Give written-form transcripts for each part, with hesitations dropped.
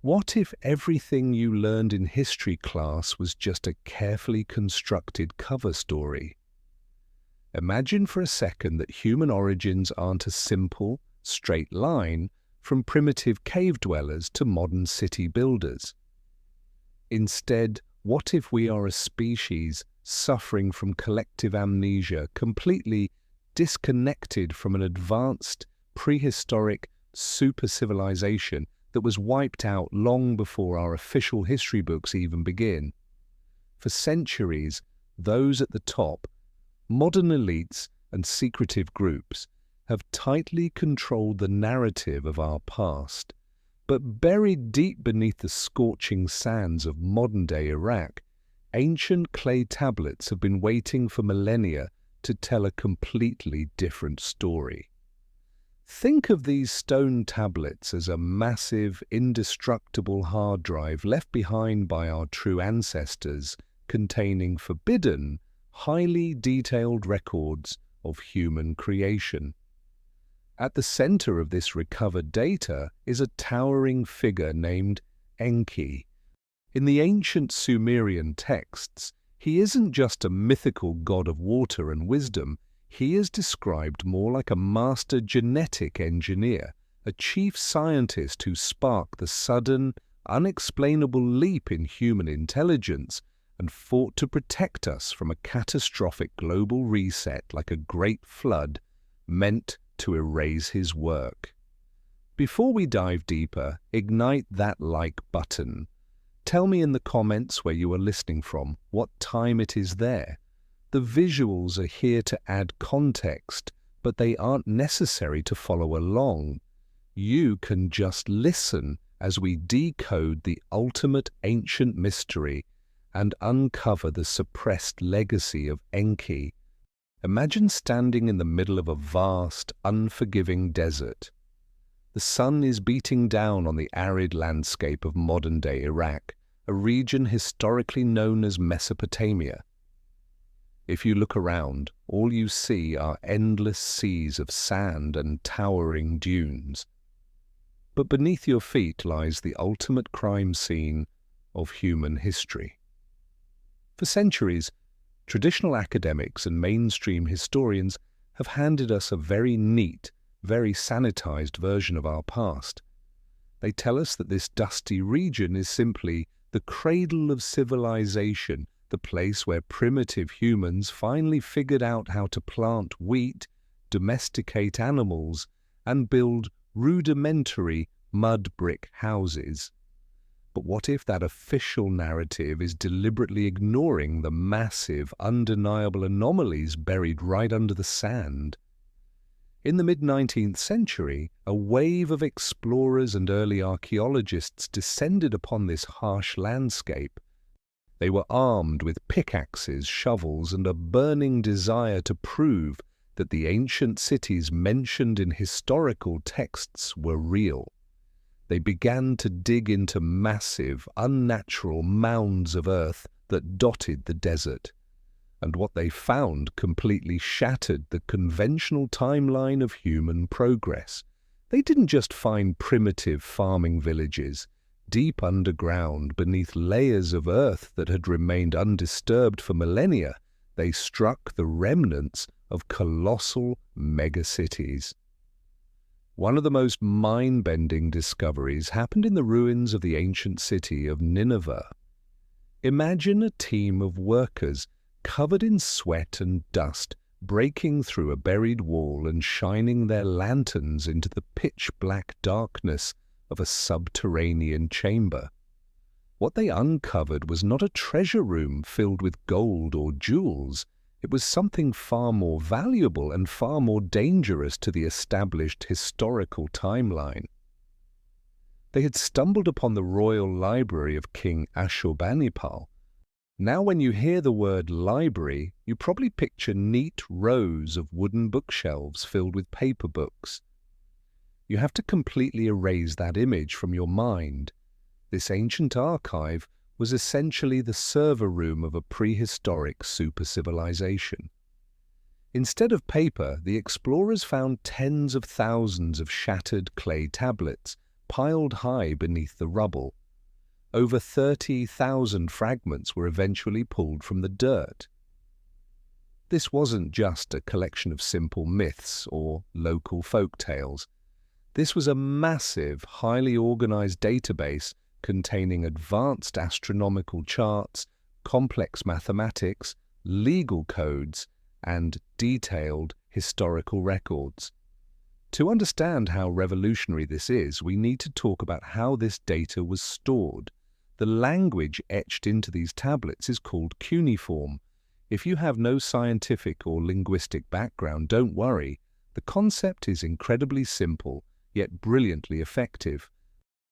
What if everything you learned in history class was just a carefully constructed cover story? Imagine for a second that human origins aren't a simple, straight line from primitive cave dwellers to modern city builders. Instead, what if we are a species suffering from collective amnesia, completely disconnected from an advanced, prehistoric super-civilization that was wiped out long before our official history books even begin? For centuries, those at the top, modern elites and secretive groups, have tightly controlled the narrative of our past. But buried deep beneath the scorching sands of modern-day Iraq, ancient clay tablets have been waiting for millennia to tell a completely different story. Think of these stone tablets as a massive, indestructible hard drive left behind by our true ancestors, containing forbidden, highly detailed records of human creation. At the center of this recovered data is a towering figure named Enki. In the ancient Sumerian texts, he isn't just a mythical god of water and wisdom. He is described more like a master genetic engineer, a chief scientist who sparked the sudden, unexplainable leap in human intelligence and fought to protect us from a catastrophic global reset like a great flood meant to erase his work. Before we dive deeper, ignite that like button. Tell me in the comments where you are listening from, what time it is there. The visuals are here to add context, but they aren't necessary to follow along. You can just listen as we decode the ultimate ancient mystery and uncover the suppressed legacy of Enki. Imagine standing in the middle of a vast, unforgiving desert. The sun is beating down on the arid landscape of modern-day Iraq, a region historically known as Mesopotamia. If you look around, all you see are endless seas of sand and towering dunes. But beneath your feet lies the ultimate crime scene of human history. For centuries, traditional academics and mainstream historians have handed us a very neat, very sanitized version of our past. They tell us that this dusty region is simply the cradle of civilization, the place where primitive humans finally figured out how to plant wheat, domesticate animals, and build rudimentary mud brick houses. But what if that official narrative is deliberately ignoring the massive, undeniable anomalies buried right under the sand? In the mid-19th century, a wave of explorers and early archaeologists descended upon this harsh landscape. They were armed with pickaxes, shovels, and a burning desire to prove that the ancient cities mentioned in historical texts were real. They began to dig into massive, unnatural mounds of earth that dotted the desert. And what they found completely shattered the conventional timeline of human progress. They didn't just find primitive farming villages. Deep underground, beneath layers of earth that had remained undisturbed for millennia, they struck the remnants of colossal megacities. One of the most mind-bending discoveries happened in the ruins of the ancient city of Nineveh. Imagine a team of workers covered in sweat and dust, breaking through a buried wall and shining their lanterns into the pitch-black darkness of a subterranean chamber. What they uncovered was not a treasure room filled with gold or jewels. It was something far more valuable and far more dangerous to the established historical timeline. They had stumbled upon the royal library of King Ashurbanipal. Now when you hear the word library, you probably picture neat rows of wooden bookshelves filled with paper books. You have to completely erase that image from your mind. This ancient archive was essentially the server room of a prehistoric super-civilization. Instead of paper, the explorers found tens of thousands of shattered clay tablets, piled high beneath the rubble. Over 30,000 fragments were eventually pulled from the dirt. This wasn't just a collection of simple myths or local folk tales. This was a massive, highly organized database containing advanced astronomical charts, complex mathematics, legal codes, and detailed historical records. To understand how revolutionary this is, we need to talk about how this data was stored. The language etched into these tablets is called cuneiform. If you have no scientific or linguistic background, don't worry. The concept is incredibly simple, yet brilliantly effective.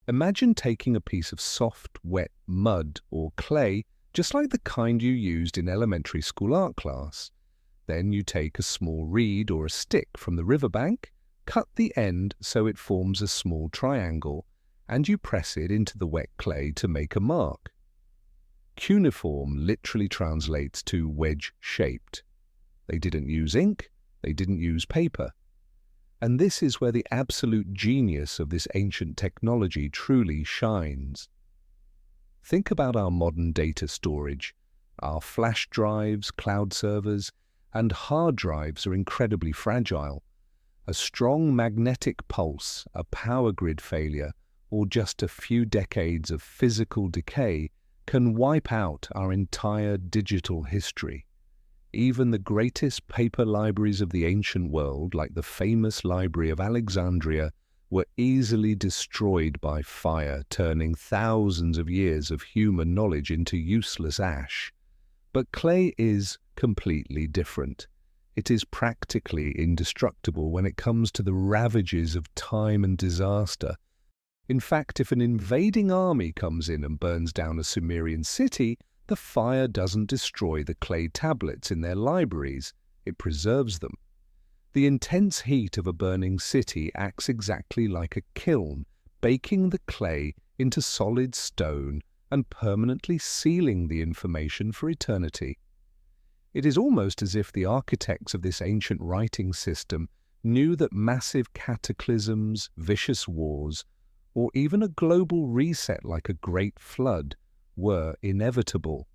Imagine taking a piece of soft, wet mud or clay, just like the kind you used in elementary school art class. Then you take a small reed or a stick from the riverbank, cut the end so it forms a small triangle, and you press it into the wet clay to make a mark. Cuneiform literally translates to wedge-shaped. They didn't use ink, they didn't use paper. And this is where the absolute genius of this ancient technology truly shines. Think about our modern data storage. Our flash drives, cloud servers, and hard drives are incredibly fragile. A strong magnetic pulse, a power grid failure, or just a few decades of physical decay can wipe out our entire digital history. Even the greatest paper libraries of the ancient world, like the famous Library of Alexandria, were easily destroyed by fire, turning thousands of years of human knowledge into useless ash. But clay is completely different. It is practically indestructible when it comes to the ravages of time and disaster. In fact, if an invading army comes in and burns down a Sumerian city, the fire doesn't destroy the clay tablets in their libraries, it preserves them. The intense heat of a burning city acts exactly like a kiln, baking the clay into solid stone and permanently sealing the information for eternity. It is almost as if the architects of this ancient writing system knew that massive cataclysms, vicious wars, or even a global reset like a great flood were inevitable.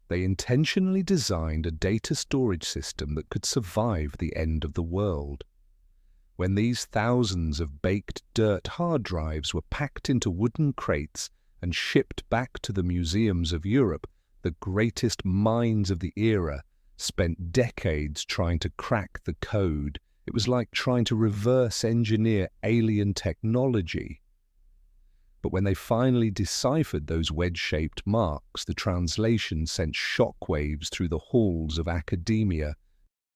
They intentionally designed a data storage system that could survive the end of the world. When these thousands of baked dirt hard drives were packed into wooden crates and shipped back to the museums of Europe, the greatest minds of the era spent decades trying to crack the code. It was like trying to reverse engineer alien technology. But when they finally deciphered those wedge-shaped marks, the translation sent shockwaves through the halls of academia.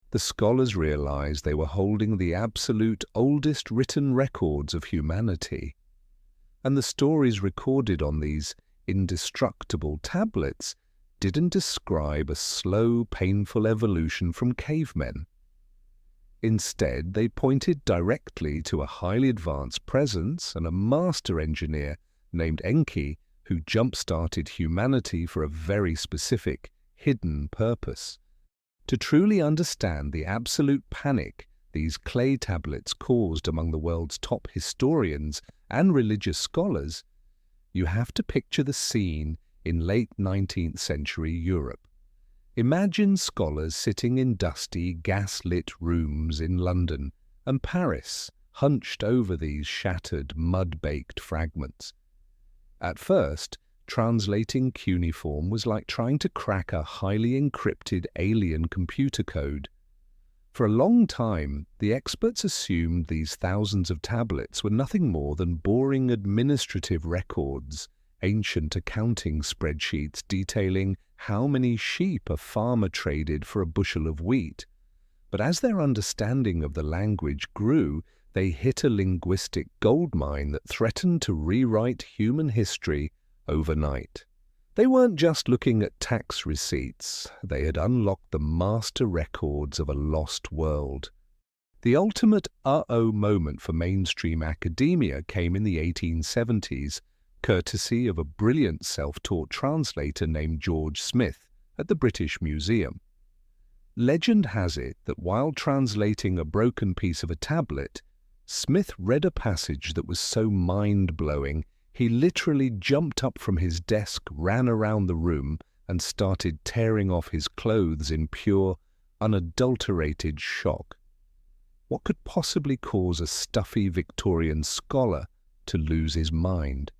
The scholars realized they were holding the absolute oldest written records of humanity. And the stories recorded on these indestructible tablets didn't describe a slow, painful evolution from cavemen. Instead, they pointed directly to a highly advanced presence and a master engineer named Enki who jump-started humanity for a very specific, hidden purpose. To truly understand the absolute panic these clay tablets caused among the world's top historians and religious scholars, you have to picture the scene in late 19th century Europe. Imagine scholars sitting in dusty, gas-lit rooms in London and Paris, hunched over these shattered, mud-baked fragments. At first, translating cuneiform was like trying to crack a highly encrypted alien computer code. For a long time, the experts assumed these thousands of tablets were nothing more than boring administrative records, ancient accounting spreadsheets detailing how many sheep a farmer traded for a bushel of wheat. But as their understanding of the language grew, they hit a linguistic goldmine that threatened to rewrite human history overnight. They weren't just looking at tax receipts, they had unlocked the master records of a lost world. The ultimate uh-oh moment for mainstream academia came in the 1870s, courtesy of a brilliant self-taught translator named George Smith at the British Museum. Legend has it that while translating a broken piece of a tablet, Smith read a passage that was so mind-blowing, he literally jumped up from his desk, ran around the room, and started tearing off his clothes in pure, unadulterated shock. What could possibly cause a stuffy Victorian scholar to lose his mind?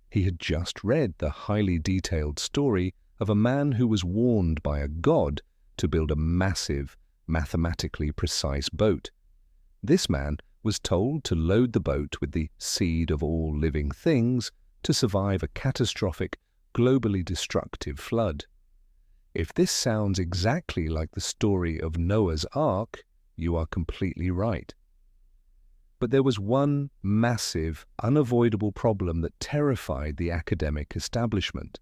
He had just read the highly detailed story of a man who was warned by a god to build a massive, mathematically precise boat. This man was told to load the boat with the seed of all living things to survive a catastrophic, globally destructive flood. If this sounds exactly like the story of Noah's Ark, you are completely right. But there was one massive, unavoidable problem that terrified the academic establishment.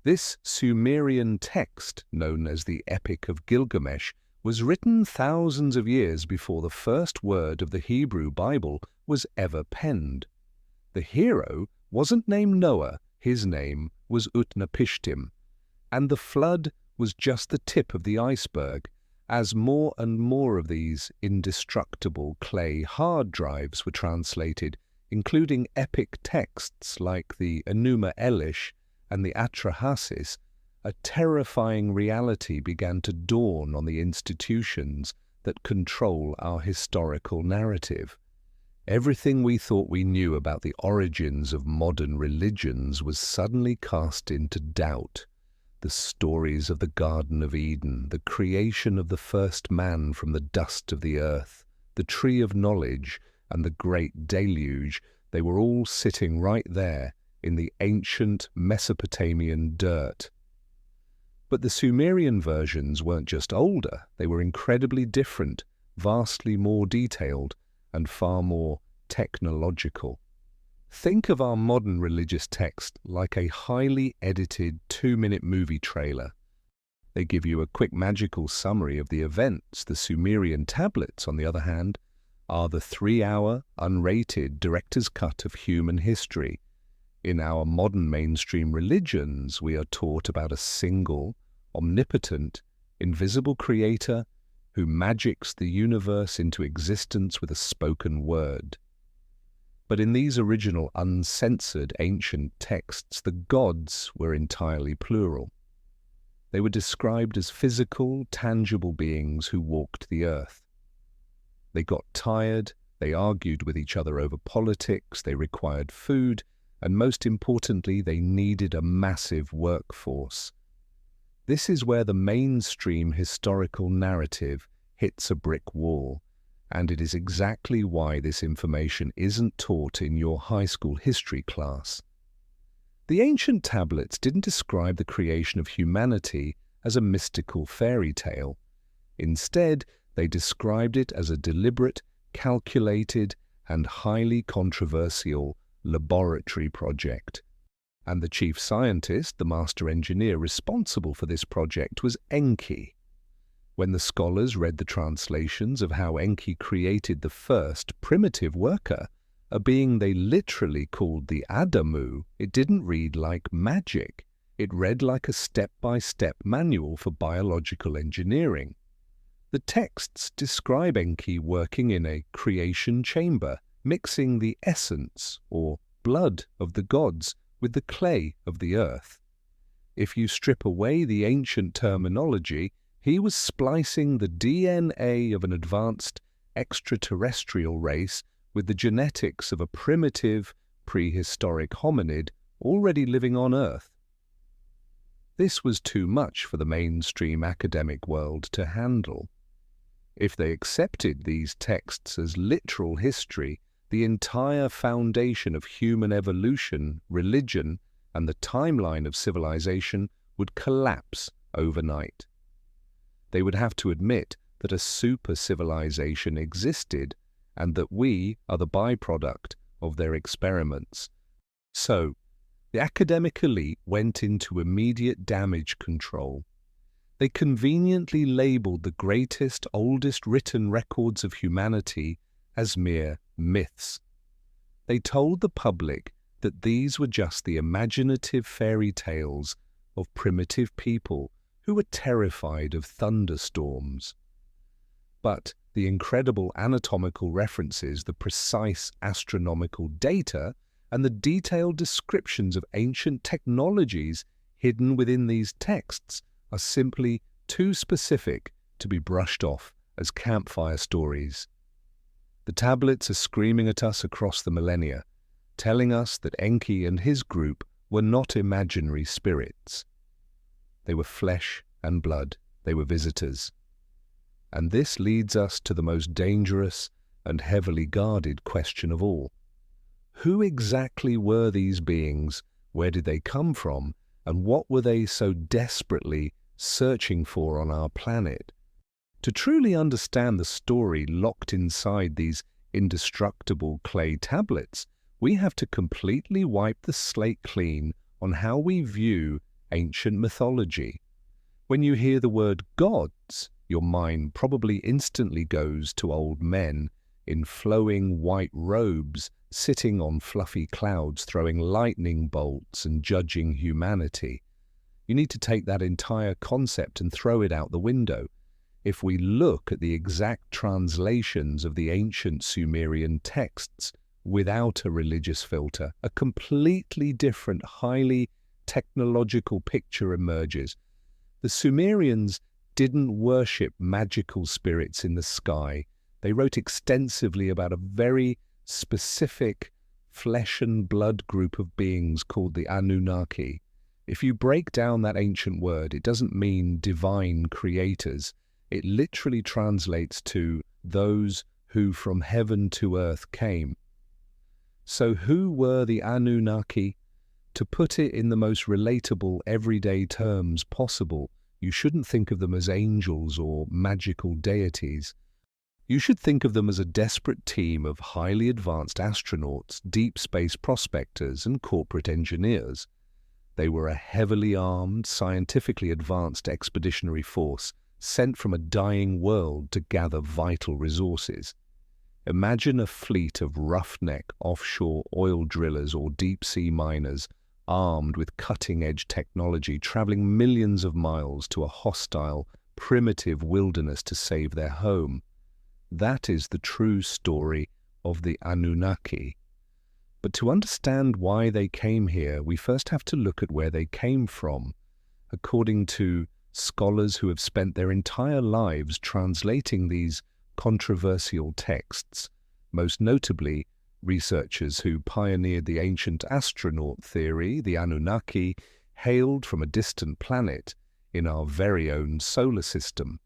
This Sumerian text, known as the Epic of Gilgamesh, was written thousands of years before the first word of the Hebrew Bible was ever penned. The hero wasn't named Noah, his name was Utnapishtim, and the flood was just the tip of the iceberg, as more and more of these indestructible clay hard drives were translated, including epic texts like the Enuma Elish and the Atrahasis. A terrifying reality began to dawn on the institutions that control our historical narrative. Everything we thought we knew about the origins of modern religions was suddenly cast into doubt. The stories of the Garden of Eden, the creation of the first man from the dust of the earth, the tree of knowledge, and the great deluge, they were all sitting right there in the ancient Mesopotamian dirt. But the Sumerian versions weren't just older, they were incredibly different, vastly more detailed, and far more technological. Think of our modern religious text like a highly edited 2-minute movie trailer. They give you a quick magical summary of the events. The Sumerian tablets, on the other hand, are the 3-hour, unrated director's cut of human history. In our modern mainstream religions, we are taught about a single, omnipotent, invisible creator who magics the universe into existence with a spoken word. But in these original uncensored ancient texts, the gods were entirely plural. They were described as physical, tangible beings who walked the earth. They got tired, they argued with each other over politics, they required food, and most importantly, they needed a massive workforce. This is where the mainstream historical narrative hits a brick wall, and it is exactly why this information isn't taught in your high school history class. The ancient tablets didn't describe the creation of humanity as a mystical fairy tale. Instead, they described it as a deliberate, calculated, and highly controversial laboratory project. And the chief scientist, the master engineer responsible for this project, was Enki. When the scholars read the translations of how Enki created the first primitive worker, a being they literally called the Adamu, it didn't read like magic. It read like a step-by-step manual for biological engineering. The texts describe Enki working in a creation chamber, mixing the essence, or blood, of the gods with the clay of the earth. If you strip away the ancient terminology, he was splicing the DNA of an advanced extraterrestrial race with the genetics of a primitive, prehistoric hominid already living on Earth. This was too much for the mainstream academic world to handle. If they accepted these texts as literal history, the entire foundation of human evolution, religion, and the timeline of civilization would collapse overnight. They would have to admit that a super-civilization existed and that we are the byproduct of their experiments. So, the academic elite went into immediate damage control. They conveniently labeled the greatest, oldest written records of humanity as mere myths. They told the public that these were just the imaginative fairy tales of primitive people who were terrified of thunderstorms. But the incredible anatomical references, the precise astronomical data, and the detailed descriptions of ancient technologies hidden within these texts are simply too specific to be brushed off as campfire stories. The tablets are screaming at us across the millennia, telling us that Enki and his group were not imaginary spirits. They were flesh and blood. They were visitors. And this leads us to the most dangerous and heavily guarded question of all. Who exactly were these beings? Where did they come from? And what were they so desperately searching for on our planet? To truly understand the story locked inside these indestructible clay tablets, we have to completely wipe the slate clean on how we view ancient mythology. When you hear the word gods, your mind probably instantly goes to old men in flowing white robes, sitting on fluffy clouds, throwing lightning bolts and judging humanity. You need to take that entire concept and throw it out the window. If we look at the exact translations of the ancient Sumerian texts without a religious filter, a completely different, highly technological picture emerges. The Sumerians didn't worship magical spirits in the sky. They wrote extensively about a very specific flesh and blood group of beings called the Anunnaki. If you break down that ancient word, it doesn't mean divine creators. It literally translates to those who from heaven to earth came. So who were the Anunnaki? To put it in the most relatable, everyday terms possible, you shouldn't think of them as angels or magical deities. You should think of them as a desperate team of highly advanced astronauts, deep space prospectors, and corporate engineers. They were a heavily armed, scientifically advanced expeditionary force sent from a dying world to gather vital resources. Imagine a fleet of roughneck offshore oil drillers or deep-sea miners armed with cutting-edge technology, traveling millions of miles to a hostile, primitive wilderness to save their home. That is the true story of the Anunnaki. But to understand why they came here, we first have to look at where they came from. According to scholars who have spent their entire lives translating these controversial texts, most notably researchers who pioneered the ancient astronaut theory, the Anunnaki hailed from a distant planet in our very own solar system.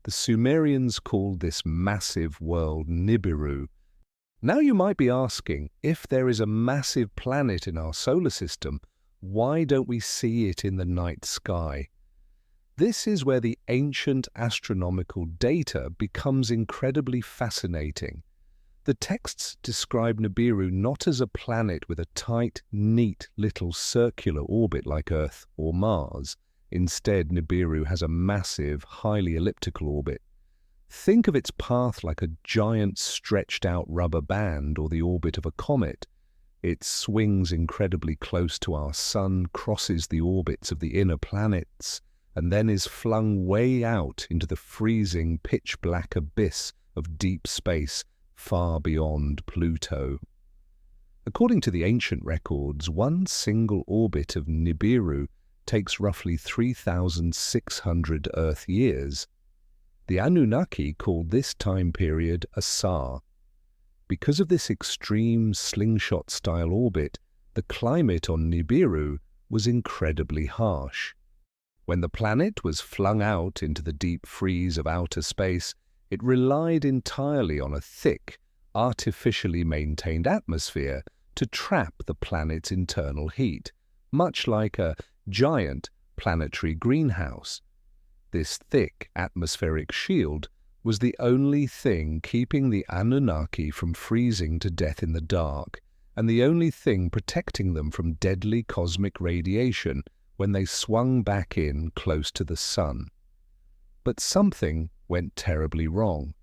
The Sumerians called this massive world Nibiru. Now you might be asking, if there is a massive planet in our solar system, why don't we see it in the night sky? This is where the ancient astronomical data becomes incredibly fascinating. The texts describe Nibiru not as a planet with a tight, neat little circular orbit like Earth or Mars. Instead, Nibiru has a massive, highly elliptical orbit. Think of its path like a giant stretched-out rubber band or the orbit of a comet. It swings incredibly close to our Sun, crosses the orbits of the inner planets, and then is flung way out into the freezing, pitch-black abyss of deep space far beyond Pluto. According to the ancient records, one single orbit of Nibiru takes roughly 3,600 Earth years. The Anunnaki called this time period a Sa. Because of this extreme slingshot-style orbit, the climate on Nibiru was incredibly harsh. When the planet was flung out into the deep freeze of outer space, it relied entirely on a thick, artificially maintained atmosphere to trap the planet's internal heat, much like a giant planetary greenhouse. This thick atmospheric shield was the only thing keeping the Anunnaki from freezing to death in the dark, and the only thing protecting them from deadly cosmic radiation when they swung back in close to the Sun. But something went terribly wrong.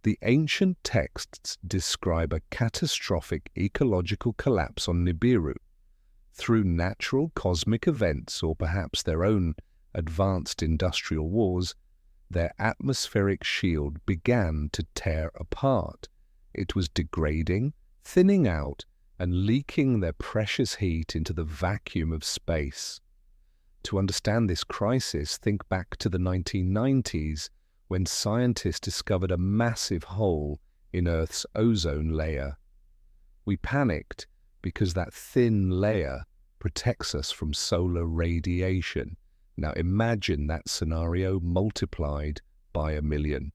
The ancient texts describe a catastrophic ecological collapse on Nibiru. Through natural cosmic events, or perhaps their own advanced industrial wars, their atmospheric shield began to tear apart. It was degrading, thinning out, and leaking their precious heat into the vacuum of space. To understand this crisis, think back to the 1990s, when scientists discovered a massive hole in Earth's ozone layer. We panicked because that thin layer protects us from solar radiation. Now imagine that scenario multiplied by 1,000,000.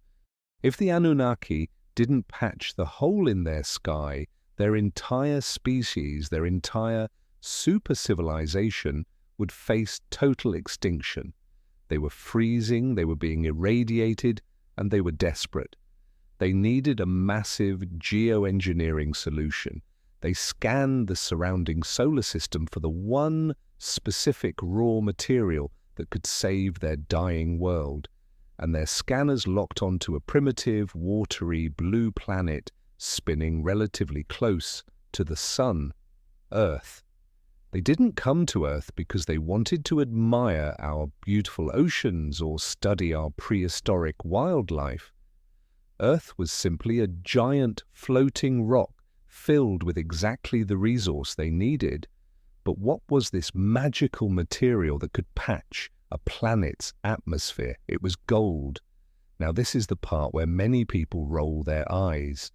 If the Anunnaki didn't patch the hole in their sky, their entire species, their entire super-civilization would face total extinction. They were freezing, they were being irradiated, and they were desperate. They needed a massive geoengineering solution. They scanned the surrounding solar system for the one specific raw material that could save their dying world, and their scanners locked onto a primitive, watery, blue planet spinning relatively close to the sun, Earth. They didn't come to Earth because they wanted to admire our beautiful oceans or study our prehistoric wildlife. Earth was simply a giant floating rock filled with exactly the resource they needed. But what was this magical material that could patch a planet's atmosphere? It was gold. Now this is the part where many people roll their eyes.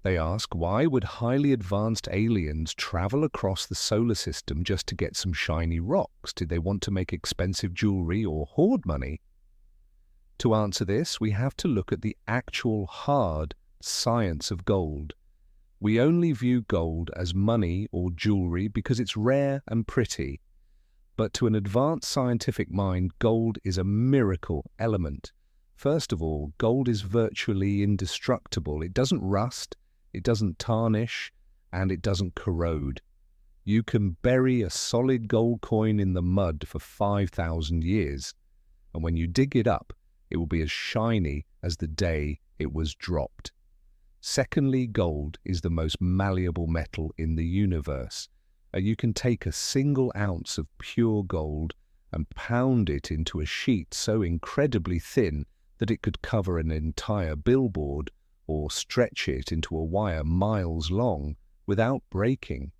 They ask, why would highly advanced aliens travel across the solar system just to get some shiny rocks? Did they want to make expensive jewelry or hoard money? To answer this, we have to look at the actual hard science of gold. We only view gold as money or jewelry because it's rare and pretty. But to an advanced scientific mind, gold is a miracle element. First of all, gold is virtually indestructible. It doesn't rust, it doesn't tarnish, and it doesn't corrode. You can bury a solid gold coin in the mud for 5,000 years, and when you dig it up, it will be as shiny as the day it was dropped. Secondly, gold is the most malleable metal in the universe. You can take a single ounce of pure gold and pound it into a sheet so incredibly thin that it could cover an entire billboard, or stretch it into a wire miles long without breaking.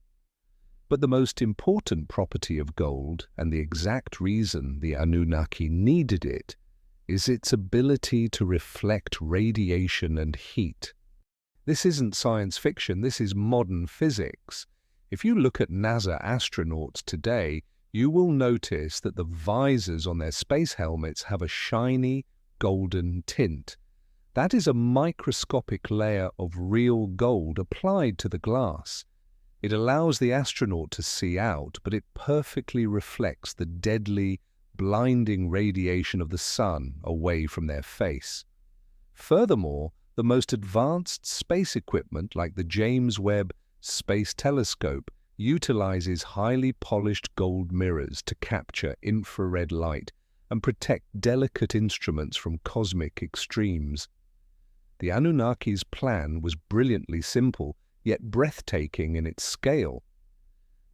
But the most important property of gold, and the exact reason the Anunnaki needed it, is its ability to reflect radiation and heat. This isn't science fiction, this is modern physics. If you look at NASA astronauts today, you will notice that the visors on their space helmets have a shiny, golden tint. That is a microscopic layer of real gold applied to the glass. It allows the astronaut to see out, but it perfectly reflects the deadly, blinding radiation of the sun away from their face. Furthermore, the most advanced space equipment, like the James Webb Space Telescope, utilizes highly polished gold mirrors to capture infrared light and protect delicate instruments from cosmic extremes. The Anunnaki's plan was brilliantly simple, yet breathtaking in its scale.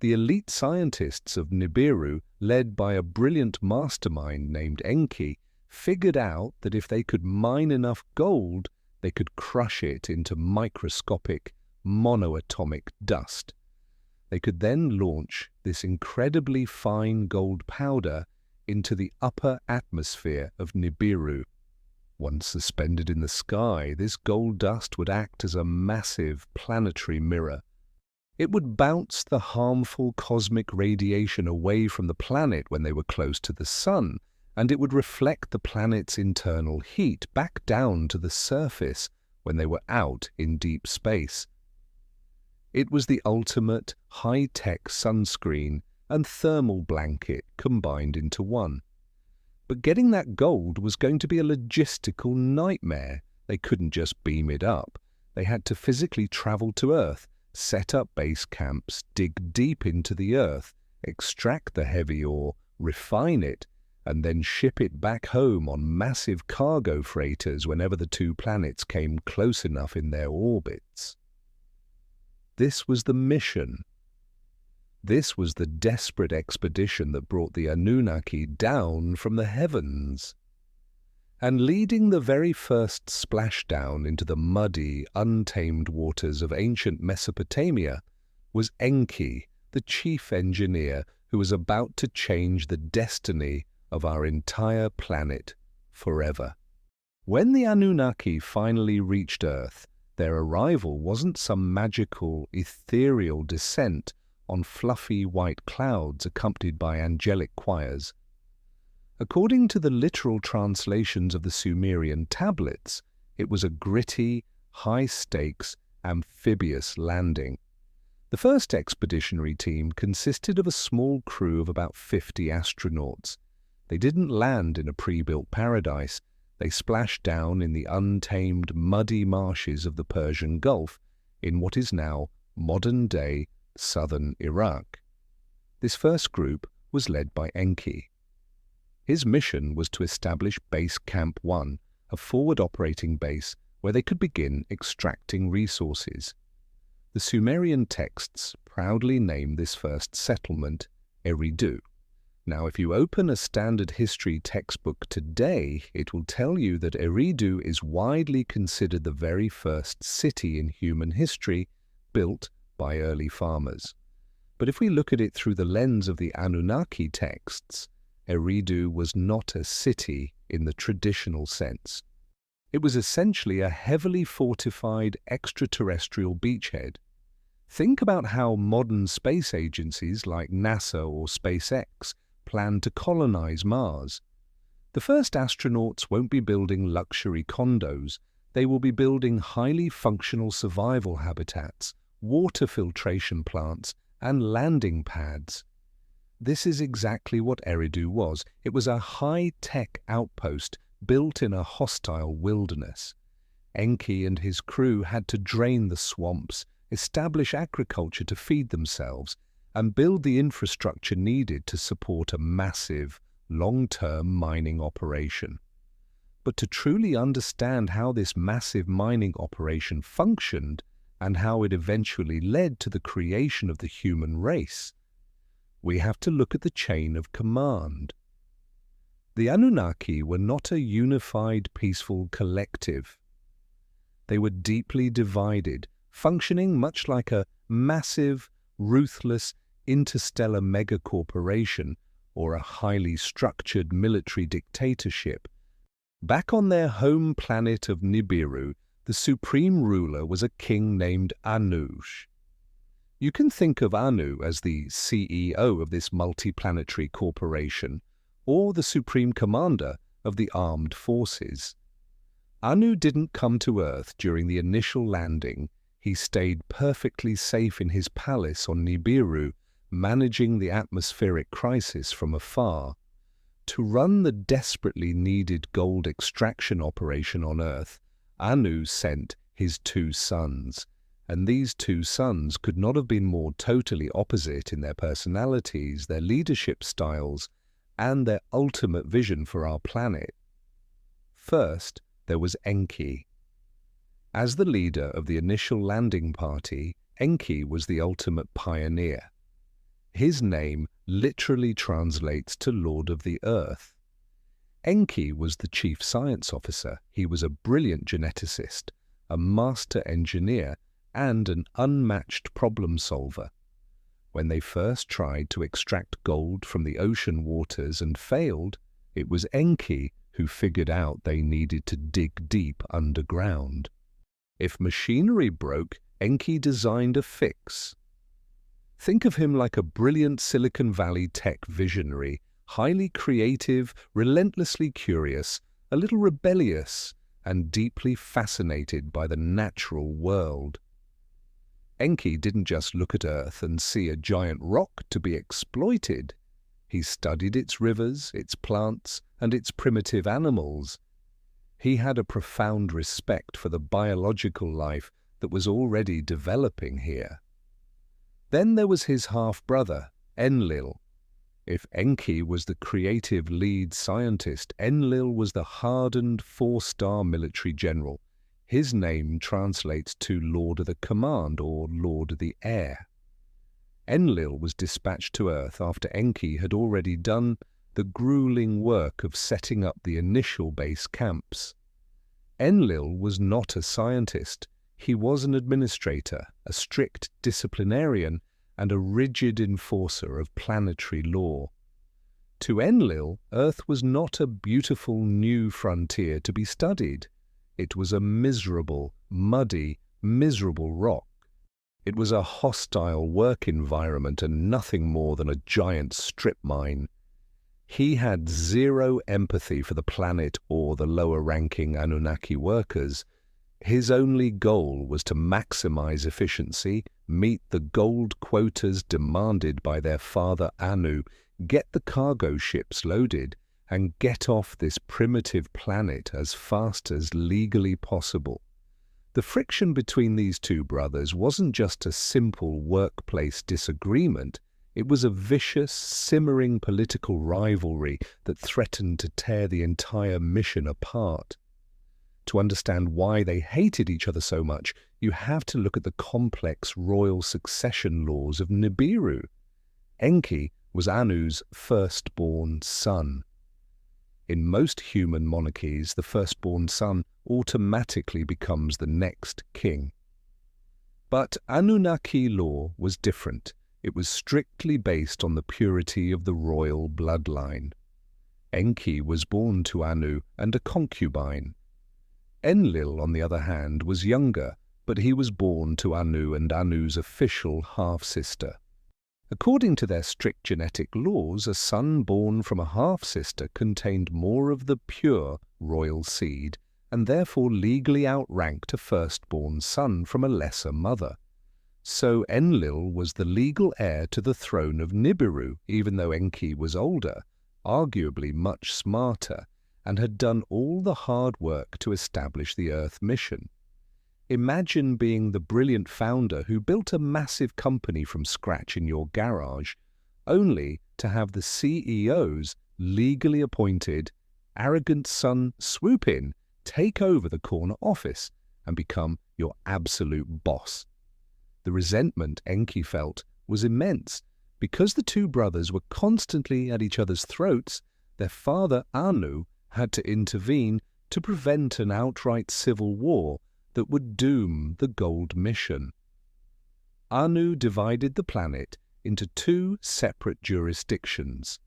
The elite scientists of Nibiru, led by a brilliant mastermind named Enki, figured out that if they could mine enough gold, they could crush it into microscopic, monoatomic dust. They could then launch this incredibly fine gold powder into the upper atmosphere of Nibiru. Once suspended in the sky, this gold dust would act as a massive planetary mirror. It would bounce the harmful cosmic radiation away from the planet when they were close to the sun, and it would reflect the planet's internal heat back down to the surface when they were out in deep space. It was the ultimate high-tech sunscreen and thermal blanket combined into one. But getting that gold was going to be a logistical nightmare. They couldn't just beam it up. They had to physically travel to Earth, set up base camps, dig deep into the Earth, extract the heavy ore, refine it, and then ship it back home on massive cargo freighters whenever the two planets came close enough in their orbits. This was the mission. This was the desperate expedition that brought the Anunnaki down from the heavens. And leading the very first splashdown into the muddy, untamed waters of ancient Mesopotamia was Enki, the chief engineer who was about to change the destiny of our entire planet forever. When the Anunnaki finally reached Earth, their arrival wasn't some magical, ethereal descent on fluffy white clouds accompanied by angelic choirs. According to the literal translations of the Sumerian tablets, it was a gritty, high-stakes, amphibious landing. The first expeditionary team consisted of a small crew of about 50 astronauts. They didn't land in a pre-built paradise. They splashed down in the untamed, muddy marshes of the Persian Gulf in what is now modern-day southern Iraq. This first group was led by Enki. His mission was to establish Base Camp 1, a forward operating base where they could begin extracting resources. The Sumerian texts proudly name this first settlement Eridu. Now, if you open a standard history textbook today, it will tell you that Eridu is widely considered the very first city in human history built by early farmers. But if we look at it through the lens of the Anunnaki texts, Eridu was not a city in the traditional sense. It was essentially a heavily fortified extraterrestrial beachhead. Think about how modern space agencies like NASA or SpaceX plan to colonize Mars. The first astronauts won't be building luxury condos. They will be building highly functional survival habitats, water filtration plants, and landing pads. This is exactly what Eridu was. It was a high-tech outpost built in a hostile wilderness. Enki and his crew had to drain the swamps, establish agriculture to feed themselves, and build the infrastructure needed to support a massive, long-term mining operation. But to truly understand how this massive mining operation functioned and how it eventually led to the creation of the human race, we have to look at the chain of command. The Anunnaki were not a unified, peaceful collective. They were deeply divided, functioning much like a massive, ruthless, interstellar megacorporation or a highly structured military dictatorship. Back on their home planet of Nibiru, the supreme ruler was a king named Anu. You can think of Anu as the CEO of this multiplanetary corporation, or the supreme commander of the armed forces. Anu didn't come to Earth during the initial landing. He stayed perfectly safe in his palace on Nibiru, managing the atmospheric crisis from afar. To run the desperately needed gold extraction operation on Earth, Anu sent his 2 sons. And these 2 sons could not have been more totally opposite in their personalities, their leadership styles, and their ultimate vision for our planet. First, there was Enki. As the leader of the initial landing party, Enki was the ultimate pioneer. His name literally translates to Lord of the Earth. Enki was the chief science officer. He was a brilliant geneticist, a master engineer, and an unmatched problem solver. When they first tried to extract gold from the ocean waters and failed, it was Enki who figured out they needed to dig deep underground. If machinery broke, Enki designed a fix. Think of him like a brilliant Silicon Valley tech visionary, highly creative, relentlessly curious, a little rebellious, and deeply fascinated by the natural world. Enki didn't just look at Earth and see a giant rock to be exploited. He studied its rivers, its plants, and its primitive animals. He had a profound respect for the biological life that was already developing here. Then there was his half-brother, Enlil. If Enki was the creative lead scientist, Enlil was the hardened 4-star military general. His name translates to Lord of the Command or Lord of the Air. Enlil was dispatched to Earth after Enki had already done the grueling work of setting up the initial base camps. Enlil was not a scientist. He was an administrator, a strict disciplinarian, and a rigid enforcer of planetary law. To Enlil, Earth was not a beautiful new frontier to be studied. It was a miserable, muddy, miserable rock. It was a hostile work environment and nothing more than a giant strip mine. He had zero empathy for the planet or the lower-ranking Anunnaki workers. His only goal was to maximize efficiency, meet the gold quotas demanded by their father Anu, get the cargo ships loaded, and get off this primitive planet as fast as legally possible. The friction between these two brothers wasn't just a simple workplace disagreement. It was a vicious, simmering political rivalry that threatened to tear the entire mission apart. To understand why they hated each other so much, you have to look at the complex royal succession laws of Nibiru. Enki was Anu's firstborn son. In most human monarchies, the firstborn son automatically becomes the next king. But Anunnaki law was different. It was strictly based on the purity of the royal bloodline. Enki was born to Anu and a concubine. Enlil, on the other hand, was younger, but he was born to Anu and Anu's official half-sister. According to their strict genetic laws, a son born from a half-sister contained more of the pure royal seed and therefore legally outranked a firstborn son from a lesser mother. So Enlil was the legal heir to the throne of Nibiru, even though Enki was older, arguably much smarter, and had done all the hard work to establish the Earth mission. Imagine being the brilliant founder who built a massive company from scratch in your garage, only to have the CEO's legally appointed, arrogant son swoop in, take over the corner office, and become your absolute boss. The resentment Enki felt was immense. Because the two brothers were constantly at each other's throats, their father Anu had to intervene to prevent an outright civil war that would doom the gold mission. Anu divided the planet into two separate jurisdictions.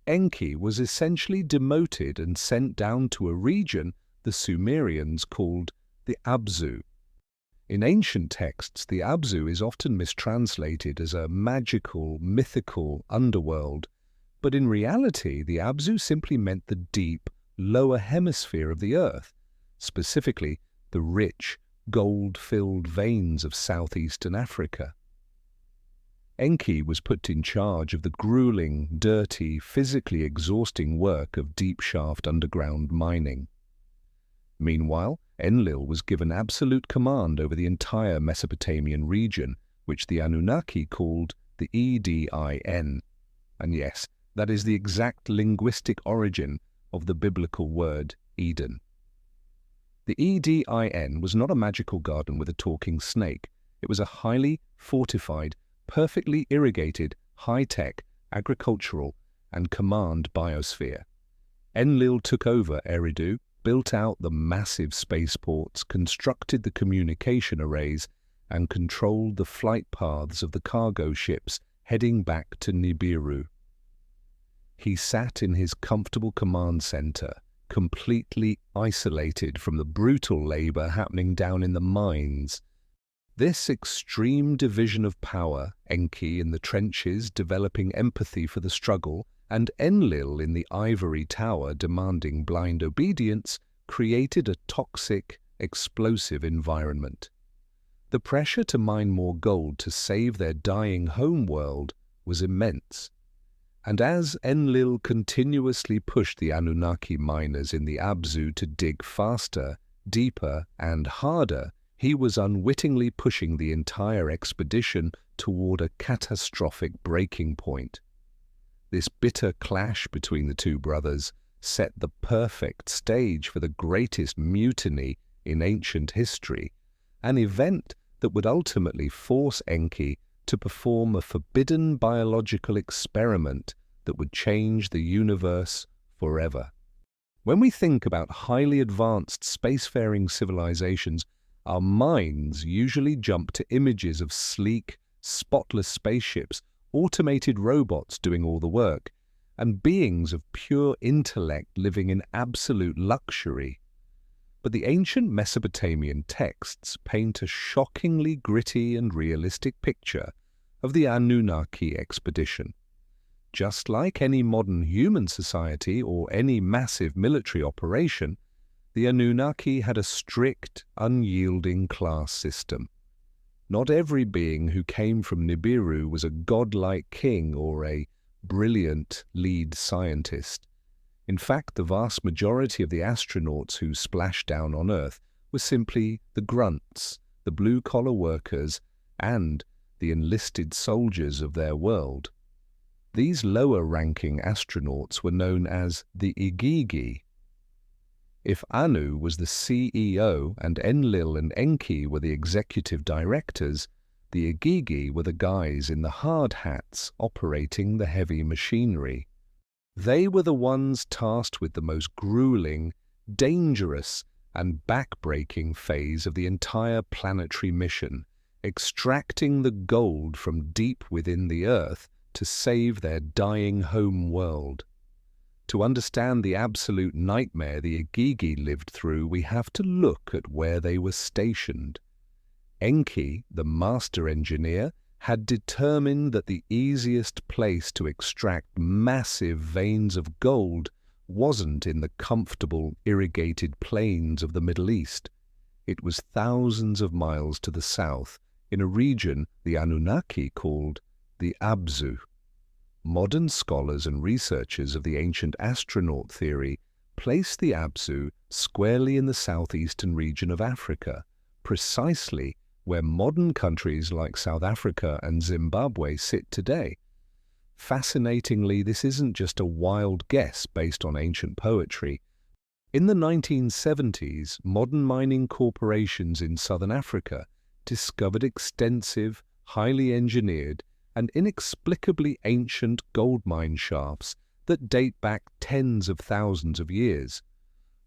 Enki was essentially demoted and sent down to a region the Sumerians called the Abzu. In ancient texts, the Abzu is often mistranslated as a magical, mythical underworld, but in reality the Abzu simply meant the deep, lower hemisphere of the Earth, specifically the rich, gold-filled veins of southeastern Africa. Enki was put in charge of the grueling, dirty, physically exhausting work of deep-shaft underground mining. Meanwhile, Enlil was given absolute command over the entire Mesopotamian region, which the Anunnaki called the E.DIN. And yes, that is the exact linguistic origin of the biblical word E.DIN. The E.DIN was not a magical garden with a talking snake. It was a highly fortified, perfectly irrigated, high-tech, agricultural, and command biosphere. Enlil took over Eridu, built out the massive spaceports, constructed the communication arrays, and controlled the flight paths of the cargo ships heading back to Nibiru. He sat in his comfortable command center, completely isolated from the brutal labor happening down in the mines. This extreme division of power, Enki in the trenches developing empathy for the struggle, and Enlil in the ivory tower demanding blind obedience, created a toxic, explosive environment. The pressure to mine more gold to save their dying homeworld was immense. And as Enlil continuously pushed the Anunnaki miners in the Abzu to dig faster, deeper, and harder, he was unwittingly pushing the entire expedition toward a catastrophic breaking point. This bitter clash between the two brothers set the perfect stage for the greatest mutiny in ancient history, an event that would ultimately force Enki to perform a forbidden biological experiment that would change the universe forever. When we think about highly advanced spacefaring civilizations, our minds usually jump to images of sleek, spotless spaceships, automated robots doing all the work, and beings of pure intellect living in absolute luxury. But the ancient Mesopotamian texts paint a shockingly gritty and realistic picture of the Anunnaki expedition. Just like any modern human society or any massive military operation, the Anunnaki had a strict, unyielding class system. Not every being who came from Nibiru was a godlike king or a brilliant lead scientist. In fact, the vast majority of the astronauts who splashed down on Earth were simply the grunts, the blue-collar workers, and the enlisted soldiers of their world. These lower-ranking astronauts were known as the Igigi. If Anu was the CEO and Enlil and Enki were the executive directors, the Igigi were the guys in the hard hats operating the heavy machinery. They were the ones tasked with the most grueling, dangerous, and back-breaking phase of the entire planetary mission, extracting the gold from deep within the Earth to save their dying home world. To understand the absolute nightmare the Igigi lived through, we have to look at where they were stationed. Enki, the master engineer, had determined that the easiest place to extract massive veins of gold wasn't in the comfortable, irrigated plains of the Middle East. It was thousands of miles to the south, in a region the Anunnaki called the Abzu. Modern scholars and researchers of the ancient astronaut theory place the Abzu squarely in the southeastern region of Africa, precisely where modern countries like South Africa and Zimbabwe sit today. Fascinatingly, this isn't just a wild guess based on ancient poetry. In the 1970s, modern mining corporations in southern Africa discovered extensive, highly engineered, and inexplicably ancient gold mine shafts that date back tens of thousands of years.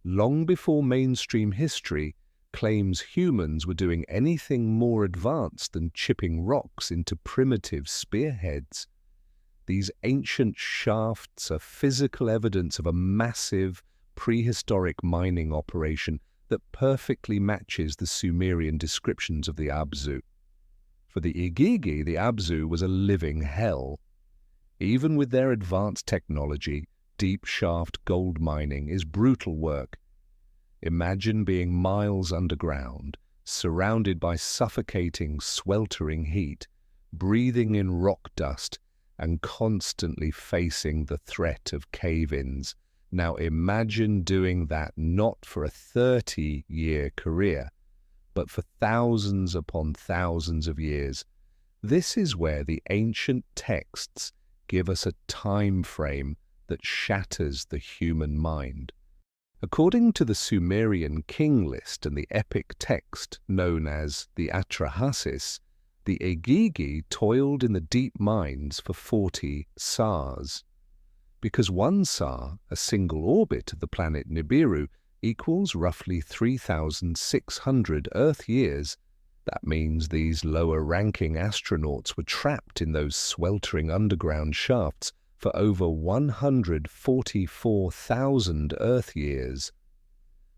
Long before mainstream history claims humans were doing anything more advanced than chipping rocks into primitive spearheads. These ancient shafts are physical evidence of a massive, prehistoric mining operation that perfectly matches the Sumerian descriptions of the Abzu. For the Igigi, the Abzu was a living hell. Even with their advanced technology, deep shaft gold mining is brutal work. Imagine being miles underground, surrounded by suffocating, sweltering heat, breathing in rock dust, and constantly facing the threat of cave-ins. Now imagine doing that not for a 30-year career, but for thousands upon thousands of years. This is where the ancient texts give us a time frame that shatters the human mind. According to the Sumerian king list and the epic text known as the Atrahasis, the Igigi toiled in the deep mines for 40 sars. Because one sar, a single orbit of the planet Nibiru, equals roughly 3,600 Earth years, that means these lower-ranking astronauts were trapped in those sweltering underground shafts for over 144,000 Earth years.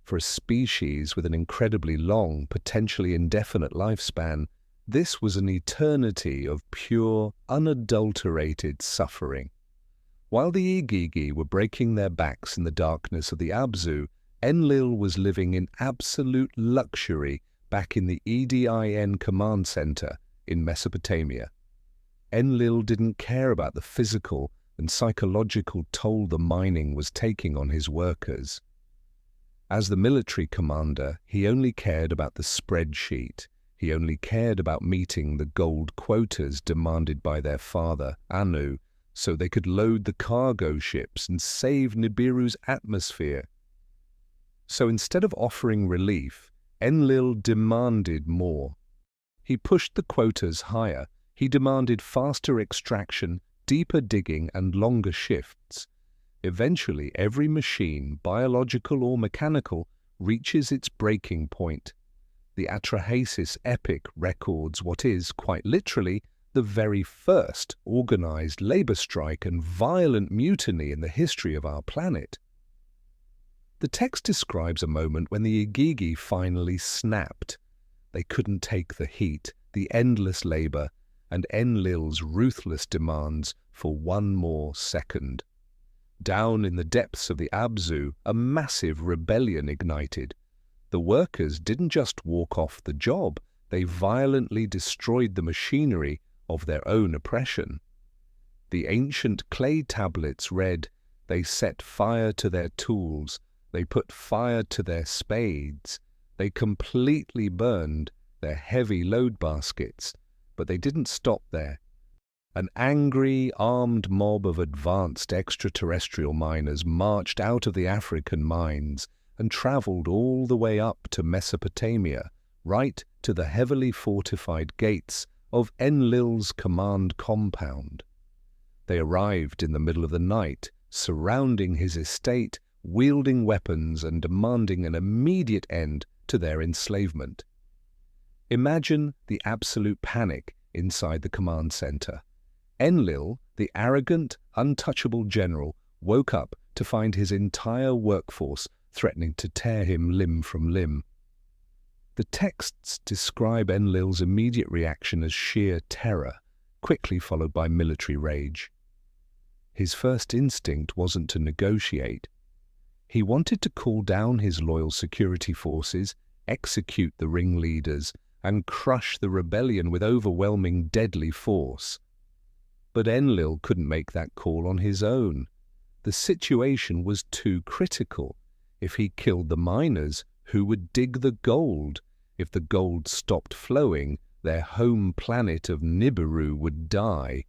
For a species with an incredibly long, potentially indefinite lifespan, this was an eternity of pure, unadulterated suffering. While the Igigi were breaking their backs in the darkness of the Abzu, Enlil was living in absolute luxury back in the E.DIN command center in Mesopotamia. Enlil didn't care about the physical and psychological toll the mining was taking on his workers. As the military commander, he only cared about the spreadsheet. He only cared about meeting the gold quotas demanded by their father, Anu, so they could load the cargo ships and save Nibiru's atmosphere. So instead of offering relief, Enlil demanded more. He pushed the quotas higher. He demanded faster extraction, deeper digging and longer shifts. Eventually, every machine, biological or mechanical, reaches its breaking point. The Atrahasis epic records what is, quite literally, the very first organized labor strike and violent mutiny in the history of our planet. The text describes a moment when the Igigi finally snapped. They couldn't take the heat, the endless labor, and Enlil's ruthless demands for one more second. Down in the depths of the Abzu, a massive rebellion ignited. The workers didn't just walk off the job, they violently destroyed the machinery of their own oppression. The ancient clay tablets read, "They set fire to their tools, they put fire to their spades, they completely burned their heavy load baskets," but they didn't stop there. An angry, armed mob of advanced extraterrestrial miners marched out of the African mines and traveled all the way up to Mesopotamia, right to the heavily fortified gates of Enlil's command compound. They arrived in the middle of the night, surrounding his estate, wielding weapons and demanding an immediate end to their enslavement. Imagine the absolute panic inside the command center. Enlil, the arrogant, untouchable general, woke up to find his entire workforce threatening to tear him limb from limb. The texts describe Enlil's immediate reaction as sheer terror, quickly followed by military rage. His first instinct wasn't to negotiate. He wanted to call down his loyal security forces, execute the ringleaders, and crush the rebellion with overwhelming deadly force. But Enlil couldn't make that call on his own. The situation was too critical. If he killed the miners, who would dig the gold? If the gold stopped flowing, their home planet of Nibiru would die.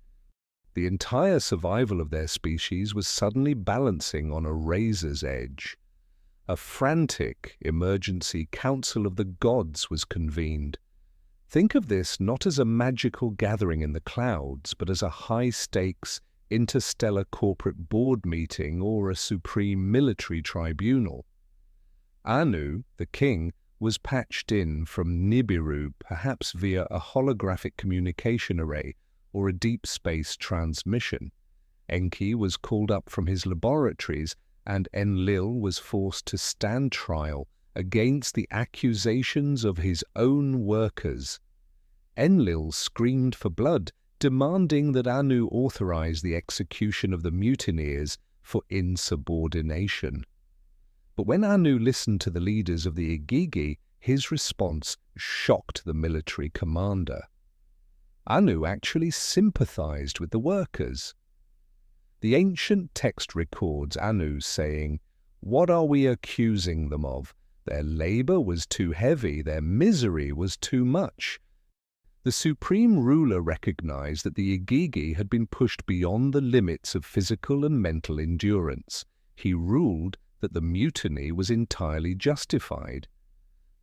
The entire survival of their species was suddenly balancing on a razor's edge. A frantic emergency council of the gods was convened. Think of this not as a magical gathering in the clouds, but as a high-stakes, interstellar corporate board meeting or a supreme military tribunal. Anu, the king, was patched in from Nibiru, perhaps via a holographic communication array or a deep space transmission. Enki was called up from his laboratories, and Enlil was forced to stand trial against the accusations of his own workers. Enlil screamed for blood, demanding that Anu authorize the execution of the mutineers for insubordination. But when Anu listened to the leaders of the Igigi, his response shocked the military commander. Anu actually sympathized with the workers. The ancient text records Anu saying, "What are we accusing them of? Their labor was too heavy, their misery was too much." The supreme ruler recognized that the Igigi had been pushed beyond the limits of physical and mental endurance. He ruled that the mutiny was entirely justified.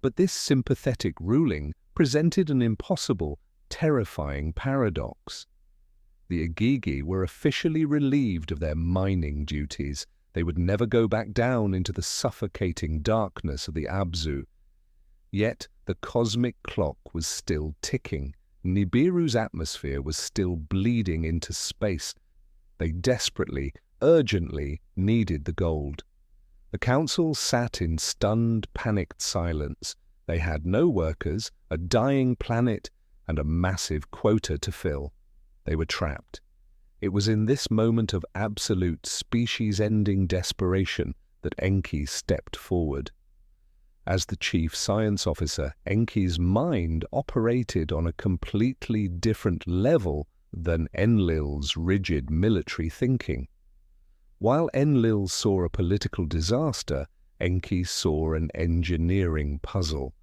But this sympathetic ruling presented an impossible, terrifying paradox. The Igigi were officially relieved of their mining duties. They would never go back down into the suffocating darkness of the Abzu. Yet the cosmic clock was still ticking. Nibiru's atmosphere was still bleeding into space. They desperately, urgently needed the gold. The council sat in stunned, panicked silence. They had no workers, a dying planet, and a massive quota to fill. They were trapped. It was in this moment of absolute species-ending desperation that Enki stepped forward. As the chief science officer, Enki's mind operated on a completely different level than Enlil's rigid military thinking. While Enlil saw a political disaster, Enki saw an engineering puzzle.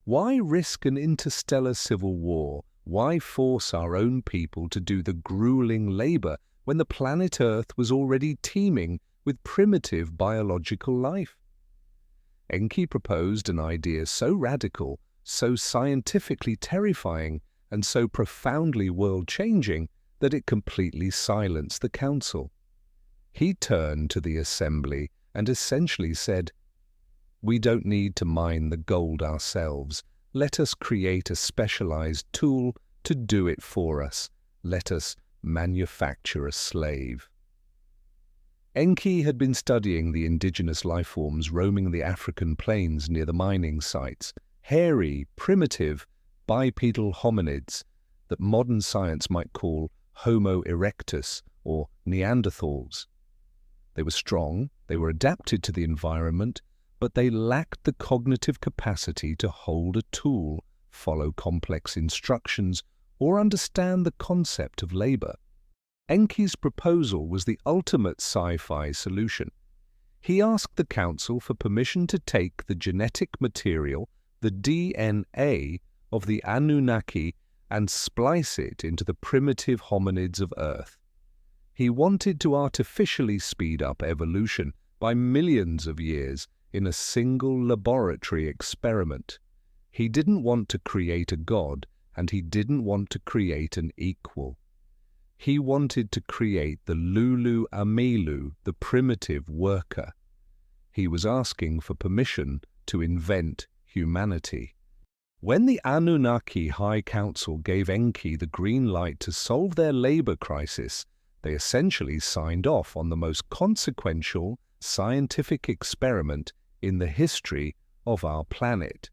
Why risk an interstellar civil war? Why force our own people to do the grueling labor when the planet Earth was already teeming with primitive biological life? Enki proposed an idea so radical, so scientifically terrifying, and so profoundly world-changing that it completely silenced the council. He turned to the assembly and essentially said, "We don't need to mine the gold ourselves. Let us create a specialized tool to do it for us. Let us manufacture a slave." Enki had been studying the indigenous lifeforms roaming the African plains near the mining sites, hairy, primitive, bipedal hominids that modern science might call Homo erectus or Neanderthals. They were strong, they were adapted to the environment, but they lacked the cognitive capacity to hold a tool, follow complex instructions, or understand the concept of labor. Enki's proposal was the ultimate sci-fi solution. He asked the council for permission to take the genetic material, the DNA, of the Anunnaki and splice it into the primitive hominids of Earth. He wanted to artificially speed up evolution by millions of years in a single laboratory experiment. He didn't want to create a god, and he didn't want to create an equal. He wanted to create the Lulu Amelu, the primitive worker. He was asking for permission to invent humanity. When the Anunnaki High Council gave Enki the green light to solve their labor crisis, they essentially signed off on the most consequential scientific experiment in the history of our planet.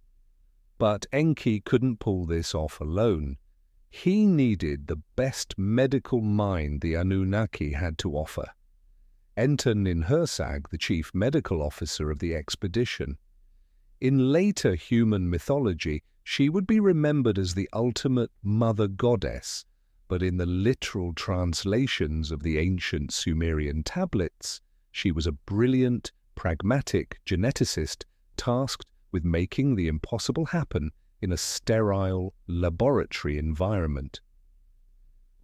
But Enki couldn't pull this off alone. He needed the best medical mind the Anunnaki had to offer. Enter Ninhursag, the chief medical officer of the expedition. In later human mythology, she would be remembered as the ultimate mother goddess, but in the literal translations of the ancient Sumerian tablets, she was a brilliant, pragmatic geneticist tasked with making the impossible happen in a sterile laboratory environment.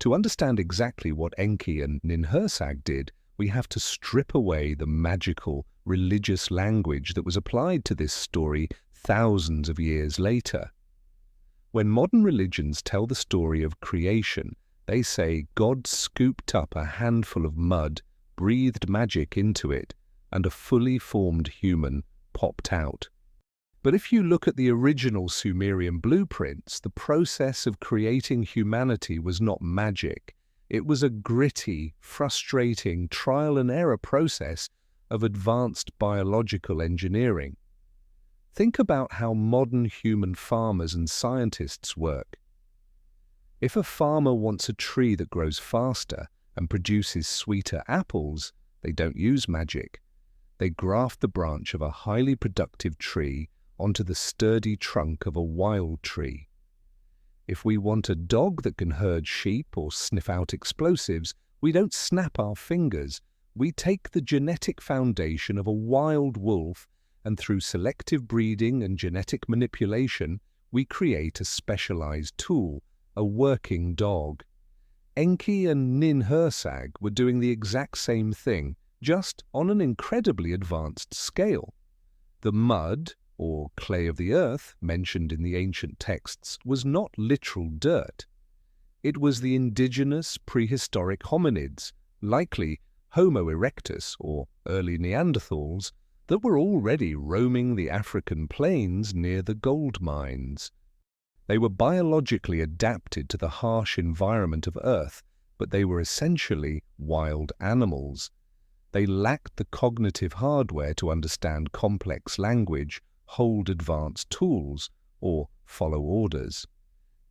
To understand exactly what Enki and Ninhursag did, we have to strip away the magical, religious language that was applied to this story thousands of years later. When modern religions tell the story of creation, they say God scooped up a handful of mud, breathed magic into it, and a fully formed human popped out. But if you look at the original Sumerian blueprints, the process of creating humanity was not magic. It was a gritty, frustrating trial-and-error process of advanced biological engineering. Think about how modern human farmers and scientists work. If a farmer wants a tree that grows faster and produces sweeter apples, they don't use magic. They graft the branch of a highly productive tree onto the sturdy trunk of a wild tree. If we want a dog that can herd sheep or sniff out explosives, we don't snap our fingers. We take the genetic foundation of a wild wolf, and through selective breeding and genetic manipulation, we create a specialized tool, a working dog. Enki and Ninhursag were doing the exact same thing, just on an incredibly advanced scale. The mud, or clay of the earth, mentioned in the ancient texts, was not literal dirt. It was the indigenous prehistoric hominids, likely Homo erectus or early Neanderthals, that were already roaming the African plains near the gold mines. They were biologically adapted to the harsh environment of Earth, but they were essentially wild animals. They lacked the cognitive hardware to understand complex language, hold advanced tools, or follow orders.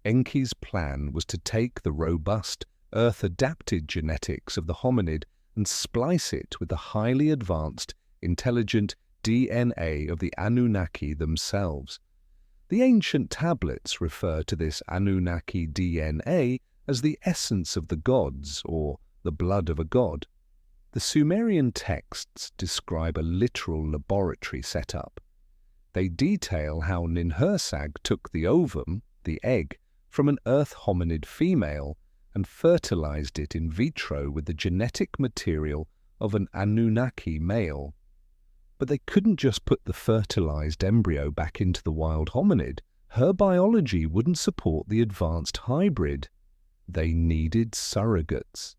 Enki's plan was to take the robust, Earth-adapted genetics of the hominid and splice it with the highly advanced, intelligent DNA of the Anunnaki themselves. The ancient tablets refer to this Anunnaki DNA as the essence of the gods, or the blood of a god. The Sumerian texts describe a literal laboratory setup. They detail how Ninhursag took the ovum, the egg, from an Earth hominid female and fertilized it in vitro with the genetic material of an Anunnaki male. But they couldn't just put the fertilized embryo back into the wild hominid. Her biology wouldn't support the advanced hybrid. They needed surrogates.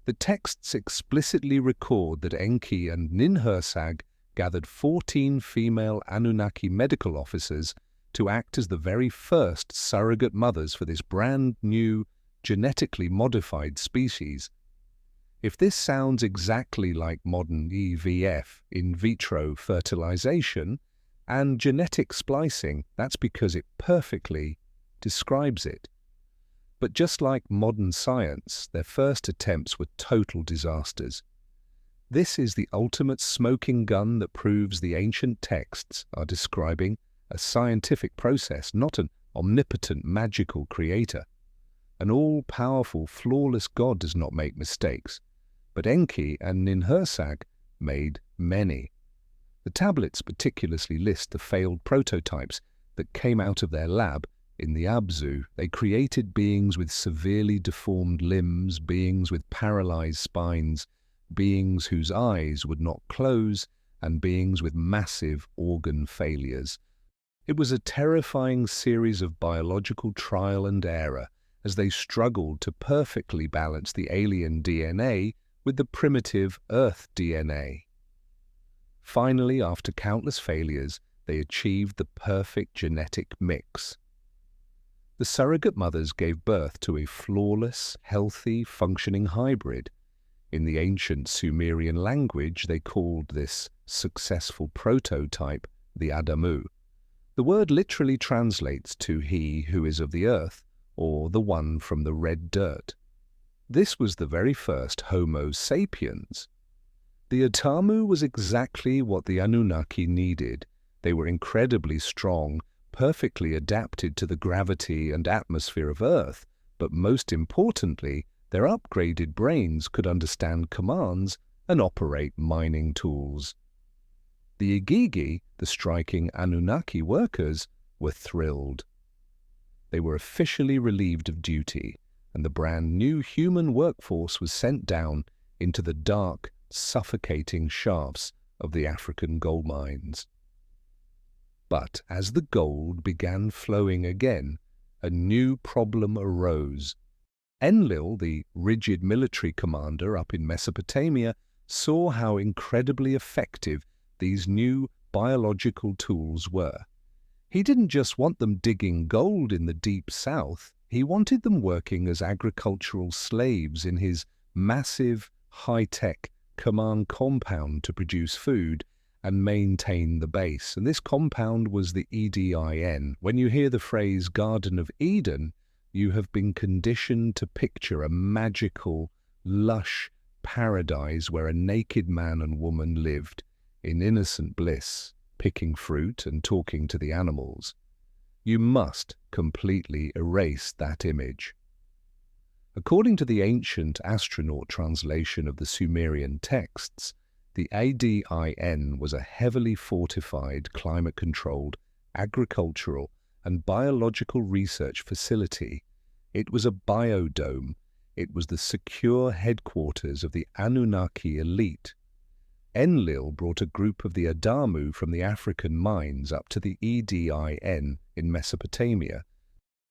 The texts explicitly record that Enki and Ninhursag gathered 14 female Anunnaki medical officers to act as the very first surrogate mothers for this brand new, genetically modified species. If this sounds exactly like modern IVF, in vitro fertilization, and genetic splicing, that's because it perfectly describes it. But just like modern science, their first attempts were total disasters. This is the ultimate smoking gun that proves the ancient texts are describing a scientific process, not an omnipotent magical creator. An all-powerful, flawless God does not make mistakes, but Enki and Ninhursag made many. The tablets meticulously list the failed prototypes that came out of their lab in the Abzu. They created beings with severely deformed limbs, beings with paralyzed spines, beings whose eyes would not close, and beings with massive organ failures. It was a terrifying series of biological trial and error as they struggled to perfectly balance the alien DNA with the primitive Earth DNA. Finally, after countless failures, they achieved the perfect genetic mix. The surrogate mothers gave birth to a flawless, healthy, functioning hybrid. In the ancient Sumerian language, they called this successful prototype the Adamu. The word literally translates to he who is of the earth, or the one from the red dirt. This was the very first Homo sapiens. The Adamu was exactly what the Anunnaki needed. They were incredibly strong, perfectly adapted to the gravity and atmosphere of Earth, but most importantly, their upgraded brains could understand commands and operate mining tools. The Igigi, the striking Anunnaki workers, were thrilled. They were officially relieved of duty, and the brand new human workforce was sent down into the dark, suffocating shafts of the African gold mines. But as the gold began flowing again, a new problem arose. Enlil, the rigid military commander up in Mesopotamia, saw how incredibly effective these new biological tools were. He didn't just want them digging gold in the deep south, he wanted them working as agricultural slaves in his massive, high-tech command compound to produce food and maintain the base. And this compound was the E.DIN. When you hear the phrase Garden of Eden, you have been conditioned to picture a magical, lush paradise where a naked man and woman lived in innocent bliss, picking fruit and talking to the animals. You must completely erase that image. According to the ancient astronaut translation of the Sumerian texts, the E.DIN was a heavily fortified, climate-controlled, agricultural and biological research facility. It was a biodome. It was the secure headquarters of the Anunnaki elite. Enlil brought a group of the Adamu from the African mines up to the E.DIN in Mesopotamia.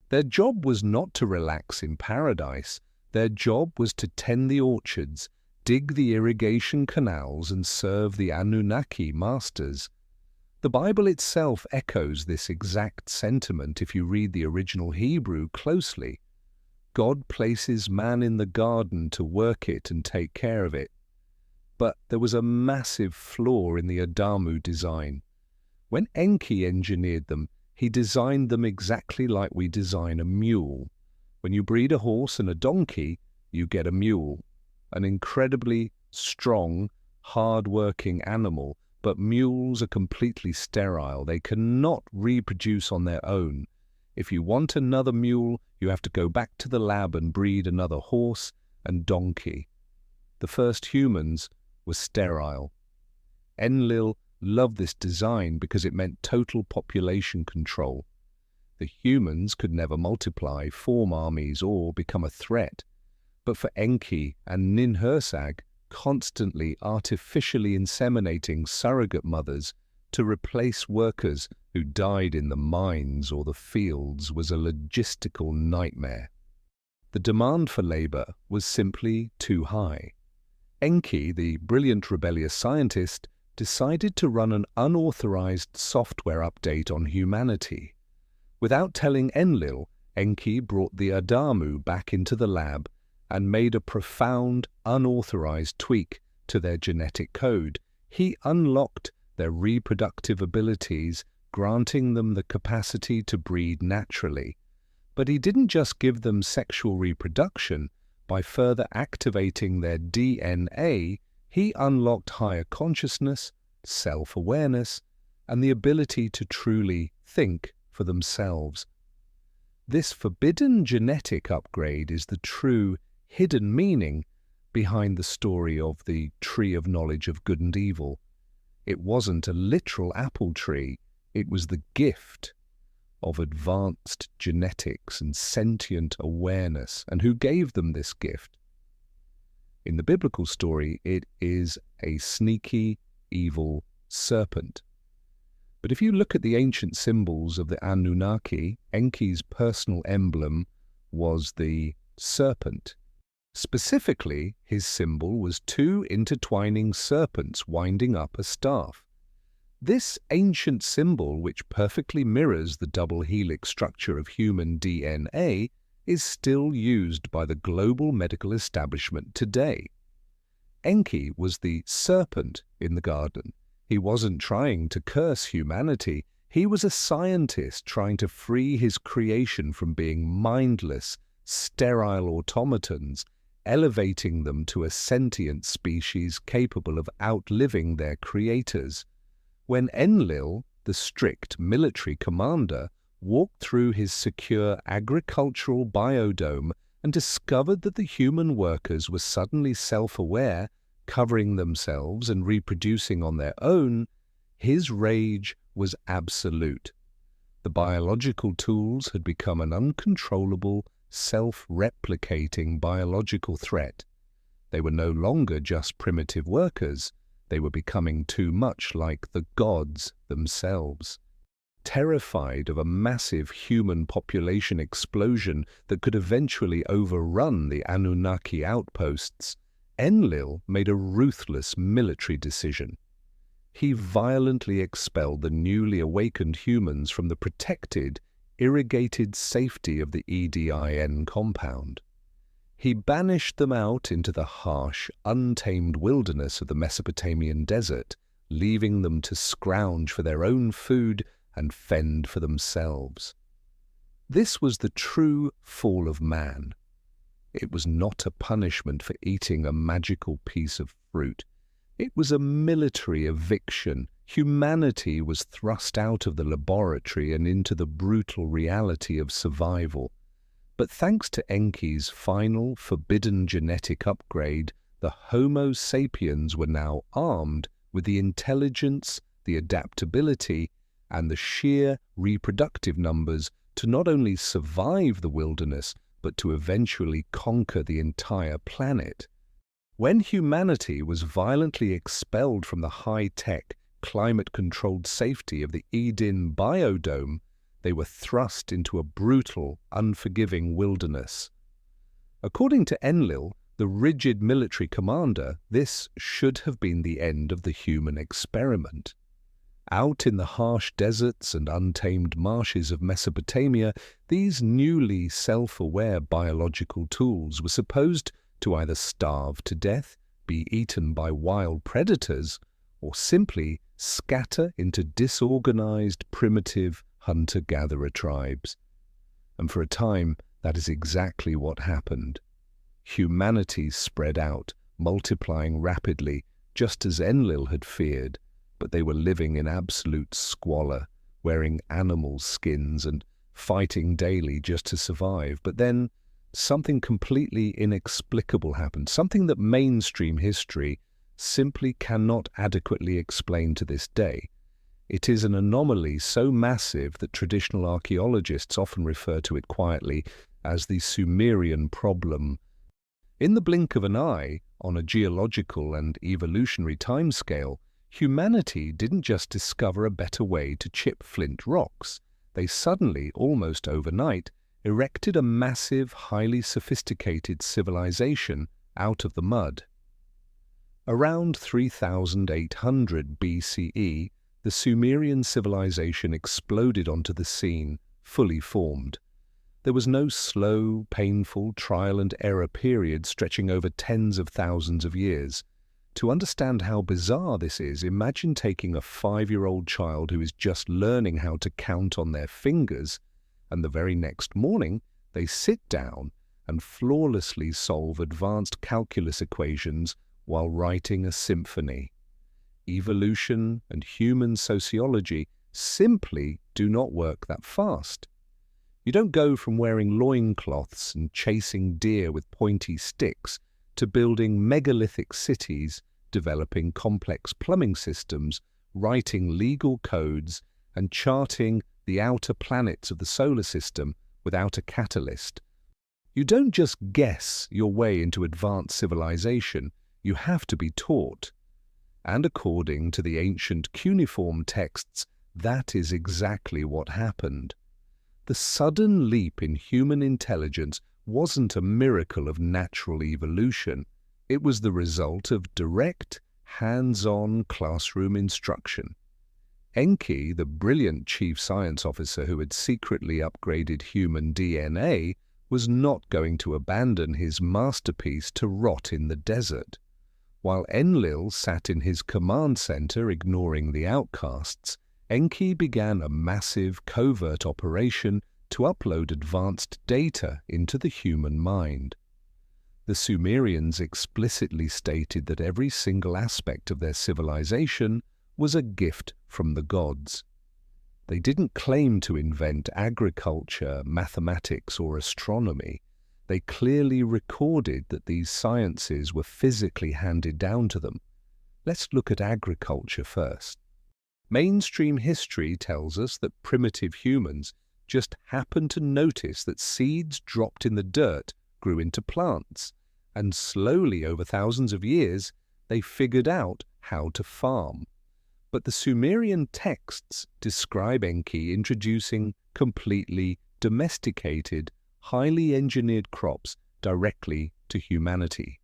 Their job was not to relax in paradise. Their job was to tend the orchards, dig the irrigation canals, and serve the Anunnaki masters. The Bible itself echoes this exact sentiment if you read the original Hebrew closely. God places man in the garden to work it and take care of it. But there was a massive flaw in the Adamu design. When Enki engineered them, he designed them exactly like we design a mule. When you breed a horse and a donkey, you get a mule, an incredibly strong, hard-working animal, but mules are completely sterile. They cannot reproduce on their own. If you want another mule, you have to go back to the lab and breed another horse and donkey. The first humans were sterile. Enlil loved this design because it meant total population control. The humans could never multiply, form armies, or become a threat. But for Enki and Ninhursag, constantly artificially inseminating surrogate mothers to replace workers who died in the mines or the fields was a logistical nightmare. The demand for labor was simply too high. Enki, the brilliant rebellious scientist, decided to run an unauthorized software update on humanity. Without telling Enlil, Enki brought the Adamu back into the lab and made a profound, unauthorized tweak to their genetic code. He unlocked their reproductive abilities, granting them the capacity to breed naturally. But he didn't just give them sexual reproduction. By further activating their DNA, he unlocked higher consciousness, self-awareness, and the ability to truly think for themselves. This forbidden genetic upgrade is the true, hidden meaning behind the story of the tree of knowledge of good and evil. It wasn't a literal apple tree, it was the gift of advanced genetics and sentient awareness. And who gave them this gift? In the biblical story, it is a sneaky, evil serpent. But if you look at the ancient symbols of the Anunnaki, Enki's personal emblem was the serpent. Specifically, his symbol was two intertwining serpents winding up a staff. This ancient symbol, which perfectly mirrors the double helix structure of human DNA, is still used by the global medical establishment today. Enki was the serpent in the garden. He wasn't trying to curse humanity. He was a scientist trying to free his creation from being mindless, sterile automatons, elevating them to a sentient species capable of outliving their creators. When Enlil, the strict military commander, walked through his secure agricultural biodome and discovered that the human workers were suddenly self-aware, covering themselves and reproducing on their own, his rage was absolute. The biological tools had become an uncontrollable, self-replicating biological threat. They were no longer just primitive workers. They were becoming too much like the gods themselves. Terrified of a massive human population explosion that could eventually overrun the Anunnaki outposts, Enlil made a ruthless military decision. He violently expelled the newly awakened humans from the protected, irrigated safety of the E.DIN compound. He banished them out into the harsh, untamed wilderness of the Mesopotamian desert, leaving them to scrounge for their own food and fend for themselves. This was the true fall of man. It was not a punishment for eating a magical piece of fruit. It was a military eviction. Humanity was thrust out of the laboratory and into the brutal reality of survival. But thanks to Enki's final, forbidden genetic upgrade, the Homo sapiens were now armed with the intelligence, the adaptability, and the sheer reproductive numbers to not only survive the wilderness, but to eventually conquer the entire planet. When humanity was violently expelled from the high-tech, climate-controlled safety of the E.DIN biodome, they were thrust into a brutal, unforgiving wilderness. According to Enlil, the rigid military commander, this should have been the end of the human experiment. Out in the harsh deserts and untamed marshes of Mesopotamia, these newly self-aware biological tools were supposed to either starve to death, be eaten by wild predators, or simply scatter into disorganized, primitive hunter-gatherer tribes. And for a time, that is exactly what happened. Humanity spread out, multiplying rapidly, just as Enlil had feared, but they were living in absolute squalor, wearing animal skins and fighting daily just to survive. But then something completely inexplicable happened, something that mainstream history simply cannot adequately explain to this day. It is an anomaly so massive that traditional archaeologists often refer to it quietly as the Sumerian problem. In the blink of an eye, on a geological and evolutionary timescale, humanity didn't just discover a better way to chip flint rocks. They suddenly, almost overnight, erected a massive, highly sophisticated civilization out of the mud. Around 3800 BCE, the Sumerian civilization exploded onto the scene, fully formed. There was no slow, painful trial and error period stretching over tens of thousands of years. To understand how bizarre this is, imagine taking a 5-year-old child who is just learning how to count on their fingers, and the very next morning they sit down and flawlessly solve advanced calculus equations while writing a symphony. Evolution and human sociology simply do not work that fast. You don't go from wearing loincloths and chasing deer with pointy sticks to building megalithic cities, developing complex plumbing systems, writing legal codes, and charting the outer planets of the solar system without a catalyst. You don't just guess your way into advanced civilization, you have to be taught. And according to the ancient cuneiform texts, that is exactly what happened. The sudden leap in human intelligence wasn't a miracle of natural evolution. It was the result of direct, hands-on classroom instruction. Enki, the brilliant chief science officer who had secretly upgraded human DNA, was not going to abandon his masterpiece to rot in the desert. While Enlil sat in his command center ignoring the outcasts, Enki began a massive covert operation to upload advanced data into the human mind. The Sumerians explicitly stated that every single aspect of their civilization was a gift from the gods. They didn't claim to invent agriculture, mathematics, or astronomy. They clearly recorded that these sciences were physically handed down to them. Let's look at agriculture first. Mainstream history tells us that primitive humans just happened to notice that seeds dropped in the dirt grew into plants, and slowly over thousands of years they figured out how to farm. But the Sumerian texts describe Enki introducing completely domesticated, highly engineered crops directly to humanity.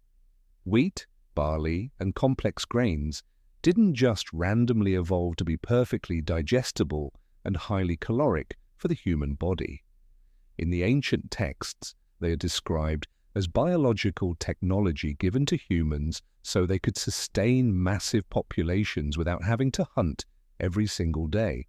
Wheat, barley, and complex grains didn't just randomly evolve to be perfectly digestible and highly caloric for the human body. In the ancient texts, they are described as biological technology given to humans so they could sustain massive populations without having to hunt every single day.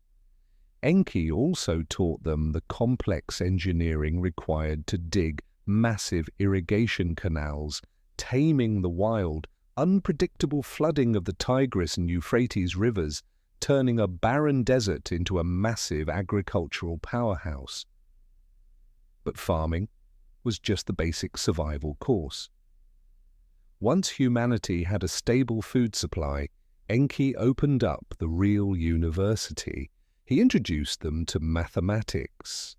Enki also taught them the complex engineering required to dig massive irrigation canals, taming the wild, unpredictable flooding of the Tigris and Euphrates rivers, turning a barren desert into a massive agricultural powerhouse. But farming was just the basic survival course. Once humanity had a stable food supply, Enki opened up the real university. He introduced them to mathematics.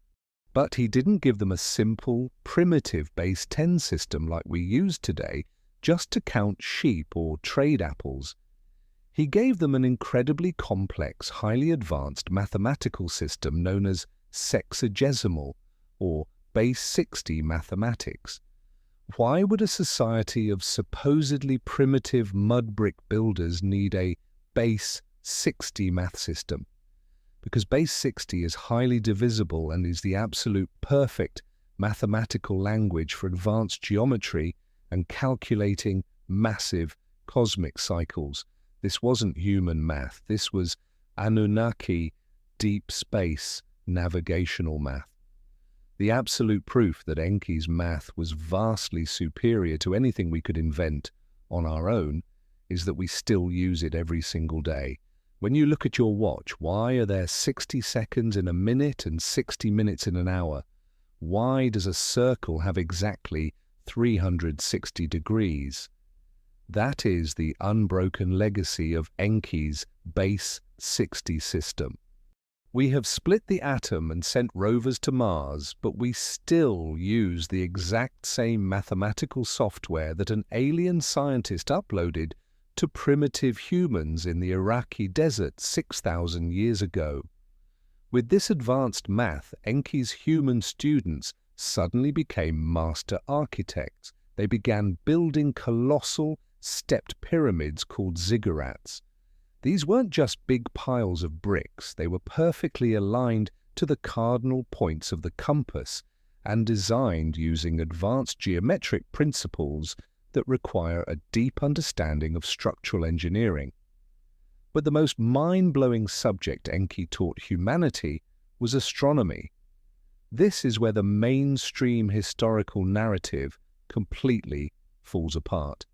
But he didn't give them a simple, primitive base 10 system like we use today, just to count sheep or trade apples. He gave them an incredibly complex, highly advanced mathematical system known as sexagesimal, or base 60 mathematics. Why would a society of supposedly primitive mud brick builders need a base 60 math system? Because base 60 is highly divisible and is the absolute perfect mathematical language for advanced geometry and calculating massive cosmic cycles. This wasn't human math. This was Anunnaki deep space navigational math. The absolute proof that Enki's math was vastly superior to anything we could invent on our own is that we still use it every single day. When you look at your watch, why are there 60 seconds in a minute and 60 minutes in an hour? Why does a circle have exactly 360 degrees? That is the unbroken legacy of Enki's base 60 system. We have split the atom and sent rovers to Mars, but we still use the exact same mathematical software that an alien scientist uploaded to primitive humans in the Iraqi desert 6,000 years ago. With this advanced math, Enki's human students suddenly became master architects. They began building colossal, stepped pyramids called ziggurats. These weren't just big piles of bricks, they were perfectly aligned to the cardinal points of the compass and designed using advanced geometric principles that require a deep understanding of structural engineering. But the most mind-blowing subject Enki taught humanity was astronomy. This is where the mainstream historical narrative completely falls apart.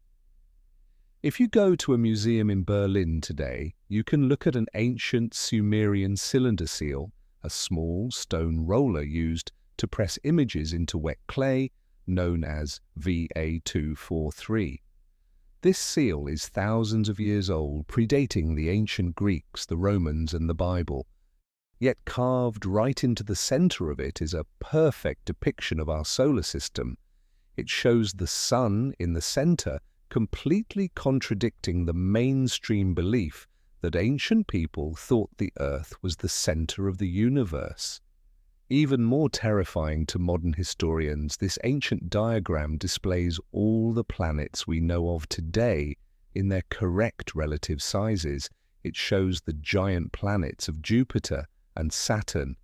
If you go to a museum in Berlin today, you can look at an ancient Sumerian cylinder seal, a small stone roller used to press images into wet clay, known as VA243. This seal is thousands of years old, predating the ancient Greeks, the Romans, and the Bible. Yet carved right into the center of it is a perfect depiction of our solar system. It shows the sun in the center, completely contradicting the mainstream belief that ancient people thought the Earth was the center of the universe. Even more terrifying to modern historians, this ancient diagram displays all the planets we know of today in their correct relative sizes. It shows the giant planets of Jupiter and Saturn,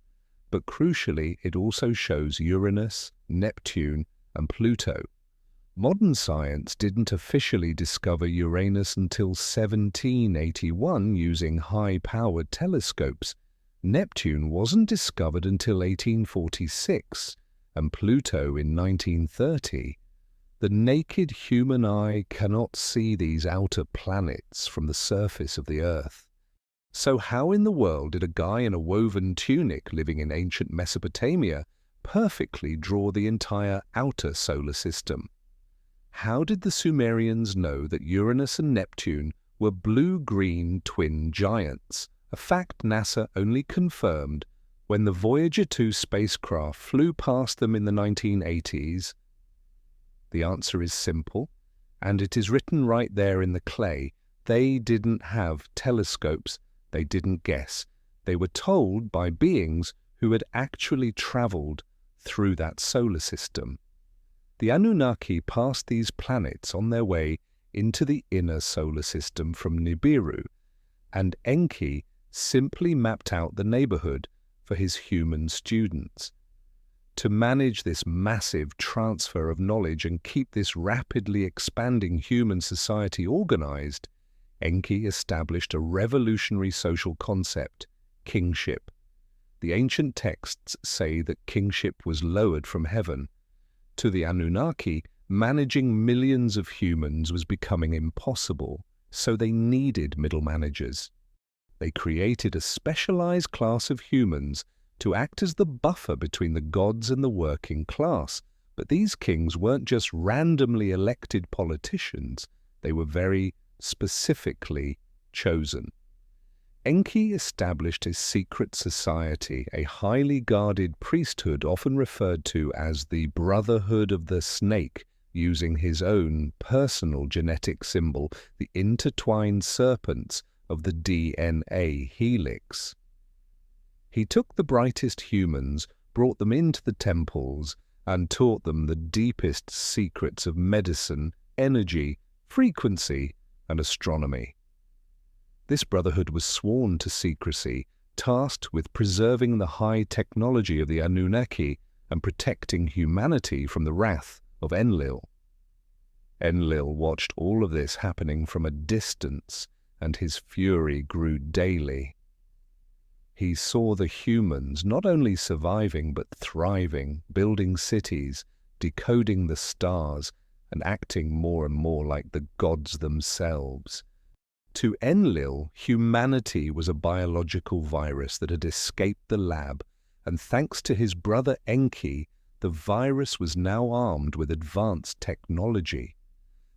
but crucially, it also shows Uranus, Neptune, and Pluto. Modern science didn't officially discover Uranus until 1781 using high-powered telescopes. Neptune wasn't discovered until 1846, and Pluto in 1930. The naked human eye cannot see these outer planets from the surface of the Earth. So how in the world did a guy in a woven tunic living in ancient Mesopotamia perfectly draw the entire outer solar system? How did the Sumerians know that Uranus and Neptune were blue-green twin giants, a fact NASA only confirmed when the Voyager 2 spacecraft flew past them in the 1980s? The answer is simple, and it is written right there in the clay. They didn't have telescopes. They didn't guess. They were told by beings who had actually traveled through that solar system. The Anunnaki passed these planets on their way into the inner solar system from Nibiru, and Enki simply mapped out the neighborhood for his human students. To manage this massive transfer of knowledge and keep this rapidly expanding human society organized, Enki established a revolutionary social concept, kingship. The ancient texts say that kingship was lowered from heaven. To the Anunnaki, managing millions of humans was becoming impossible, so they needed middle managers. They created a specialized class of humans to act as the buffer between the gods and the working class. But these kings weren't just randomly elected politicians, they were very specifically chosen. Enki established a secret society, a highly guarded priesthood often referred to as the Brotherhood of the Snake, using his own personal genetic symbol, the intertwined serpents of the DNA helix. He took the brightest humans, brought them into the temples, and taught them the deepest secrets of medicine, energy, frequency, and astronomy. This brotherhood was sworn to secrecy, tasked with preserving the high technology of the Anunnaki and protecting humanity from the wrath of Enlil. Enlil watched all of this happening from a distance, and his fury grew daily. He saw the humans not only surviving but thriving, building cities, decoding the stars, and acting more and more like the gods themselves. To Enlil, humanity was a biological virus that had escaped the lab, and thanks to his brother Enki, the virus was now armed with advanced technology.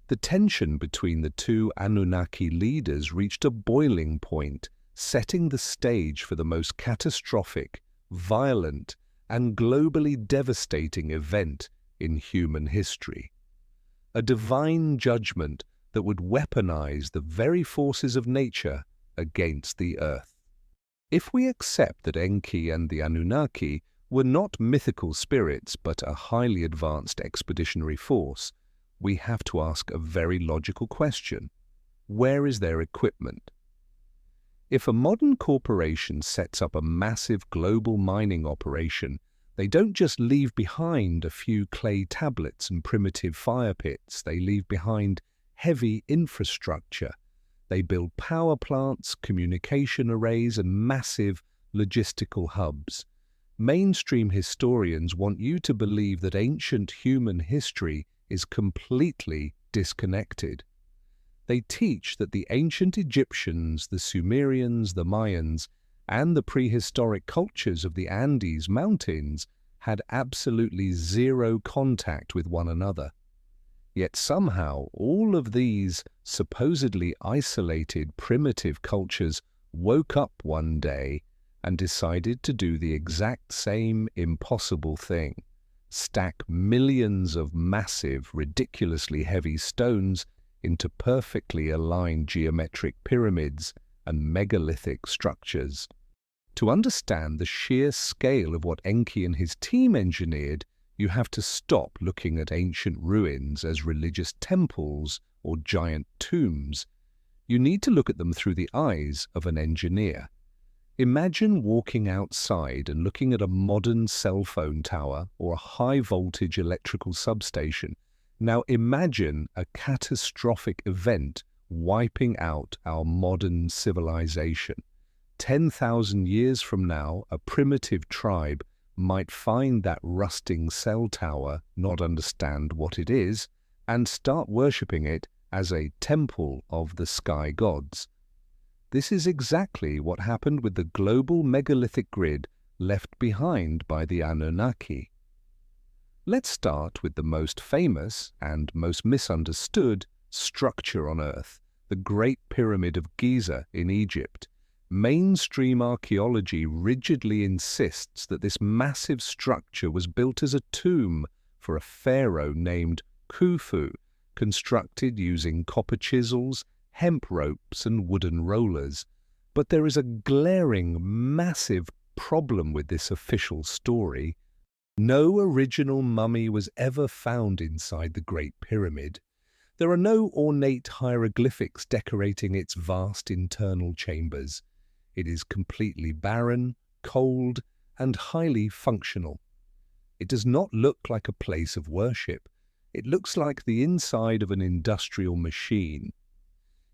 The tension between the two Anunnaki leaders reached a boiling point, setting the stage for the most catastrophic, violent, and globally devastating event in human history. A divine judgment that would weaponize the very forces of nature against the Earth. If we accept that Enki and the Anunnaki were not mythical spirits but a highly advanced expeditionary force, we have to ask a very logical question. Where is their equipment? If a modern corporation sets up a massive global mining operation, they don't just leave behind a few clay tablets and primitive fire pits. They leave behind heavy infrastructure. They build power plants, communication arrays, and massive logistical hubs. Mainstream historians want you to believe that ancient human history is completely disconnected. They teach that the ancient Egyptians, the Sumerians, the Mayans, and the prehistoric cultures of the Andes Mountains had absolutely zero contact with one another. Yet somehow all of these supposedly isolated primitive cultures woke up one day and decided to do the exact same impossible thing: stack millions of massive, ridiculously heavy stones into perfectly aligned geometric pyramids and megalithic structures. To understand the sheer scale of what Enki and his team engineered, you have to stop looking at ancient ruins as religious temples or giant tombs. You need to look at them through the eyes of an engineer. Imagine walking outside and looking at a modern cell phone tower or a high-voltage electrical substation. Now imagine a catastrophic event wiping out our modern civilization. 10,000 years from now, a primitive tribe might find that rusting cell tower, not understand what it is, and start worshipping it as a temple of the sky gods. This is exactly what happened with the global megalithic grid left behind by the Anunnaki. Let's start with the most famous and most misunderstood structure on Earth, the Great Pyramid of Giza in Egypt. Mainstream archaeology rigidly insists that this massive structure was built as a tomb for a pharaoh named Khufu, constructed using copper chisels, hemp ropes, and wooden rollers. But there is a glaring, massive problem with this official story. No original mummy was ever found inside the Great Pyramid. There are no ornate hieroglyphics decorating its vast internal chambers. It is completely barren, cold, and highly functional. It does not look like a place of worship. It looks like the inside of an industrial machine.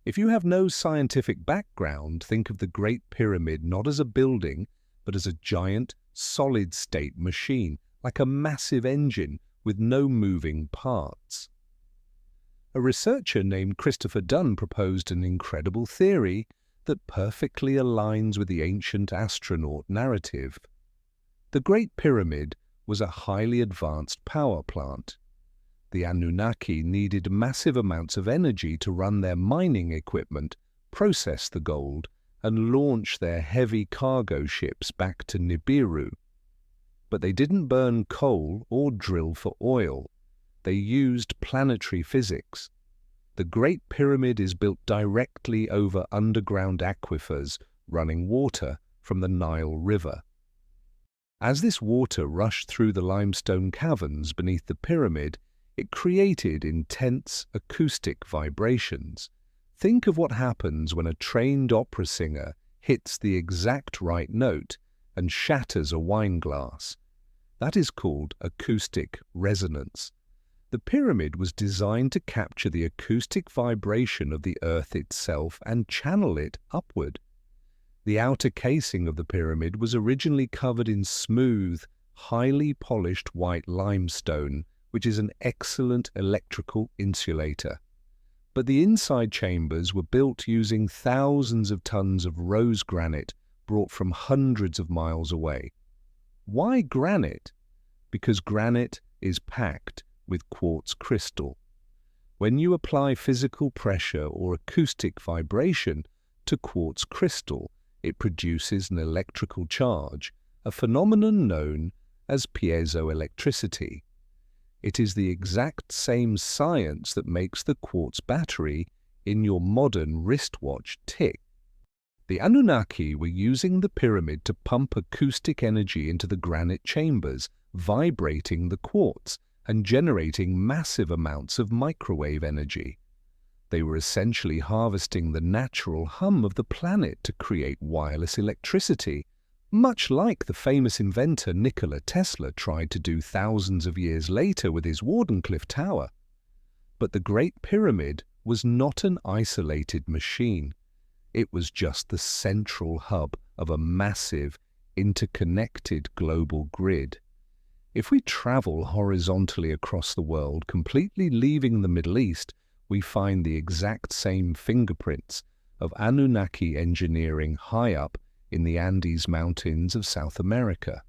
If you have no scientific background, think of the Great Pyramid not as a building, but as a giant, solid-state machine, like a massive engine with no moving parts. A researcher named Christopher Dunn proposed an incredible theory that perfectly aligns with the ancient astronaut narrative. The Great Pyramid was a highly advanced power plant. The Anunnaki needed massive amounts of energy to run their mining equipment, process the gold, and launch their heavy cargo ships back to Nibiru. But they didn't burn coal or drill for oil. They used planetary physics. The Great Pyramid is built directly over underground aquifers running water from the Nile River. As this water rushed through the limestone caverns beneath the pyramid, it created intense acoustic vibrations. Think of what happens when a trained opera singer hits the exact right note and shatters a wine glass. That is called acoustic resonance. The pyramid was designed to capture the acoustic vibration of the Earth itself and channel it upward. The outer casing of the pyramid was originally covered in smooth, highly polished white limestone, which is an excellent electrical insulator. But the inside chambers were built using thousands of tons of rose granite brought from hundreds of miles away. Why granite? Because granite is packed with quartz crystal. When you apply physical pressure or acoustic vibration to quartz crystal, it produces an electrical charge, a phenomenon known as piezoelectricity. It is the exact same science that makes the quartz battery in your modern wristwatch tick. The Anunnaki were using the pyramid to pump acoustic energy into the granite chambers, vibrating the quartz and generating massive amounts of microwave energy. They were essentially harvesting the natural hum of the planet to create wireless electricity, much like the famous inventor Nikola Tesla tried to do thousands of years later with his Wardenclyffe Tower. But the Great Pyramid was not an isolated machine. It was just the central hub of a massive, interconnected global grid. If we travel horizontally across the world, completely leaving the Middle East, we find the exact same fingerprints of Anunnaki engineering high up in the Andes Mountains of South America.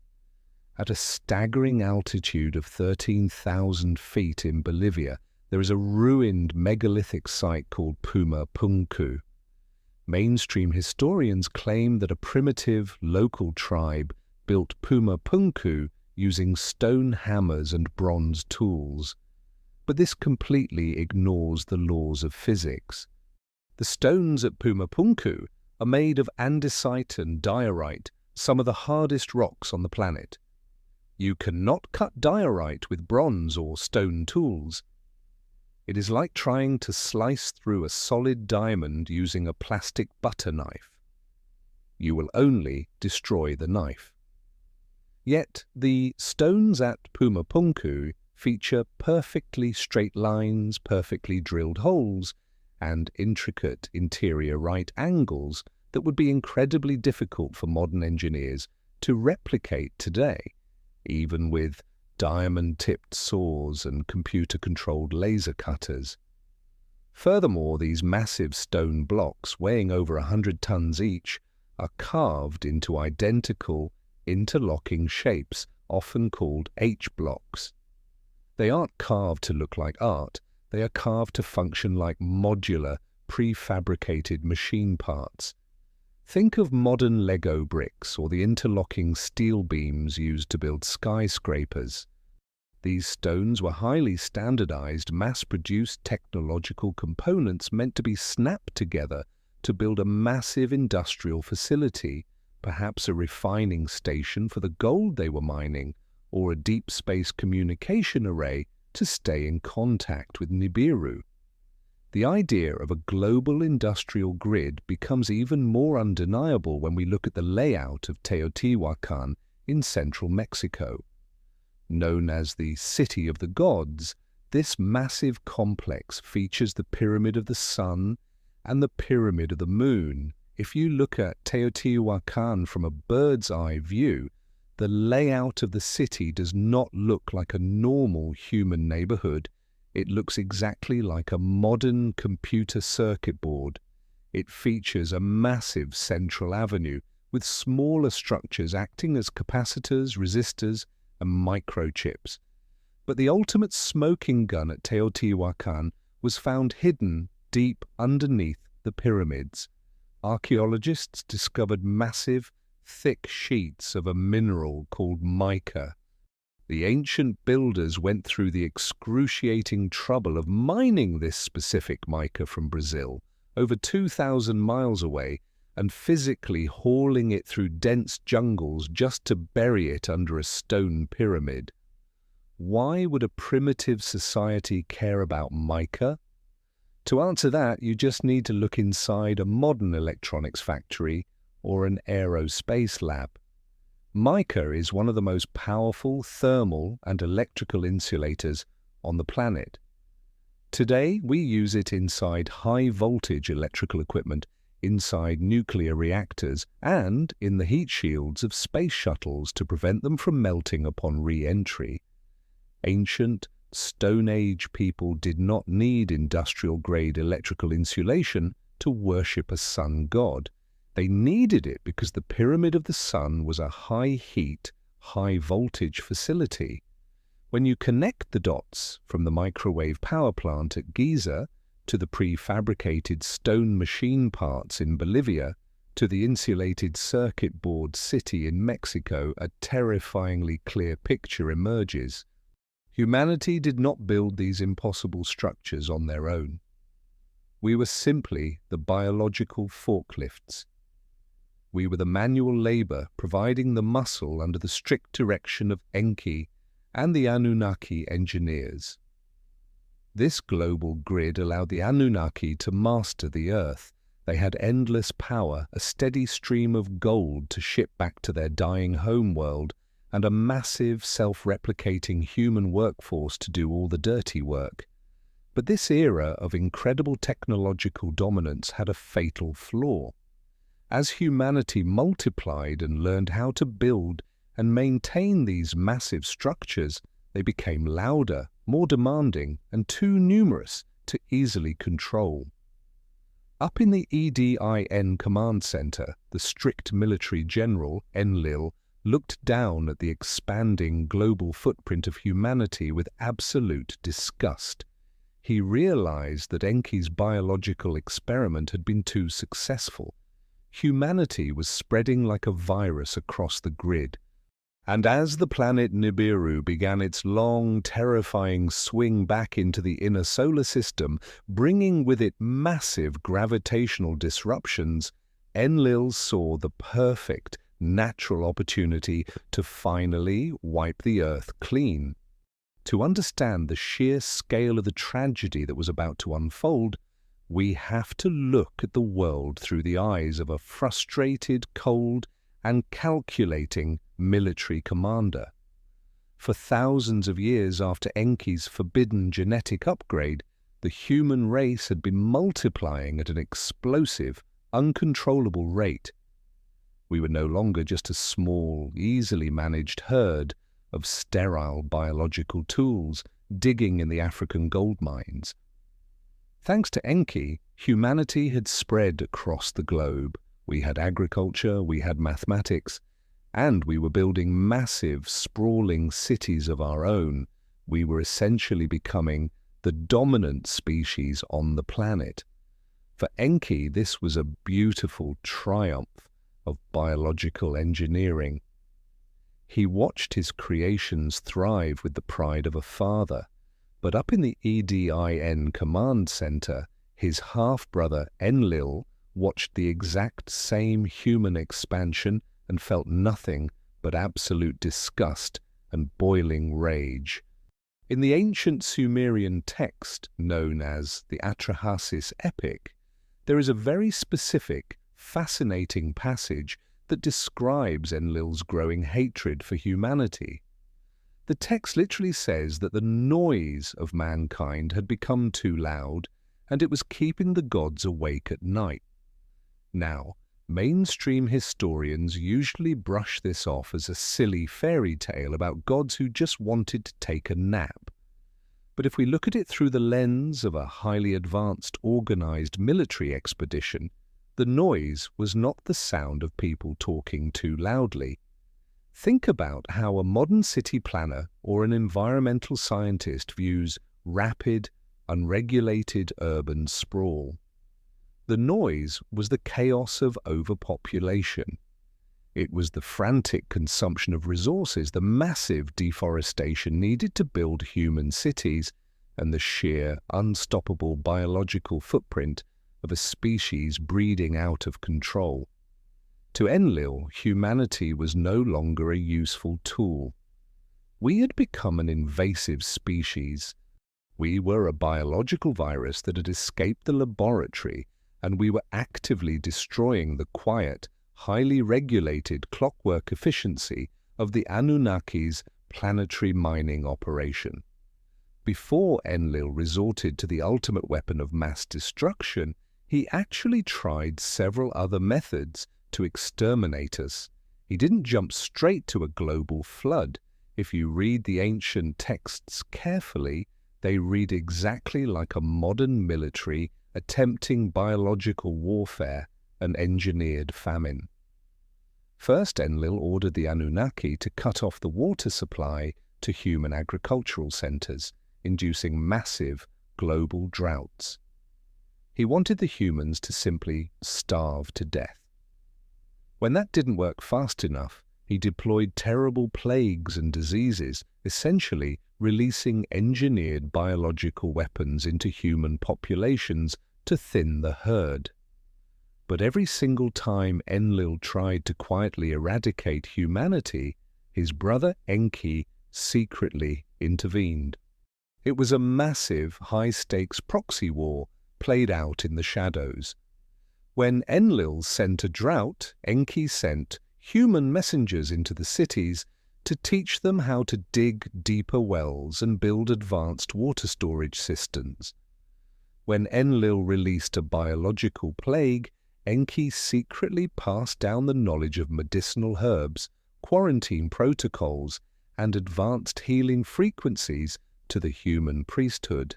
At a staggering altitude of 13,000 feet in Bolivia, there is a ruined megalithic site called Puma Punku. Mainstream historians claim that a primitive local tribe built Puma Punku using stone hammers and bronze tools. But this completely ignores the laws of physics. The stones at Puma Punku are made of andesite and diorite, some of the hardest rocks on the planet. You cannot cut diorite with bronze or stone tools. It is like trying to slice through a solid diamond using a plastic butter knife. You will only destroy the knife. Yet the stones at Puma Punku feature perfectly straight lines, perfectly drilled holes, and intricate interior right angles that would be incredibly difficult for modern engineers to replicate today, even with diamond-tipped saws and computer-controlled laser cutters. Furthermore, these massive stone blocks, weighing over 100 tons each, are carved into identical, interlocking shapes, often called H-blocks. They aren't carved to look like art, they are carved to function like modular, prefabricated machine parts. Think of modern Lego bricks or the interlocking steel beams used to build skyscrapers. These stones were highly standardized, mass-produced technological components meant to be snapped together to build a massive industrial facility, perhaps a refining station for the gold they were mining, or a deep space communication array to stay in contact with Nibiru. The idea of a global industrial grid becomes even more undeniable when we look at the layout of Teotihuacan in central Mexico. Known as the City of the Gods, this massive complex features the Pyramid of the Sun and the Pyramid of the Moon. If you look at Teotihuacan from a bird's-eye view, the layout of the city does not look like a normal human neighborhood. It looks exactly like a modern computer circuit board. It features a massive central avenue with smaller structures acting as capacitors, resistors, and microchips. But the ultimate smoking gun at Teotihuacan was found hidden deep underneath the pyramids. Archaeologists discovered massive, thick sheets of a mineral called mica. The ancient builders went through the excruciating trouble of mining this specific mica from Brazil, over 2,000 miles away, and physically hauling it through dense jungles just to bury it under a stone pyramid. Why would a primitive society care about mica? To answer that, you just need to look inside a modern electronics factory or an aerospace lab. Mica is one of the most powerful thermal and electrical insulators on the planet. Today, we use it inside high-voltage electrical equipment, inside nuclear reactors, and in the heat shields of space shuttles to prevent them from melting upon re-entry. Ancient, Stone Age people did not need industrial-grade electrical insulation to worship a sun god. They needed it because the Pyramid of the Sun was a high-heat, high-voltage facility. When you connect the dots from the microwave power plant at Giza to the prefabricated stone machine parts in Bolivia to the insulated circuit board city in Mexico, a terrifyingly clear picture emerges. Humanity did not build these impossible structures on their own. We were simply the biological forklifts. We were the manual labor providing the muscle under the strict direction of Enki and the Anunnaki engineers. This global grid allowed the Anunnaki to master the Earth. They had endless power, a steady stream of gold to ship back to their dying homeworld, and a massive, self-replicating human workforce to do all the dirty work. But this era of incredible technological dominance had a fatal flaw. As humanity multiplied and learned how to build and maintain these massive structures, they became louder, more demanding, and too numerous to easily control. Up in the E.DIN command center, the strict military general, Enlil, looked down at the expanding global footprint of humanity with absolute disgust. He realized that Enki's biological experiment had been too successful. Humanity was spreading like a virus across the grid. And as the planet Nibiru began its long, terrifying swing back into the inner solar system, bringing with it massive gravitational disruptions, Enlil saw the perfect, natural opportunity to finally wipe the Earth clean. To understand the sheer scale of the tragedy that was about to unfold, we have to look at the world through the eyes of a frustrated, cold, and calculating military commander. For thousands of years after Enki's forbidden genetic upgrade, the human race had been multiplying at an explosive, uncontrollable rate. We were no longer just a small, easily managed herd of sterile biological tools digging in the African gold mines. Thanks to Enki, humanity had spread across the globe. We had agriculture, we had mathematics, and we were building massive, sprawling cities of our own. We were essentially becoming the dominant species on the planet. For Enki, this was a beautiful triumph of biological engineering. He watched his creations thrive with the pride of a father, but up in the E.DIN command center, his half-brother Enlil watched the exact same human expansion and felt nothing but absolute disgust and boiling rage. In the ancient Sumerian text known as the Atrahasis epic, there is a very specific, fascinating passage that describes Enlil's growing hatred for humanity. The text literally says that the noise of mankind had become too loud and it was keeping the gods awake at night. Now, mainstream historians usually brush this off as a silly fairy tale about gods who just wanted to take a nap. But if we look at it through the lens of a highly advanced, organized military expedition, the noise was not the sound of people talking too loudly. Think about how a modern city planner or an environmental scientist views rapid, unregulated urban sprawl. The noise was the chaos of overpopulation. It was the frantic consumption of resources, the massive deforestation needed to build human cities, and the sheer, unstoppable biological footprint of a species breeding out of control. To Enlil, humanity was no longer a useful tool. We had become an invasive species. We were a biological virus that had escaped the laboratory, and we were actively destroying the quiet, highly regulated clockwork efficiency of the Anunnaki's planetary mining operation. Before Enlil resorted to the ultimate weapon of mass destruction, he actually tried several other methods to exterminate us. He didn't jump straight to a global flood. If you read the ancient texts carefully, they read exactly like a modern military attempting biological warfare and engineered famine. First, Enlil ordered the Anunnaki to cut off the water supply to human agricultural centers, inducing massive global droughts. He wanted the humans to simply starve to death. When that didn't work fast enough, he deployed terrible plagues and diseases, essentially releasing engineered biological weapons into human populations to thin the herd. But every single time Enlil tried to quietly eradicate humanity, his brother Enki secretly intervened. It was a massive, high-stakes proxy war played out in the shadows. When Enlil sent a drought, Enki sent human messengers into the cities to teach them how to dig deeper wells and build advanced water storage systems. When Enlil released a biological plague, Enki secretly passed down the knowledge of medicinal herbs, quarantine protocols, and advanced healing frequencies to the human priesthood.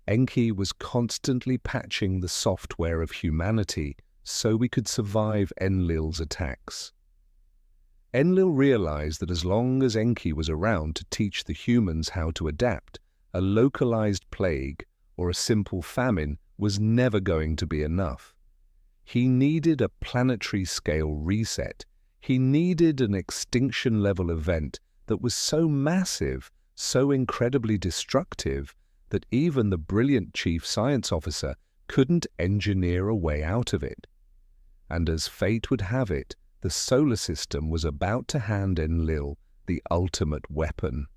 Enki was constantly patching the software of humanity so we could survive Enlil's attacks. Enlil realized that as long as Enki was around to teach the humans how to adapt, a localized plague or a simple famine was never going to be enough. He needed a planetary-scale reset. He needed an extinction-level event that was so massive, so incredibly destructive, that even the brilliant chief science officer couldn't engineer a way out of it. And as fate would have it, the solar system was about to hand Enlil the ultimate weapon.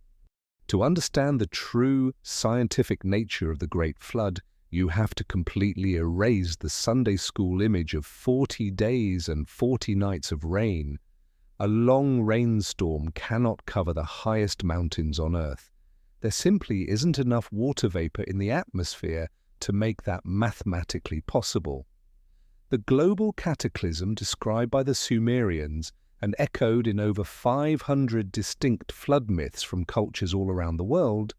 To understand the true scientific nature of the Great Flood, you have to completely erase the Sunday school image of 40 days and 40 nights of rain. A long rainstorm cannot cover the highest mountains on Earth. There simply isn't enough water vapor in the atmosphere to make that mathematically possible. The global cataclysm described by the Sumerians and echoed in over 500 distinct flood myths from cultures all around the world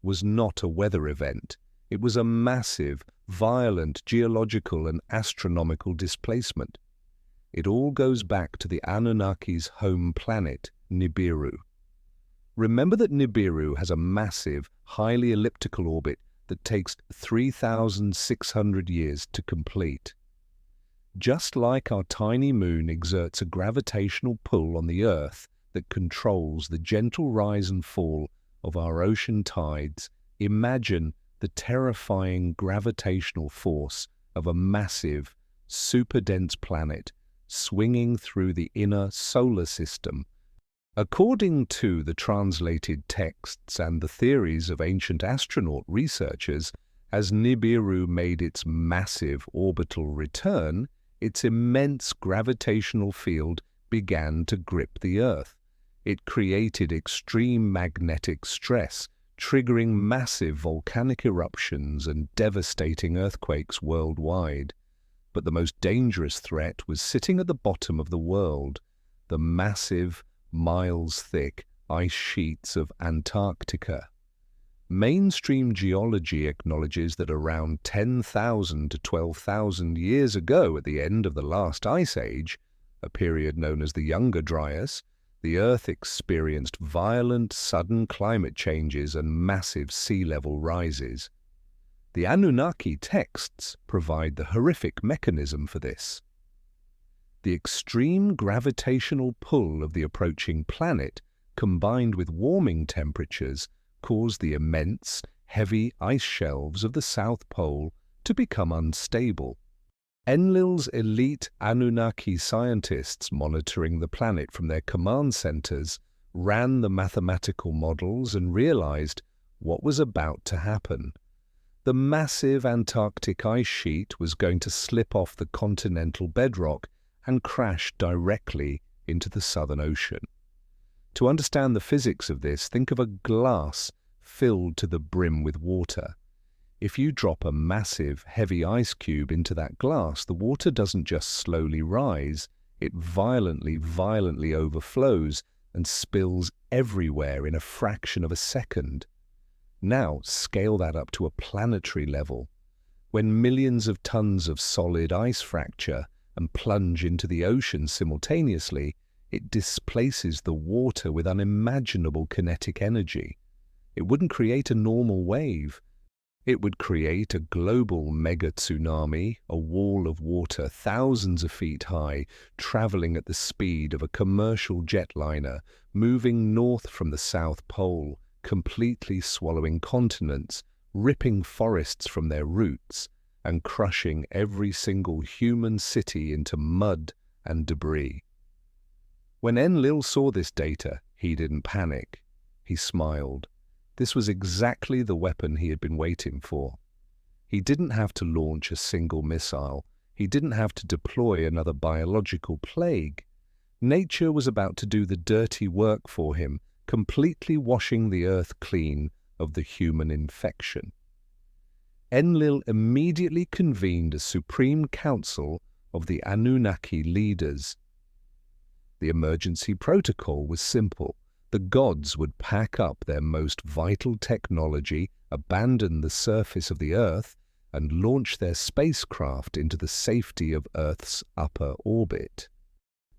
was not a weather event. It was a massive, violent geological and astronomical displacement. It all goes back to the Anunnaki's home planet, Nibiru. Remember that Nibiru has a massive, highly elliptical orbit that takes 3,600 years to complete. Just like our tiny moon exerts a gravitational pull on the Earth that controls the gentle rise and fall of our ocean tides, imagine the terrifying gravitational force of a massive, super-dense planet swinging through the inner solar system. According to the translated texts and the theories of ancient astronaut researchers, as Nibiru made its massive orbital return, its immense gravitational field began to grip the Earth. It created extreme magnetic stress, triggering massive volcanic eruptions and devastating earthquakes worldwide. But the most dangerous threat was sitting at the bottom of the world, the massive, miles-thick ice sheets of Antarctica. Mainstream geology acknowledges that around 10,000 to 12,000 years ago, at the end of the last ice age, a period known as the Younger Dryas, the Earth experienced violent, sudden climate changes and massive sea level rises. The Anunnaki texts provide the horrific mechanism for this. The extreme gravitational pull of the approaching planet, combined with warming temperatures, caused the immense, heavy ice shelves of the South Pole to become unstable. Enlil's elite Anunnaki scientists monitoring the planet from their command centers ran the mathematical models and realized what was about to happen. The massive Antarctic ice sheet was going to slip off the continental bedrock and crash directly into the Southern Ocean. To understand the physics of this, think of a glass filled to the brim with water. If you drop a massive, heavy ice cube into that glass, the water doesn't just slowly rise, it violently overflows and spills everywhere in a fraction of a second. Now scale that up to a planetary level. When millions of tons of solid ice fracture and plunge into the ocean simultaneously, it displaces the water with unimaginable kinetic energy. It wouldn't create a normal wave. It would create a global mega-tsunami, a wall of water thousands of feet high, traveling at the speed of a commercial jetliner, moving north from the South Pole, completely swallowing continents, ripping forests from their roots, and crushing every single human city into mud and debris. When Enlil saw this data, he didn't panic. He smiled. This was exactly the weapon he had been waiting for. He didn't have to launch a single missile. He didn't have to deploy another biological plague. Nature was about to do the dirty work for him, completely washing the earth clean of the human infection. Enlil immediately convened a supreme council of the Anunnaki leaders. The emergency protocol was simple. The gods would pack up their most vital technology, abandon the surface of the Earth, and launch their spacecraft into the safety of Earth's upper orbit.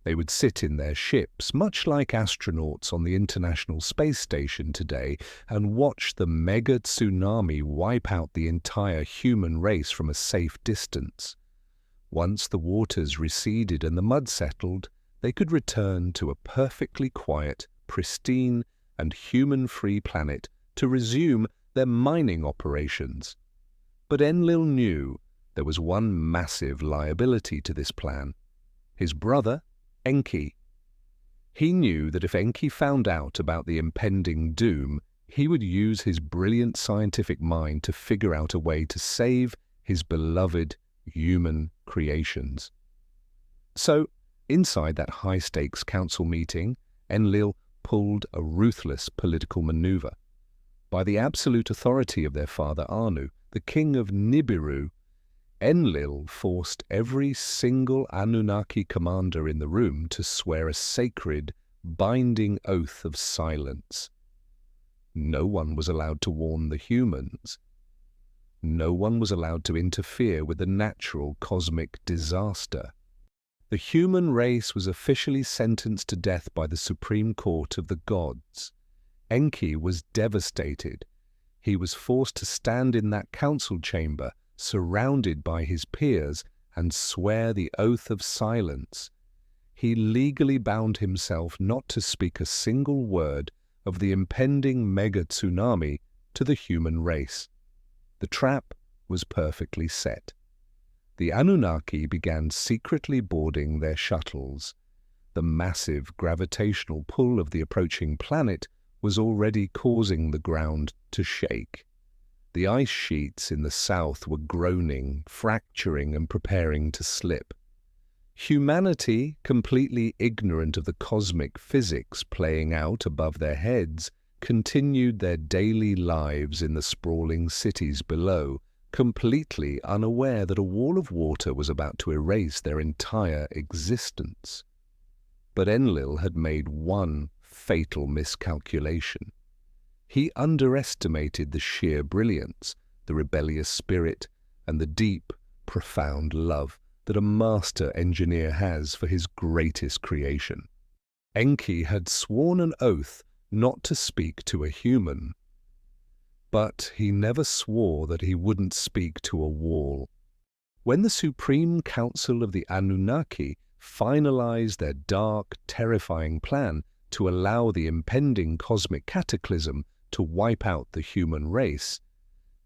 They would sit in their ships, much like astronauts on the International Space Station today, and watch the mega tsunami wipe out the entire human race from a safe distance. Once the waters receded and the mud settled, they could return to a perfectly quiet, pristine, and human-free planet to resume their mining operations. But Enlil knew there was one massive liability to this plan: his brother, Enki. He knew that if Enki found out about the impending doom, he would use his brilliant scientific mind to figure out a way to save his beloved human creations. So, inside that high-stakes council meeting, Enlil pulled a ruthless political maneuver. By the absolute authority of their father Anu, the king of Nibiru, Enlil forced every single Anunnaki commander in the room to swear a sacred, binding oath of silence. No one was allowed to warn the humans. No one was allowed to interfere with the natural cosmic disaster. The human race was officially sentenced to death by the Supreme Court of the gods. Enki was devastated. He was forced to stand in that council chamber, surrounded by his peers, and swear the oath of silence. He legally bound himself not to speak a single word of the impending mega-tsunami to the human race. The trap was perfectly set. The Anunnaki began secretly boarding their shuttles. The massive gravitational pull of the approaching planet was already causing the ground to shake. The ice sheets in the south were groaning, fracturing, and preparing to slip. Humanity, completely ignorant of the cosmic physics playing out above their heads, continued their daily lives in the sprawling cities below, completely unaware that a wall of water was about to erase their entire existence. But Enlil had made one fatal miscalculation. He underestimated the sheer brilliance, the rebellious spirit, and the deep, profound love that a master engineer has for his greatest creation. Enki had sworn an oath not to speak to a human, but he never swore that he wouldn't speak to a wall. When the Supreme Council of the Anunnaki finalized their dark, terrifying plan to allow the impending cosmic cataclysm to wipe out the human race,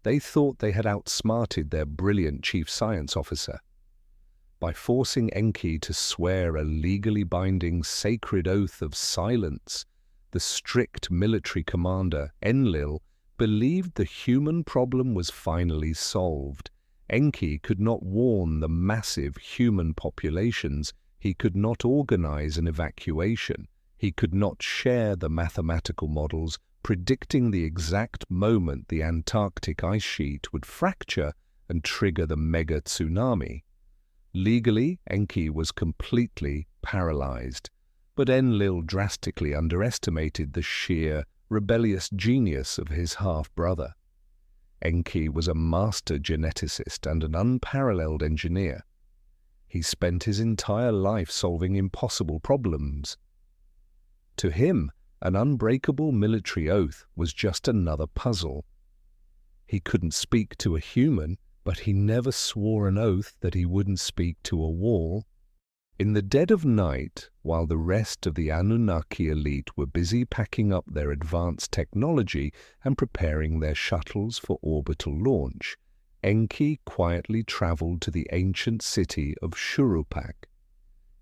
they thought they had outsmarted their brilliant chief science officer. By forcing Enki to swear a legally binding sacred oath of silence, the strict military commander, Enlil, believed the human problem was finally solved. Enki could not warn the massive human populations. He could not organize an evacuation. He could not share the mathematical models predicting the exact moment the Antarctic ice sheet would fracture and trigger the mega tsunami. Legally, Enki was completely paralyzed, but Enlil drastically underestimated the sheer, rebellious genius of his half-brother. Enki was a master geneticist and an unparalleled engineer. He spent his entire life solving impossible problems. To him, an unbreakable military oath was just another puzzle. He couldn't speak to a human, but he never swore an oath that he wouldn't speak to a wall. In the dead of night, while the rest of the Anunnaki elite were busy packing up their advanced technology and preparing their shuttles for orbital launch, Enki quietly traveled to the ancient city of Shuruppak.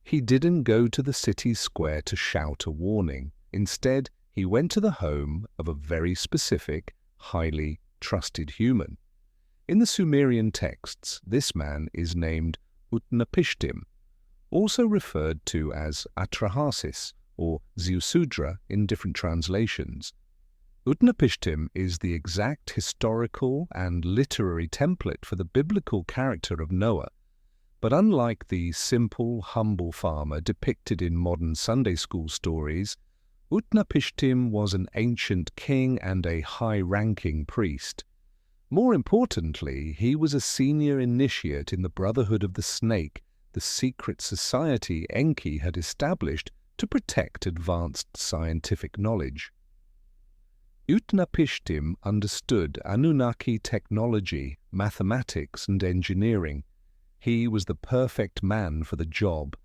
He didn't go to the city square to shout a warning. Instead, he went to the home of a very specific, highly trusted human. In the Sumerian texts, this man is named Utnapishtim, also referred to as Atrahasis or Ziusudra in different translations. Utnapishtim is the exact historical and literary template for the biblical character of Noah, but unlike the simple, humble farmer depicted in modern Sunday school stories, Utnapishtim was an ancient king and a high-ranking priest. More importantly, he was a senior initiate in the Brotherhood of the Snake, the secret society Enki had established to protect advanced scientific knowledge. Utnapishtim understood Anunnaki technology, mathematics, and engineering. He was the perfect man for the job.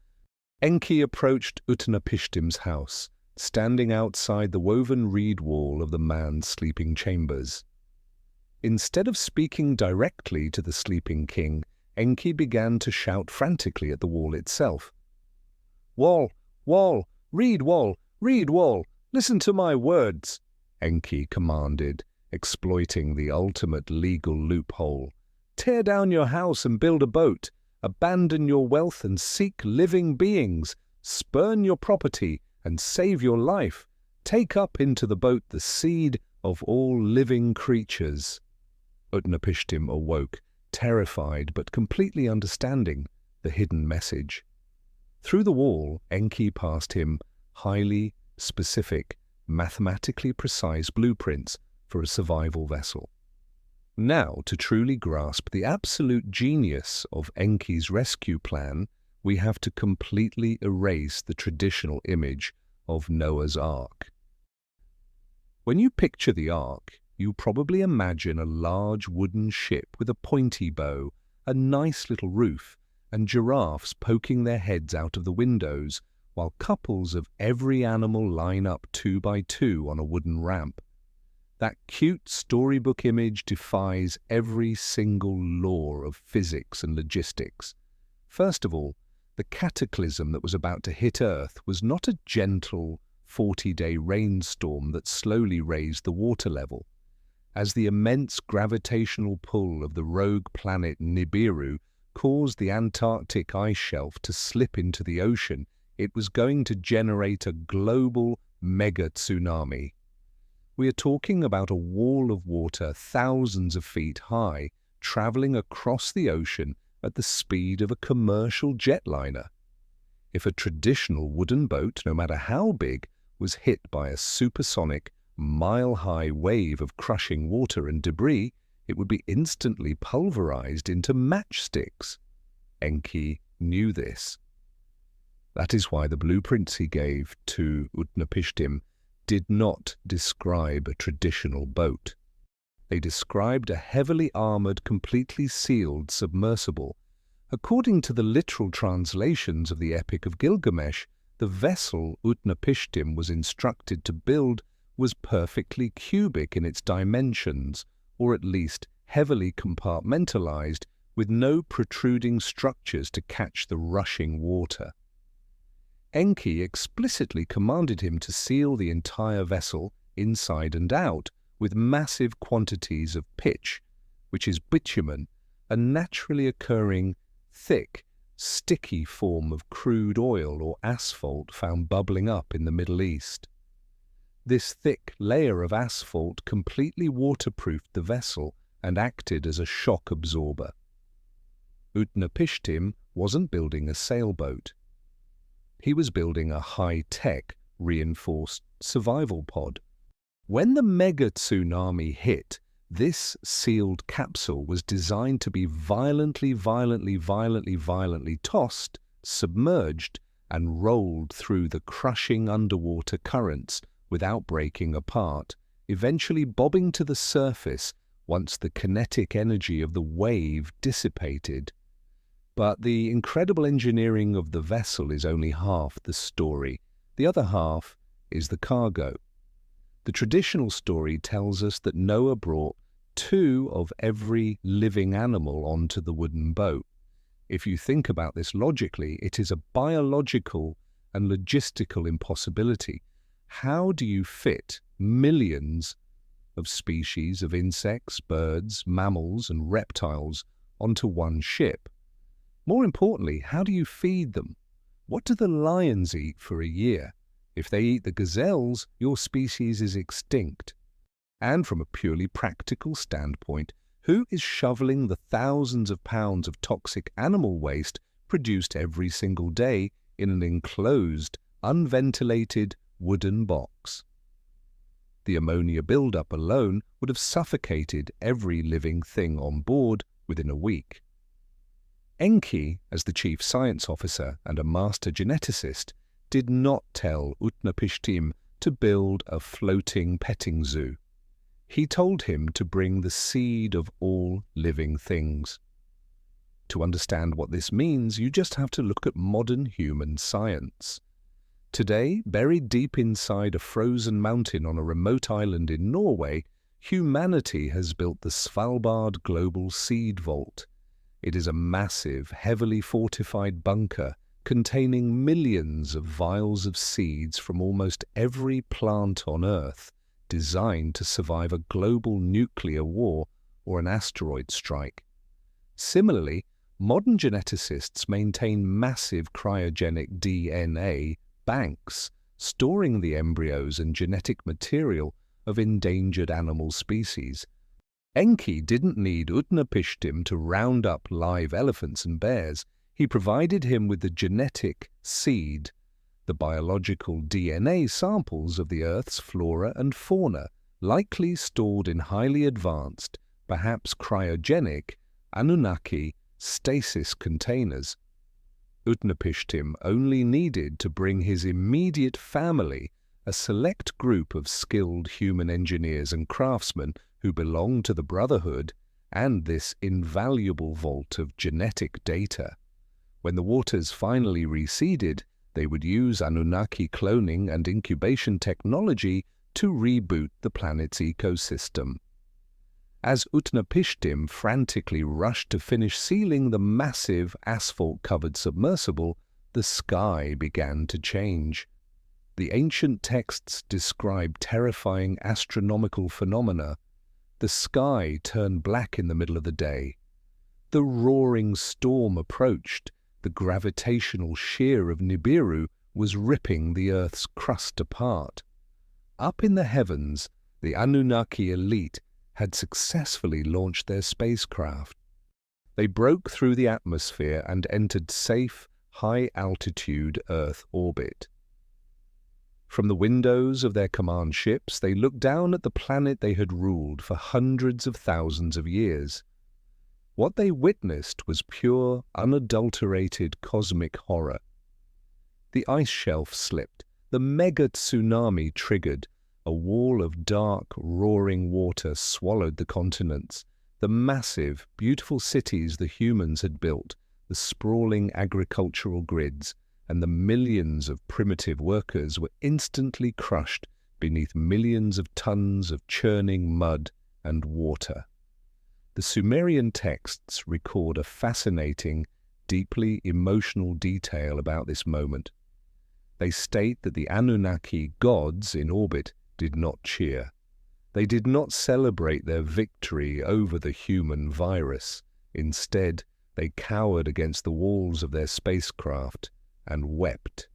Enki approached Utnapishtim's house, standing outside the woven reed wall of the man's sleeping chambers. Instead of speaking directly to the sleeping king, Enki began to shout frantically at the wall itself. "Wall, wall, reed wall, reed wall, listen to my words," Enki commanded, exploiting the ultimate legal loophole. "Tear down your house and build a boat. Abandon your wealth and seek living beings. Spurn your property and save your life. Take up into the boat the seed of all living creatures." Utnapishtim awoke, terrified but completely understanding the hidden message. Through the wall, Enki passed him highly specific, mathematically precise blueprints for a survival vessel. Now, to truly grasp the absolute genius of Enki's rescue plan, we have to completely erase the traditional image of Noah's Ark. When you picture the Ark, you probably imagine a large wooden ship with a pointy bow, a nice little roof, and giraffes poking their heads out of the windows, while couples of every animal line up 2 by 2 on a wooden ramp. That cute storybook image defies every single law of physics and logistics. First of all, the cataclysm that was about to hit Earth was not a gentle 40-day rainstorm that slowly raised the water level. As the immense gravitational pull of the rogue planet Nibiru caused the Antarctic ice shelf to slip into the ocean, it was going to generate a global mega-tsunami. We are talking about a wall of water thousands of feet high, traveling across the ocean at the speed of a commercial jetliner. If a traditional wooden boat, no matter how big, was hit by a supersonic, mile-high wave of crushing water and debris, it would be instantly pulverized into matchsticks. Enki knew this. That is why the blueprints he gave to Utnapishtim did not describe a traditional boat. They described a heavily armored, completely sealed submersible. According to the literal translations of the Epic of Gilgamesh, the vessel Utnapishtim was instructed to build was perfectly cubic in its dimensions, or at least heavily compartmentalized, with no protruding structures to catch the rushing water. Enki explicitly commanded him to seal the entire vessel, inside and out, with massive quantities of pitch, which is bitumen, a naturally occurring, thick, sticky form of crude oil or asphalt found bubbling up in the Middle East. This thick layer of asphalt completely waterproofed the vessel and acted as a shock absorber. Utnapishtim wasn't building a sailboat. He was building a high-tech, reinforced survival pod. When the mega-tsunami hit, this sealed capsule was designed to be violently tossed, submerged, and rolled through the crushing underwater currents without breaking apart, eventually bobbing to the surface once the kinetic energy of the wave dissipated. But the incredible engineering of the vessel is only half the story. The other half is the cargo. The traditional story tells us that Noah brought 2 of every living animal onto the wooden boat. If you think about this logically, it is a biological and logistical impossibility. How do you fit millions of species of insects, birds, mammals, and reptiles onto one ship? More importantly, how do you feed them? What do the lions eat for a year? If they eat the gazelles, your species is extinct. And from a purely practical standpoint, who is shoveling the thousands of pounds of toxic animal waste produced every single day in an enclosed, unventilated wooden box? The ammonia buildup alone would have suffocated every living thing on board within a week. Enki, as the chief science officer and a master geneticist, did not tell Utnapishtim to build a floating petting zoo. He told him to bring the seed of all living things. To understand what this means, you just have to look at modern human science. Today, buried deep inside a frozen mountain on a remote island in Norway, humanity has built the Svalbard Global Seed Vault. It is a massive, heavily fortified bunker containing millions of vials of seeds from almost every plant on Earth, designed to survive a global nuclear war or an asteroid strike. Similarly, modern geneticists maintain massive cryogenic DNA banks, storing the embryos and genetic material of endangered animal species. Enki didn't need Utnapishtim to round up live elephants and bears. He provided him with the genetic seed, the biological DNA samples of the Earth's flora and fauna, likely stored in highly advanced, perhaps cryogenic, Anunnaki stasis containers. Utnapishtim only needed to bring his immediate family, a select group of skilled human engineers and craftsmen who belonged to the Brotherhood, and this invaluable vault of genetic data. When the waters finally receded, they would use Anunnaki cloning and incubation technology to reboot the planet's ecosystem. As Utnapishtim frantically rushed to finish sealing the massive asphalt-covered submersible, the sky began to change. The ancient texts describe terrifying astronomical phenomena. The sky turned black in the middle of the day. The roaring storm approached. The gravitational shear of Nibiru was ripping the Earth's crust apart. Up in the heavens, the Anunnaki elite had successfully launched their spacecraft. They broke through the atmosphere and entered safe, high-altitude Earth orbit. From the windows of their command ships, they looked down at the planet they had ruled for hundreds of thousands of years. What they witnessed was pure, unadulterated cosmic horror. The ice shelf slipped, the mega tsunami triggered, a wall of dark, roaring water swallowed the continents. The massive, beautiful cities the humans had built, the sprawling agricultural grids, and the millions of primitive workers were instantly crushed beneath millions of tons of churning mud and water. The Sumerian texts record a fascinating, deeply emotional detail about this moment. They state that the Anunnaki gods in orbit did not cheer. They did not celebrate their victory over the human virus. Instead, they cowered against the walls of their spacecraft and wept.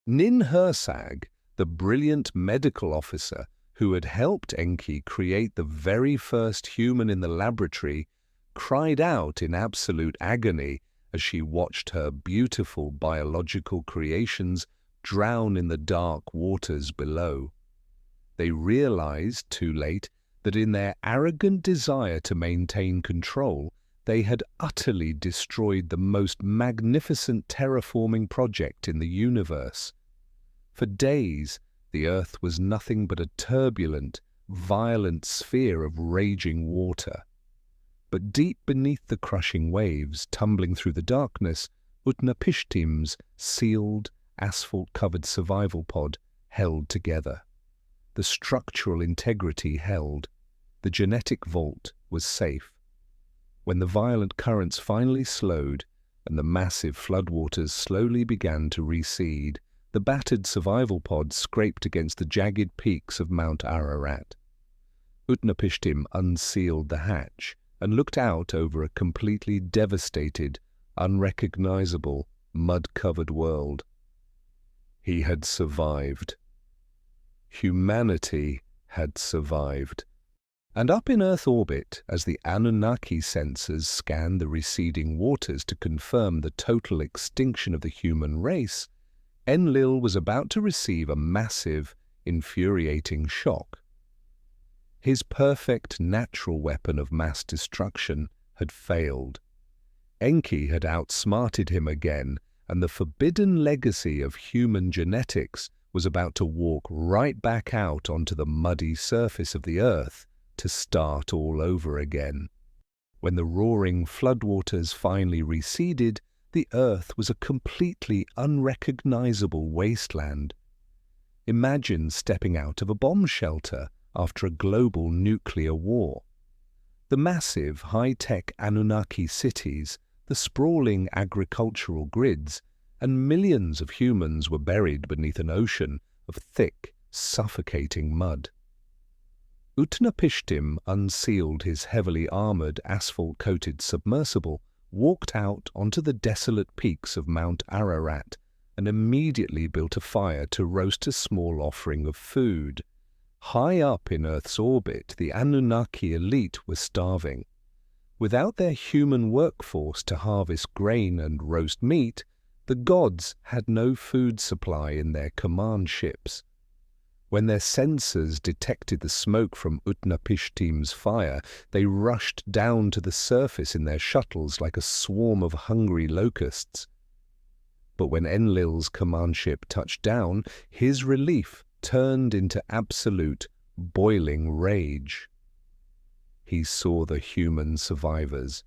Nin-Hersag, the brilliant medical officer who had helped Enki create the very first human in the laboratory, cried out in absolute agony as she watched her beautiful biological creations drown in the dark waters below. They realized, too late, that in their arrogant desire to maintain control, they had utterly destroyed the most magnificent terraforming project in the universe. For days, the Earth was nothing but a turbulent, violent sphere of raging water. But deep beneath the crushing waves, tumbling through the darkness, Utnapishtim's sealed, asphalt-covered survival pod held together. The structural integrity held. The genetic vault was safe. When the violent currents finally slowed and the massive floodwaters slowly began to recede, the battered survival pods scraped against the jagged peaks of Mount Ararat. Utnapishtim unsealed the hatch and looked out over a completely devastated, unrecognizable, mud-covered world. He had survived. Humanity had survived. And up in Earth orbit, as the Anunnaki sensors scanned the receding waters to confirm the total extinction of the human race, Enlil was about to receive a massive, infuriating shock. His perfect natural weapon of mass destruction had failed. Enki had outsmarted him again, and the forbidden legacy of human genetics was about to walk right back out onto the muddy surface of the Earth to start all over again. When the roaring floodwaters finally receded, the Earth was a completely unrecognizable wasteland. Imagine stepping out of a bomb shelter after a global nuclear war. The massive, high-tech Anunnaki cities, the sprawling agricultural grids, and millions of humans were buried beneath an ocean of thick, suffocating mud. Utnapishtim unsealed his heavily armored, asphalt-coated submersible, walked out onto the desolate peaks of Mount Ararat, and immediately built a fire to roast a small offering of food. High up in Earth's orbit, the Anunnaki elite were starving. Without their human workforce to harvest grain and roast meat, the gods had no food supply in their command ships. When their sensors detected the smoke from Utnapishtim's fire, they rushed down to the surface in their shuttles like a swarm of hungry locusts. But when Enlil's command ship touched down, his relief turned into absolute, boiling rage. He saw the human survivors.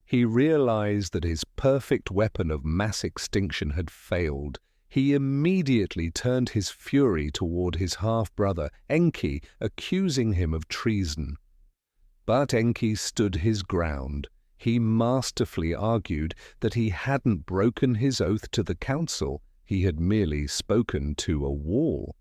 He realized that his perfect weapon of mass extinction had failed. He immediately turned his fury toward his half-brother, Enki, accusing him of treason. But Enki stood his ground. He masterfully argued that he hadn't broken his oath to the council, he had merely spoken to a wall.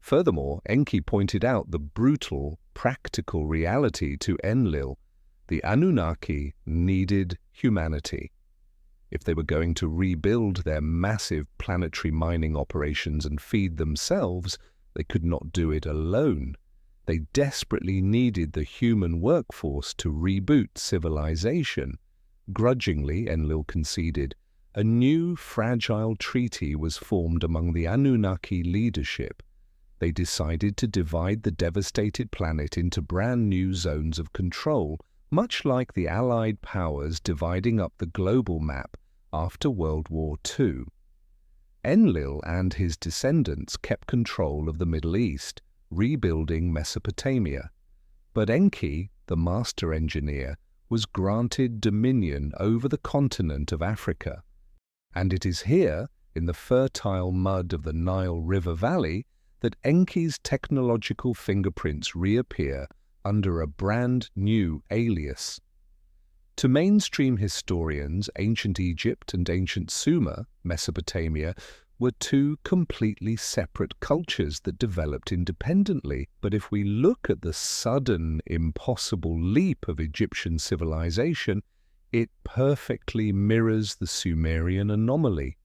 Furthermore, Enki pointed out the brutal, practical reality to Enlil. The Anunnaki needed humanity. If they were going to rebuild their massive planetary mining operations and feed themselves, they could not do it alone. They desperately needed the human workforce to reboot civilization. Grudgingly, Enlil conceded, a new, fragile treaty was formed among the Anunnaki leadership. They decided to divide the devastated planet into brand new zones of control, much like the Allied powers dividing up the global map after World War II. Enlil and his descendants kept control of the Middle East, rebuilding Mesopotamia. But Enki, the master engineer, was granted dominion over the continent of Africa. And it is here, in the fertile mud of the Nile River Valley, that Enki's technological fingerprints reappear under a brand new alias. To mainstream historians, ancient Egypt and ancient Sumer, Mesopotamia, were two completely separate cultures that developed independently. But if we look at the sudden, impossible leap of Egyptian civilization, it perfectly mirrors the Sumerian anomaly.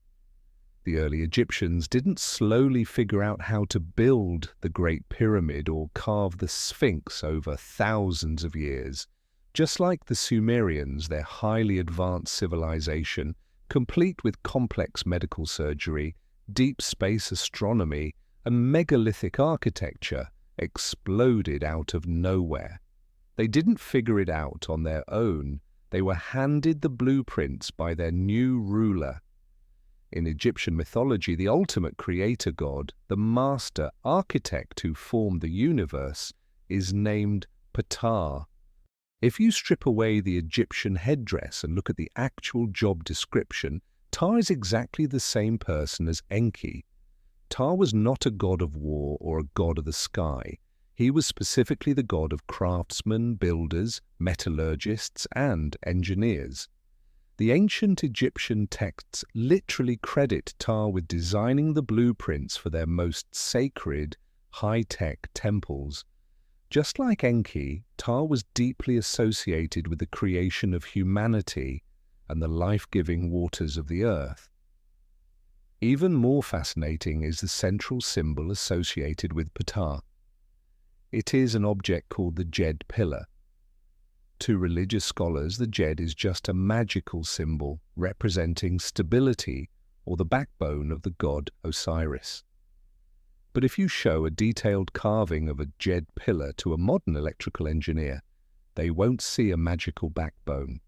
The early Egyptians didn't slowly figure out how to build the Great Pyramid or carve the Sphinx over thousands of years. Just like the Sumerians, their highly advanced civilization, complete with complex medical surgery, deep space astronomy, and megalithic architecture, exploded out of nowhere. They didn't figure it out on their own. They were handed the blueprints by their new ruler. In Egyptian mythology, the ultimate creator god, the master architect who formed the universe, is named Ptah. If you strip away the Egyptian headdress and look at the actual job description, Ptah is exactly the same person as Enki. Ptah was not a god of war or a god of the sky. He was specifically the god of craftsmen, builders, metallurgists, and engineers. The ancient Egyptian texts literally credit Ptah with designing the blueprints for their most sacred, high-tech temples. Just like Enki, Ptah was deeply associated with the creation of humanity and the life-giving waters of the earth. Even more fascinating is the central symbol associated with Ptah. It is an object called the Djed pillar. To religious scholars, the Djed is just a magical symbol representing stability or the backbone of the god Osiris. But if you show a detailed carving of a Djed pillar to a modern electrical engineer, they won't see a magical backbone.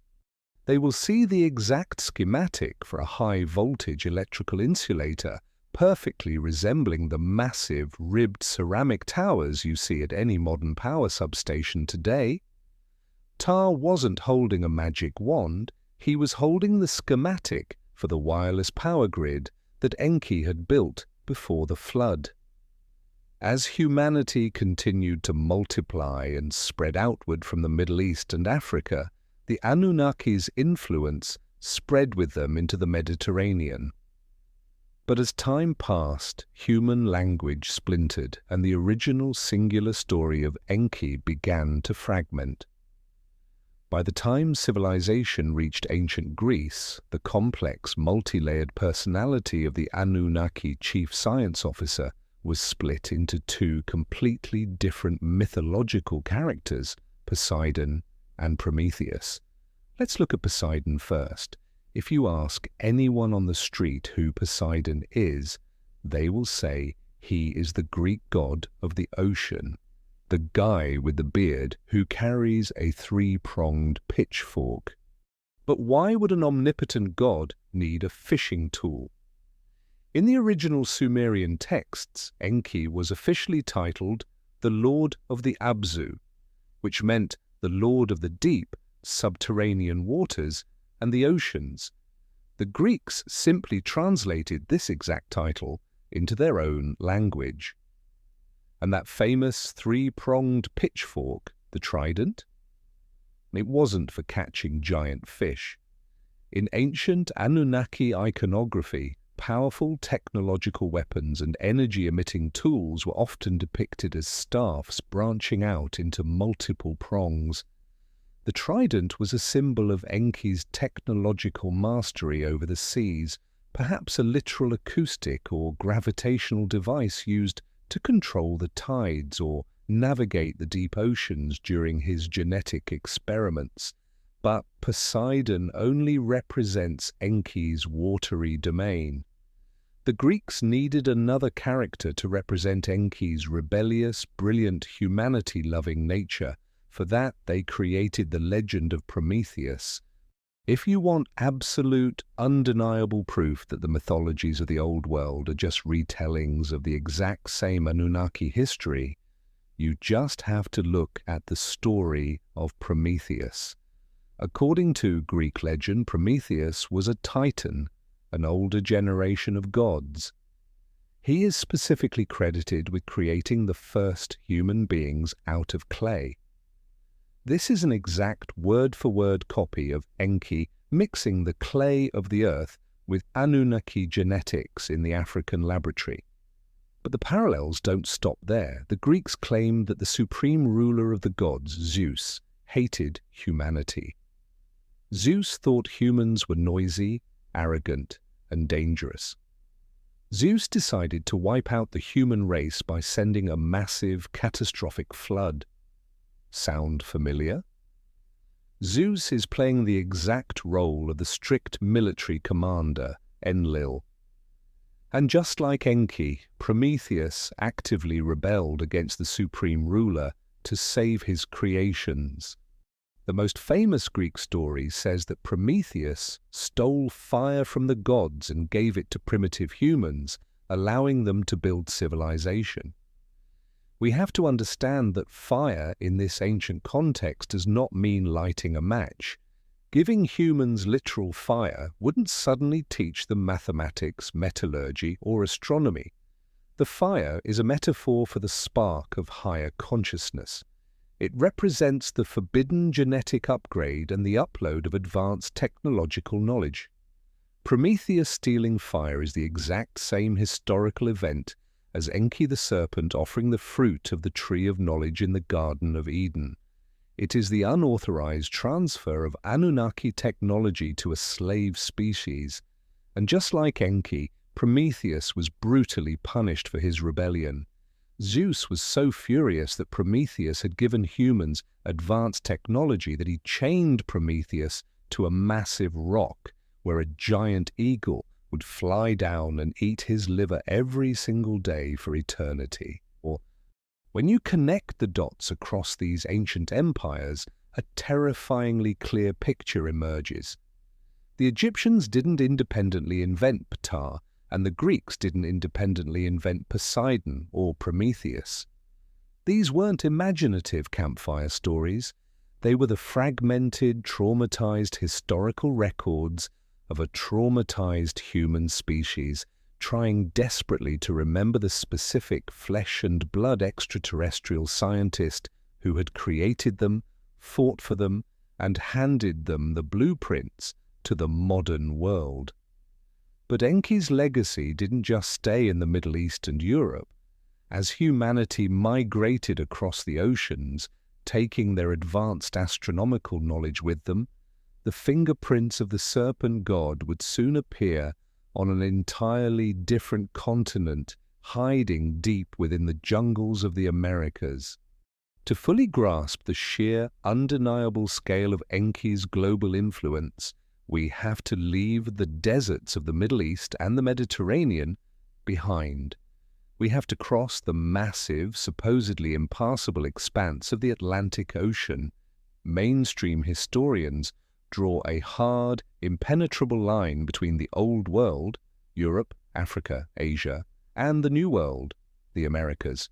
They will see the exact schematic for a high-voltage electrical insulator, perfectly resembling the massive, ribbed ceramic towers you see at any modern power substation today. Ptah wasn't holding a magic wand, he was holding the schematic for the wireless power grid that Enki had built before the flood. As humanity continued to multiply and spread outward from the Middle East and Africa, the Anunnaki's influence spread with them into the Mediterranean. But as time passed, human language splintered, and the original singular story of Enki began to fragment. By the time civilization reached ancient Greece, the complex, multi-layered personality of the Anunnaki chief science officer was split into two completely different mythological characters, Poseidon and Prometheus. Let's look at Poseidon first. If you ask anyone on the street who Poseidon is, they will say he is the Greek god of the ocean, the guy with the beard who carries a three-pronged pitchfork. But why would an omnipotent god need a fishing tool? In the original Sumerian texts, Enki was officially titled the Lord of the Abzu, which meant the Lord of the deep, subterranean waters, and the oceans. The Greeks simply translated this exact title into their own language. And that famous three-pronged pitchfork, the trident? It wasn't for catching giant fish. In ancient Anunnaki iconography, powerful technological weapons and energy-emitting tools were often depicted as staffs branching out into multiple prongs. The trident was a symbol of Enki's technological mastery over the seas, perhaps a literal acoustic or gravitational device used to control the tides or navigate the deep oceans during his genetic experiments. But Poseidon only represents Enki's watery domain. The Greeks needed another character to represent Enki's rebellious, brilliant, humanity-loving nature. For that, they created the legend of Prometheus. If you want absolute, undeniable proof that the mythologies of the old world are just retellings of the exact same Anunnaki history, you just have to look at the story of Prometheus. According to Greek legend, Prometheus was a titan, an older generation of gods. He is specifically credited with creating the first human beings out of clay. This is an exact word-for-word copy of Enki mixing the clay of the earth with Anunnaki genetics in the African laboratory. But the parallels don't stop there. The Greeks claimed that the supreme ruler of the gods, Zeus, hated humanity. Zeus thought humans were noisy, arrogant, and dangerous. Zeus decided to wipe out the human race by sending a massive, catastrophic flood. Sound familiar? Zeus is playing the exact role of the strict military commander, Enlil. And just like Enki, Prometheus actively rebelled against the supreme ruler to save his creations. The most famous Greek story says that Prometheus stole fire from the gods and gave it to primitive humans, allowing them to build civilization. We have to understand that fire in this ancient context does not mean lighting a match. Giving humans literal fire wouldn't suddenly teach them mathematics, metallurgy, or astronomy. The fire is a metaphor for the spark of higher consciousness. It represents the forbidden genetic upgrade and the upload of advanced technological knowledge. Prometheus stealing fire is the exact same historical event as Enki the serpent offering the fruit of the tree of knowledge in the Garden of Eden. It is the unauthorized transfer of Anunnaki technology to a slave species. And just like Enki, Prometheus was brutally punished for his rebellion. Zeus was so furious that Prometheus had given humans advanced technology that he chained Prometheus to a massive rock where a giant eagle would fly down and eat his liver every single day for eternity. Or, when you connect the dots across these ancient empires, a terrifyingly clear picture emerges. The Egyptians didn't independently invent Ptah, and the Greeks didn't independently invent Poseidon or Prometheus. These weren't imaginative campfire stories. They were the fragmented, traumatized historical records of a traumatized human species trying desperately to remember the specific flesh and blood extraterrestrial scientist who had created them, fought for them, and handed them the blueprints to the modern world. But Enki's legacy didn't just stay in the Middle East and Europe. As humanity migrated across the oceans, taking their advanced astronomical knowledge with them, the fingerprints of the serpent god would soon appear on an entirely different continent, hiding deep within the jungles of the Americas. To fully grasp the sheer, undeniable scale of Enki's global influence, we have to leave the deserts of the Middle East and the Mediterranean behind. We have to cross the massive, supposedly impassable expanse of the Atlantic Ocean. Mainstream historians draw a hard, impenetrable line between the Old World, Europe, Africa, Asia, and the New World, the Americas.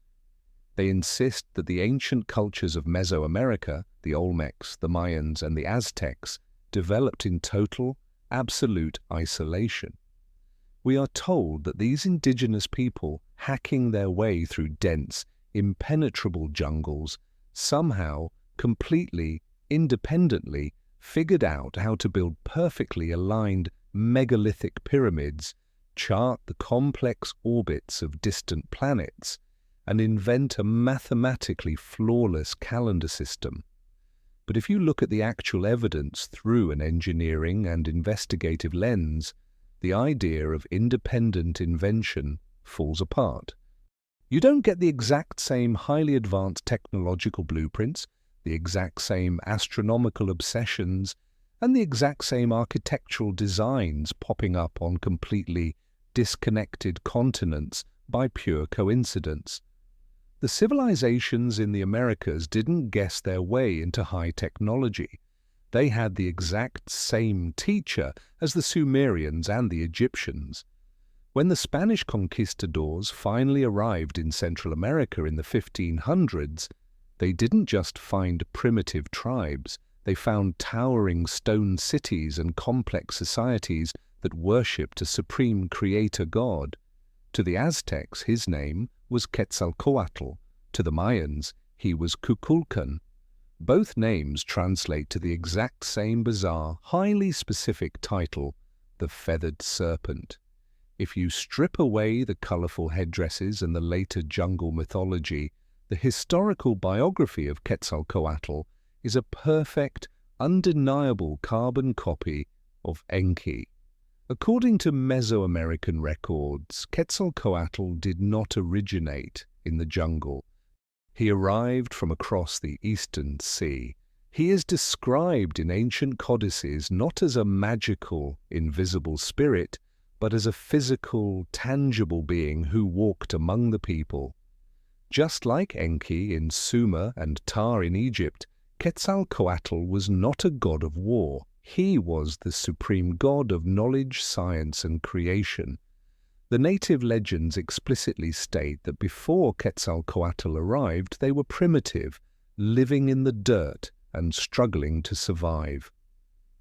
They insist that the ancient cultures of Mesoamerica, the Olmecs, the Mayans, and the Aztecs, developed in total, absolute isolation. We are told that these indigenous people, hacking their way through dense, impenetrable jungles, somehow, completely, independently, figured out how to build perfectly aligned megalithic pyramids, chart the complex orbits of distant planets, and invent a mathematically flawless calendar system. But if you look at the actual evidence through an engineering and investigative lens, the idea of independent invention falls apart. You don't get the exact same highly advanced technological blueprints, the exact same astronomical obsessions, and the exact same architectural designs popping up on completely disconnected continents by pure coincidence. The civilizations in the Americas didn't guess their way into high technology. They had the exact same teacher as the Sumerians and the Egyptians. When the Spanish conquistadors finally arrived in Central America in the 1500s, they didn't just find primitive tribes, they found towering stone cities and complex societies that worshipped a supreme creator god. To the Aztecs, his name was Quetzalcoatl. To the Mayans, he was Kukulkan. Both names translate to the exact same bizarre, highly specific title, the feathered serpent. If you strip away the colorful headdresses and the later jungle mythology, the historical biography of Quetzalcoatl is a perfect, undeniable carbon copy of Enki. According to Mesoamerican records, Quetzalcoatl did not originate in the jungle. He arrived from across the Eastern Sea. He is described in ancient codices not as a magical, invisible spirit, but as a physical, tangible being who walked among the people. Just like Enki in Sumer and Ptah in Egypt, Quetzalcoatl was not a god of war. He was the supreme god of knowledge, science, and creation. The native legends explicitly state that before Quetzalcoatl arrived, they were primitive, living in the dirt and struggling to survive.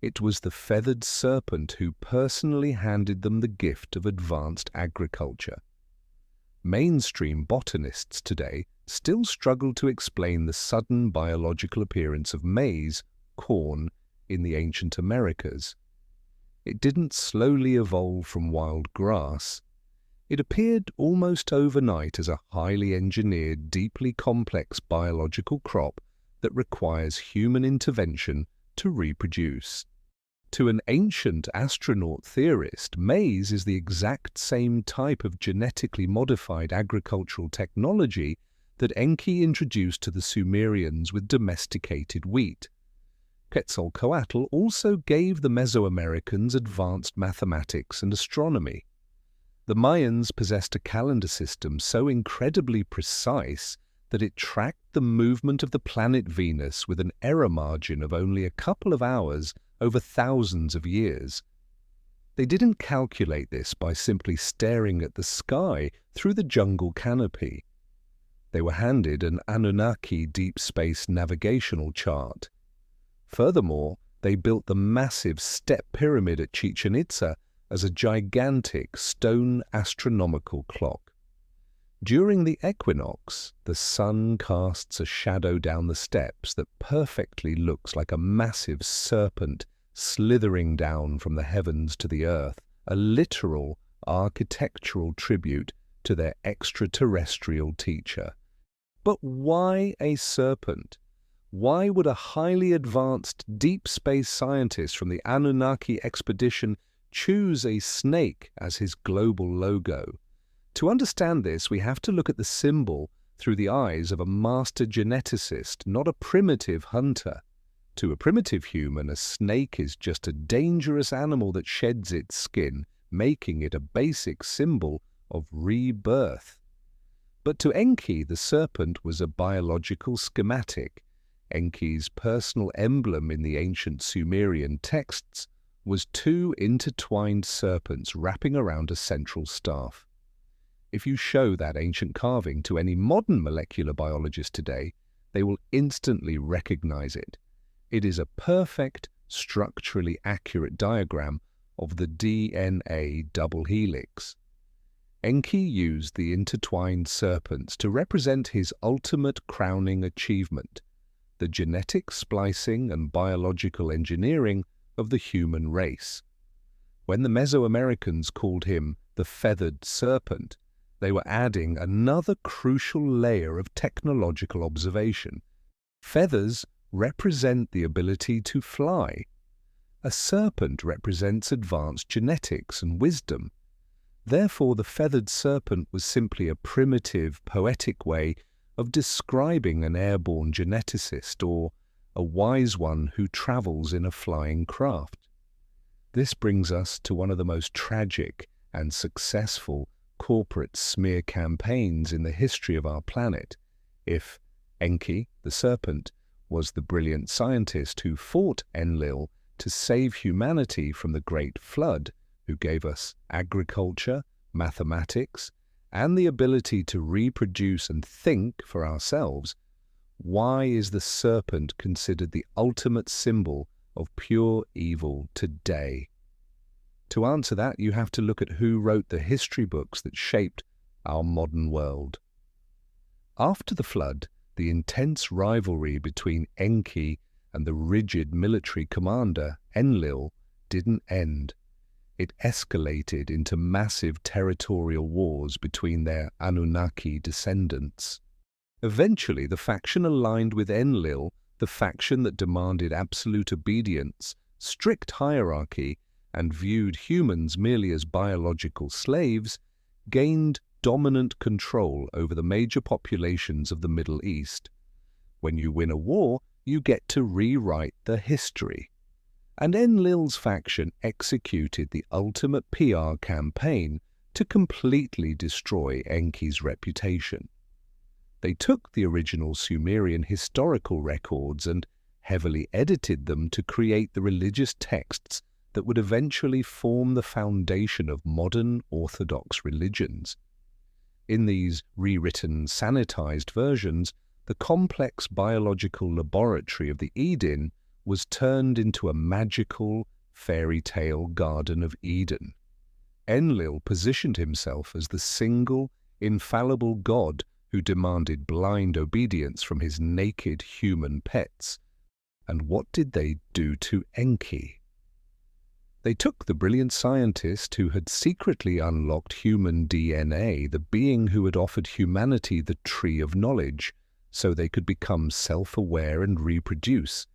It was the feathered serpent who personally handed them the gift of advanced agriculture. mainstream botanists today still struggle to explain the sudden biological appearance of maize, corn, in the ancient Americas. It didn't slowly evolve from wild grass. It appeared almost overnight as a highly engineered, deeply complex biological crop that requires human intervention to reproduce. To an ancient astronaut theorist, maize is the exact same type of genetically modified agricultural technology that Enki introduced to the Sumerians with domesticated wheat. Quetzalcoatl also gave the Mesoamericans advanced mathematics and astronomy. The Mayans possessed a calendar system so incredibly precise that it tracked the movement of the planet Venus with an error margin of only a couple of hours over thousands of years. They didn't calculate this by simply staring at the sky through the jungle canopy. They were handed an Anunnaki deep space navigational chart. Furthermore, they built the massive step pyramid at Chichen Itza as a gigantic stone astronomical clock. During the equinox, the sun casts a shadow down the steps that perfectly looks like a massive serpent slithering down from the heavens to the earth, a literal architectural tribute to their extraterrestrial teacher. But why a serpent? Why would a highly advanced deep space scientist from the Anunnaki expedition choose a snake as his global logo? To understand this, we have to look at the symbol through the eyes of a master geneticist, not a primitive hunter. To a primitive human, a snake is just a dangerous animal that sheds its skin, making it a basic symbol of rebirth. But to Enki, the serpent was a biological schematic. Enki's personal emblem in the ancient Sumerian texts was two intertwined serpents wrapping around a central staff. If you show that ancient carving to any modern molecular biologist today, they will instantly recognize it. It is a perfect, structurally accurate diagram of the DNA double helix. Enki used the intertwined serpents to represent his ultimate crowning achievement, the genetic splicing and biological engineering of the human race. When the Mesoamericans called him the feathered serpent, they were adding another crucial layer of technological observation. Feathers represent the ability to fly. A serpent represents advanced genetics and wisdom. Therefore, the feathered serpent was simply a primitive, poetic way of describing an airborne geneticist or a wise one who travels in a flying craft. This brings us to one of the most tragic and successful corporate smear campaigns in the history of our planet. If Enki, the serpent, was the brilliant scientist who fought Enlil to save humanity from the Great Flood, who gave us agriculture, mathematics, and the ability to reproduce and think for ourselves, why is the serpent considered the ultimate symbol of pure evil today? To answer that, you have to look at who wrote the history books that shaped our modern world. After the flood, the intense rivalry between Enki and the rigid military commander, Enlil, didn't end. It escalated into massive territorial wars between their Anunnaki descendants. Eventually, the faction aligned with Enlil, the faction that demanded absolute obedience, strict hierarchy, and viewed humans merely as biological slaves, gained dominant control over the major populations of the Middle East. When you win a war, you get to rewrite the history. And Enlil's faction executed the ultimate PR campaign to completely destroy Enki's reputation. They took the original Sumerian historical records and heavily edited them to create the religious texts that would eventually form the foundation of modern Orthodox religions. In these rewritten, sanitized versions, the complex biological laboratory of the E.DIN was turned into a magical fairy tale Garden of Eden. Enlil positioned himself as the single infallible god who demanded blind obedience from his naked human pets. And what did they do to Enki? They took the brilliant scientist who had secretly unlocked human DNA, the being who had offered humanity the tree of knowledge, so they could become self-aware and reproduce,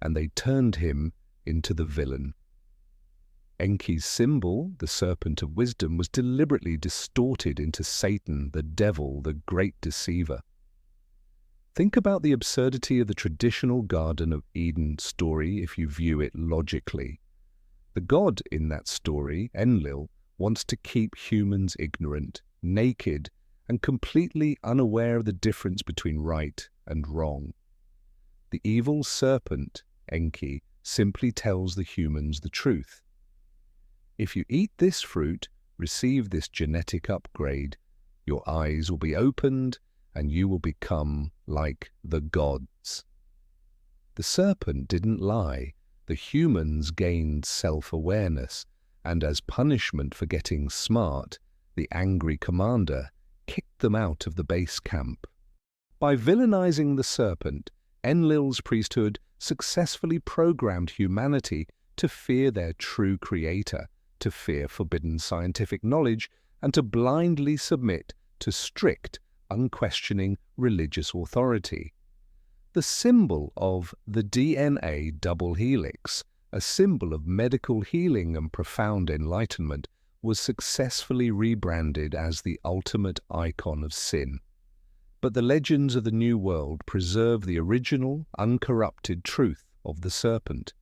and they turned him into the villain. Enki's symbol, the serpent of wisdom, was deliberately distorted into Satan, the devil, the great deceiver. Think about the absurdity of the traditional Garden of Eden story if you view it logically. The god in that story, Enlil, wants to keep humans ignorant, naked, and completely unaware of the difference between right and wrong. The evil serpent, Enki, simply tells the humans the truth. If you eat this fruit, receive this genetic upgrade, your eyes will be opened and you will become like the gods. The serpent didn't lie. The humans gained self-awareness, and as punishment for getting smart, the angry commander kicked them out of the base camp. By villainizing the serpent, Enlil's priesthood successfully programmed humanity to fear their true creator, to fear forbidden scientific knowledge, and to blindly submit to strict, unquestioning religious authority. The symbol of the DNA double helix, a symbol of medical healing and profound enlightenment, was successfully rebranded as the ultimate icon of sin. But the legends of the New World preserve the original, uncorrupted truth of the serpent.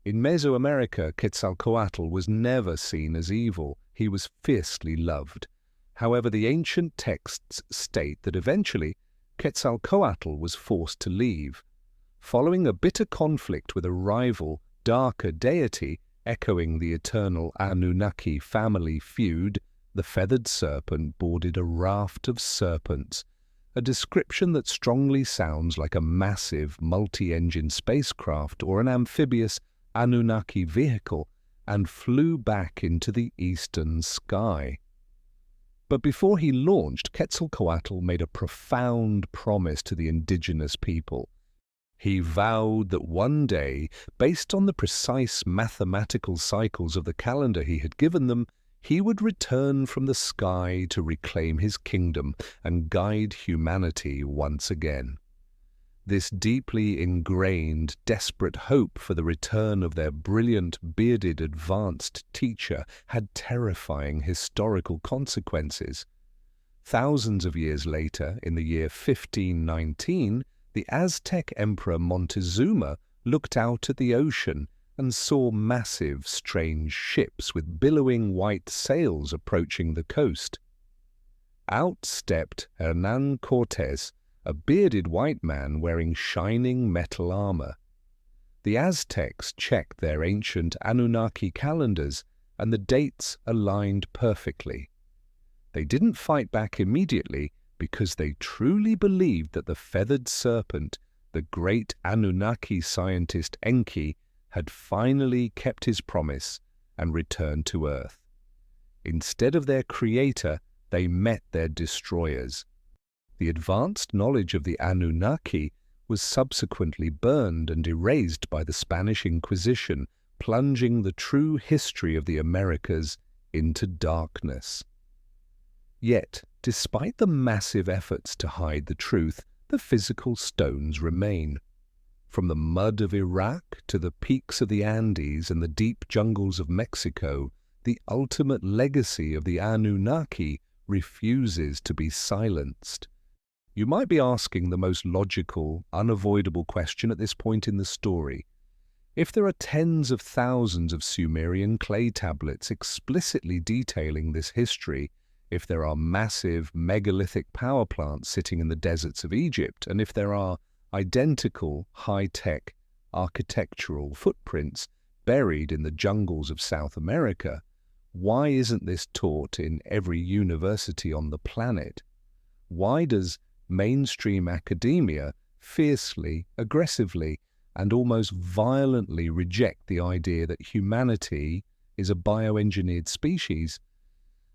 In Mesoamerica, Quetzalcoatl was never seen as evil. He was fiercely loved. However, the ancient texts state that eventually Quetzalcoatl was forced to leave. Following a bitter conflict with a rival, darker deity, echoing the eternal Anunnaki family feud, the feathered serpent boarded a raft of serpents, a description that strongly sounds like a massive multi-engine spacecraft or an amphibious Anunnaki vehicle, and flew back into the eastern sky. But before he launched, Quetzalcoatl made a profound promise to the indigenous people. He vowed that one day, based on the precise mathematical cycles of the calendar he had given them, he would return from the sky to reclaim his kingdom and guide humanity once again. This deeply ingrained, desperate hope for the return of their brilliant, bearded, advanced teacher had terrifying historical consequences. Thousands of years later, in the year 1519, the Aztec Emperor Montezuma looked out at the ocean and saw massive, strange ships with billowing white sails approaching the coast. Out stepped Hernán Cortés, a bearded white man wearing shining metal armor. The Aztecs checked their ancient Anunnaki calendars, and the dates aligned perfectly. They didn't fight back immediately because they truly believed that the feathered serpent, the great Anunnaki scientist Enki, had finally kept his promise and returned to Earth. Instead of their creator, they met their destroyers. The advanced knowledge of the Anunnaki was subsequently burned and erased by the Spanish Inquisition, plunging the true history of the Americas into darkness. Yet, despite the massive efforts to hide the truth, the physical stones remain. From the mud of Iraq to the peaks of the Andes and the deep jungles of Mexico, the ultimate legacy of the Anunnaki refuses to be silenced. You might be asking the most logical, unavoidable question at this point in the story. If there are tens of thousands of Sumerian clay tablets explicitly detailing this history, if there are massive megalithic power plants sitting in the deserts of Egypt, and if there are identical high-tech architectural footprints buried in the jungles of South America, why isn't this taught in every university on the planet? Why does mainstream academia fiercely, aggressively, and almost violently reject the idea that humanity is a bioengineered species?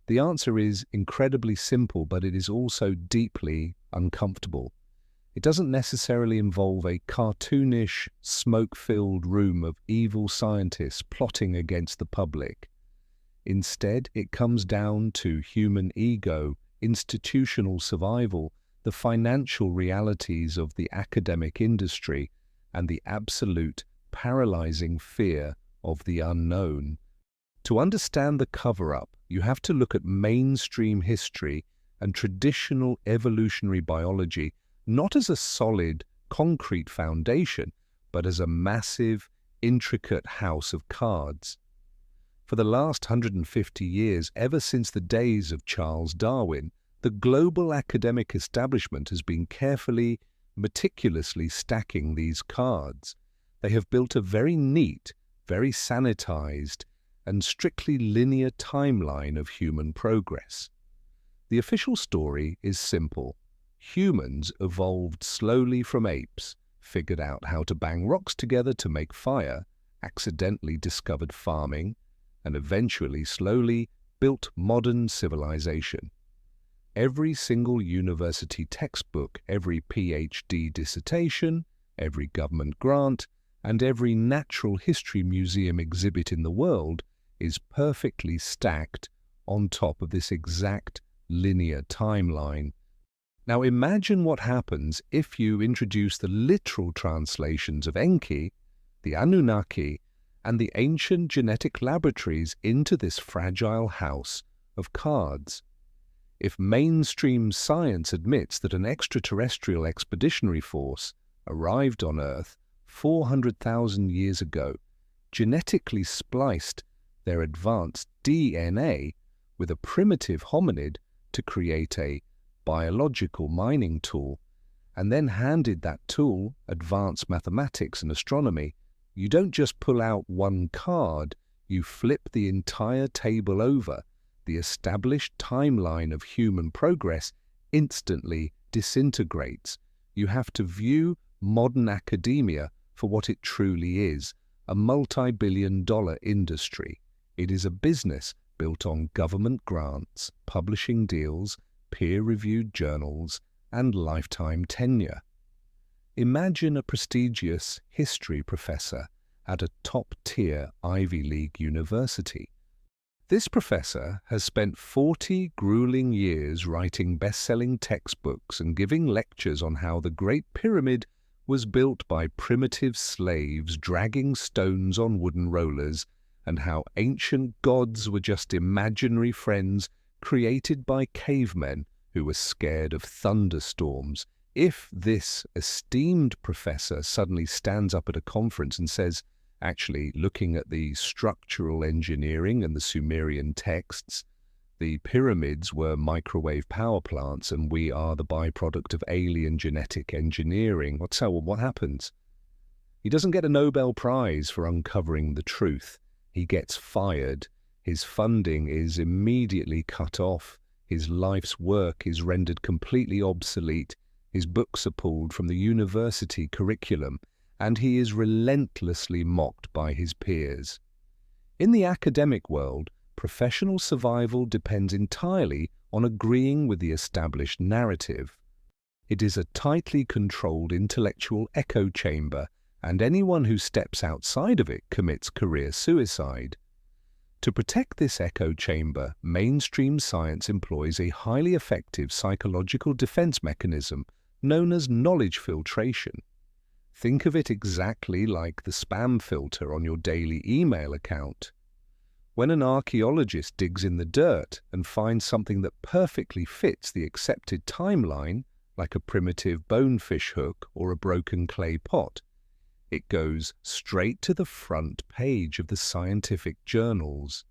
The answer is incredibly simple, but it is also deeply uncomfortable. It doesn't necessarily involve a cartoonish, smoke-filled room of evil scientists plotting against the public. Instead, it comes down to human ego, institutional survival, the financial realities of the academic industry, and the absolute, paralyzing fear of the unknown. To understand the cover-up, you have to look at mainstream history and traditional evolutionary biology not as a solid, concrete foundation, but as a massive, intricate house of cards. For the last 150 years, ever since the days of Charles Darwin, the global academic establishment has been carefully, meticulously stacking these cards. They have built a very neat, very sanitized, and strictly linear timeline of human progress. The official story is simple. Humans evolved slowly from apes, figured out how to bang rocks together to make fire, accidentally discovered farming, and eventually, slowly, built modern civilization. Every single university textbook, every PhD dissertation, every government grant, and every natural history museum exhibit in the world is perfectly stacked on top of this exact linear timeline. Now imagine what happens if you introduce the literal translations of Enki, the Anunnaki, and the ancient genetic laboratories into this fragile house of cards. If mainstream science admits that an extraterrestrial expeditionary force arrived on Earth 400,000 years ago, genetically spliced their advanced DNA with a primitive hominid to create a biological mining tool, and then handed that tool advanced mathematics and astronomy, you don't just pull out one card, you flip the entire table over. The established timeline of human progress instantly disintegrates. You have to view modern academia for what it truly is, a multi-billion-dollar industry. It is a business built on government grants, publishing deals, peer-reviewed journals, and lifetime tenure. Imagine a prestigious history professor at a top-tier Ivy League university. This professor has spent 40 grueling years writing best-selling textbooks and giving lectures on how the Great Pyramid was built by primitive slaves dragging stones on wooden rollers, and how ancient gods were just imaginary friends created by cavemen who were scared of thunderstorms. If this esteemed professor suddenly stands up at a conference and says, actually, looking at the structural engineering and the Sumerian texts, the pyramids were microwave power plants and we are the byproduct of alien genetic engineering, what happens? He doesn't get a Nobel Prize for uncovering the truth. He gets fired. His funding is immediately cut off. His life's work is rendered completely obsolete. His books are pulled from the university curriculum, and he is relentlessly mocked by his peers. In the academic world, professional survival depends entirely on agreeing with the established narrative. It is a tightly controlled intellectual echo chamber, and anyone who steps outside of it commits career suicide. To protect this echo chamber, mainstream science employs a highly effective psychological defense mechanism known as knowledge filtration. Think of it exactly like the spam filter on your daily email account. When an archaeologist digs in the dirt and finds something that perfectly fits the accepted timeline, like a primitive bonefish hook or a broken clay pot, it goes straight to the front page of the scientific journals.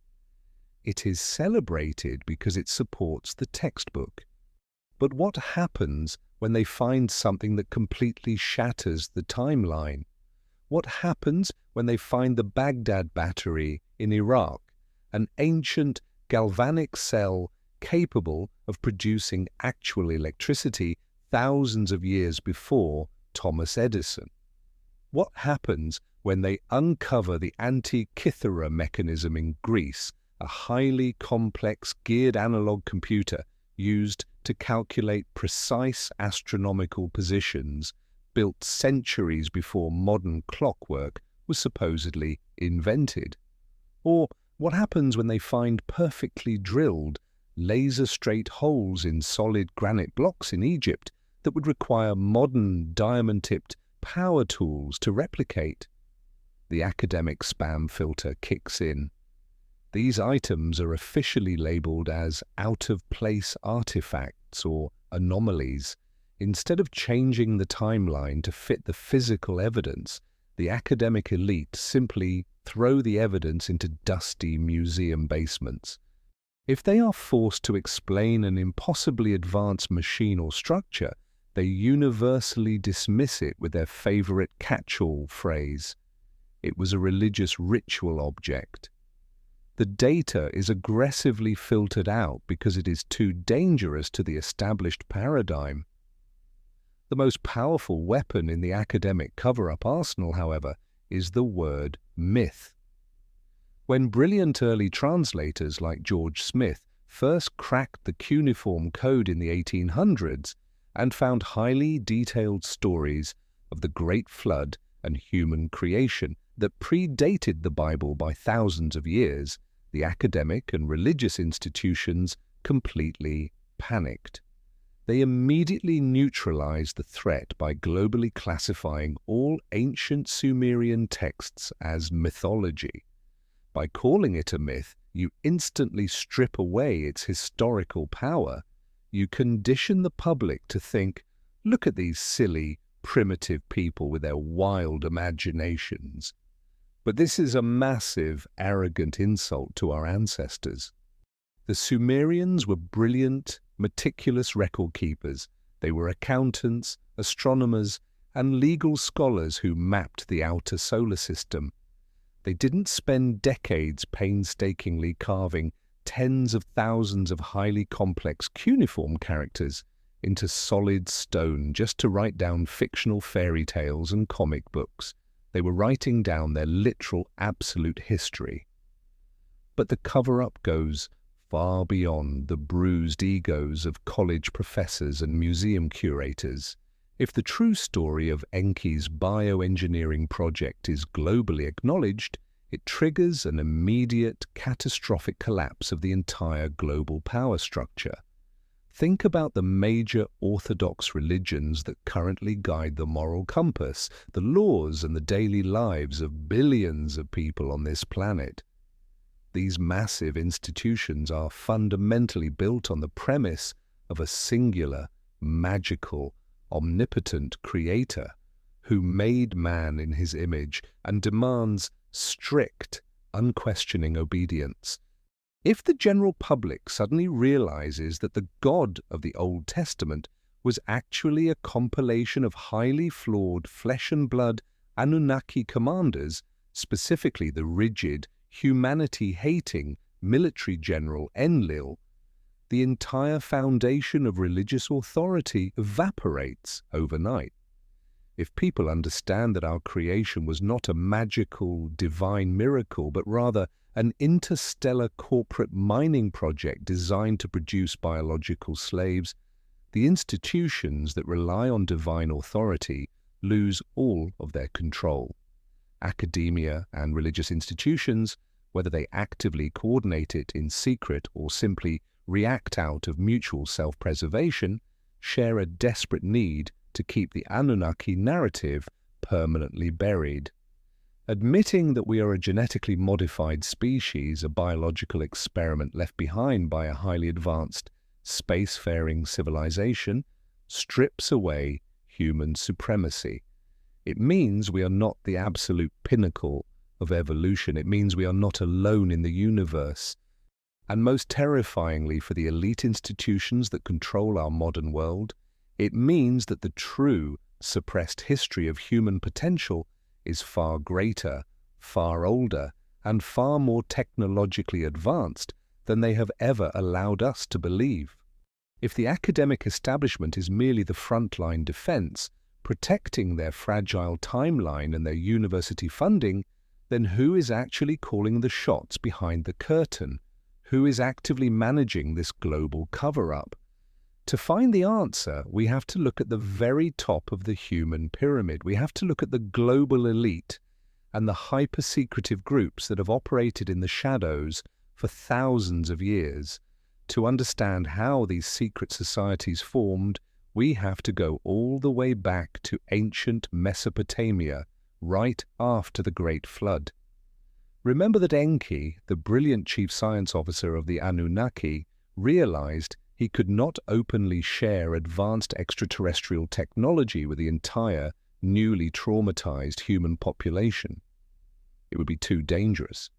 It is celebrated because it supports the textbook. But what happens when they find something that completely shatters the timeline? What happens when they find the Baghdad battery in Iraq, an ancient galvanic cell capable of producing actual electricity thousands of years before Thomas Edison? What happens when they uncover the Antikythera mechanism in Greece, a highly complex geared analog computer used to calculate precise astronomical positions, built centuries before modern clockwork was supposedly invented? Or what happens when they find perfectly drilled, laser-straight holes in solid granite blocks in Egypt that would require modern diamond-tipped power tools to replicate? The academic spam filter kicks in. These items are officially labeled as out-of-place artifacts or anomalies. Instead of changing the timeline to fit the physical evidence, the academic elite simply throw the evidence into dusty museum basements. If they are forced to explain an impossibly advanced machine or structure, they universally dismiss it with their favorite catch-all phrase: "It was a religious ritual object." The data is aggressively filtered out because it is too dangerous to the established paradigm. The most powerful weapon in the academic cover-up arsenal, however, is the word myth. When brilliant early translators like George Smith first cracked the cuneiform code in the 1800s and found highly detailed stories of the Great Flood and human creation that predated the Bible by thousands of years, the academic and religious institutions completely panicked. They immediately neutralized the threat by globally classifying all ancient Sumerian texts as mythology. By calling it a myth, you instantly strip away its historical power. You condition the public to think, "Look at these silly, primitive people with their wild imaginations." But this is a massive, arrogant insult to our ancestors. The Sumerians were brilliant, meticulous record keepers. They were accountants, astronomers, and legal scholars who mapped the outer solar system. They didn't spend decades painstakingly carving tens of thousands of highly complex cuneiform characters into solid stone just to write down fictional fairy tales and comic books. They were writing down their literal absolute history. But the cover-up goes far beyond the bruised egos of college professors and museum curators. If the true story of Enki's bioengineering project is globally acknowledged, it triggers an immediate, catastrophic collapse of the entire global power structure. Think about the major orthodox religions that currently guide the moral compass, the laws and the daily lives of billions of people on this planet. These massive institutions are fundamentally built on the premise of a singular, magical, omnipotent creator who made man in his image and demands strict, unquestioning obedience. If the general public suddenly realizes that the God of the Old Testament was actually a compilation of highly flawed flesh and blood Anunnaki commanders, specifically the rigid, humanity-hating military general Enlil, the entire foundation of religious authority evaporates overnight. If people understand that our creation was not a magical, divine miracle, but rather an interstellar corporate mining project designed to produce biological slaves, the institutions that rely on divine authority lose all of their control. Academia and religious institutions, whether they actively coordinate it in secret or simply react out of mutual self-preservation, share a desperate need to keep the Anunnaki narrative permanently buried. Admitting that we are a genetically modified species, a biological experiment left behind by a highly advanced, spacefaring civilization, strips away human supremacy. It means we are not the absolute pinnacle of evolution. It means we are not alone in the universe. And most terrifyingly for the elite institutions that control our modern world, it means that the true, suppressed history of human potential is far greater, far older, and far more technologically advanced than they have ever allowed us to believe. If the academic establishment is merely the frontline defense, protecting their fragile timeline and their university funding, then who is actually calling the shots behind the curtain? Who is actively managing this global cover-up? To find the answer, we have to look at the very top of the human pyramid. We have to look at the global elite and the hyper-secretive groups that have operated in the shadows for thousands of years. To understand how these secret societies formed, we have to go all the way back to ancient Mesopotamia, right after the Great Flood. Remember that Enki, the brilliant chief science officer of the Anunnaki, realized he could not openly share advanced extraterrestrial technology with the entire, newly traumatized human population. It would be too dangerous.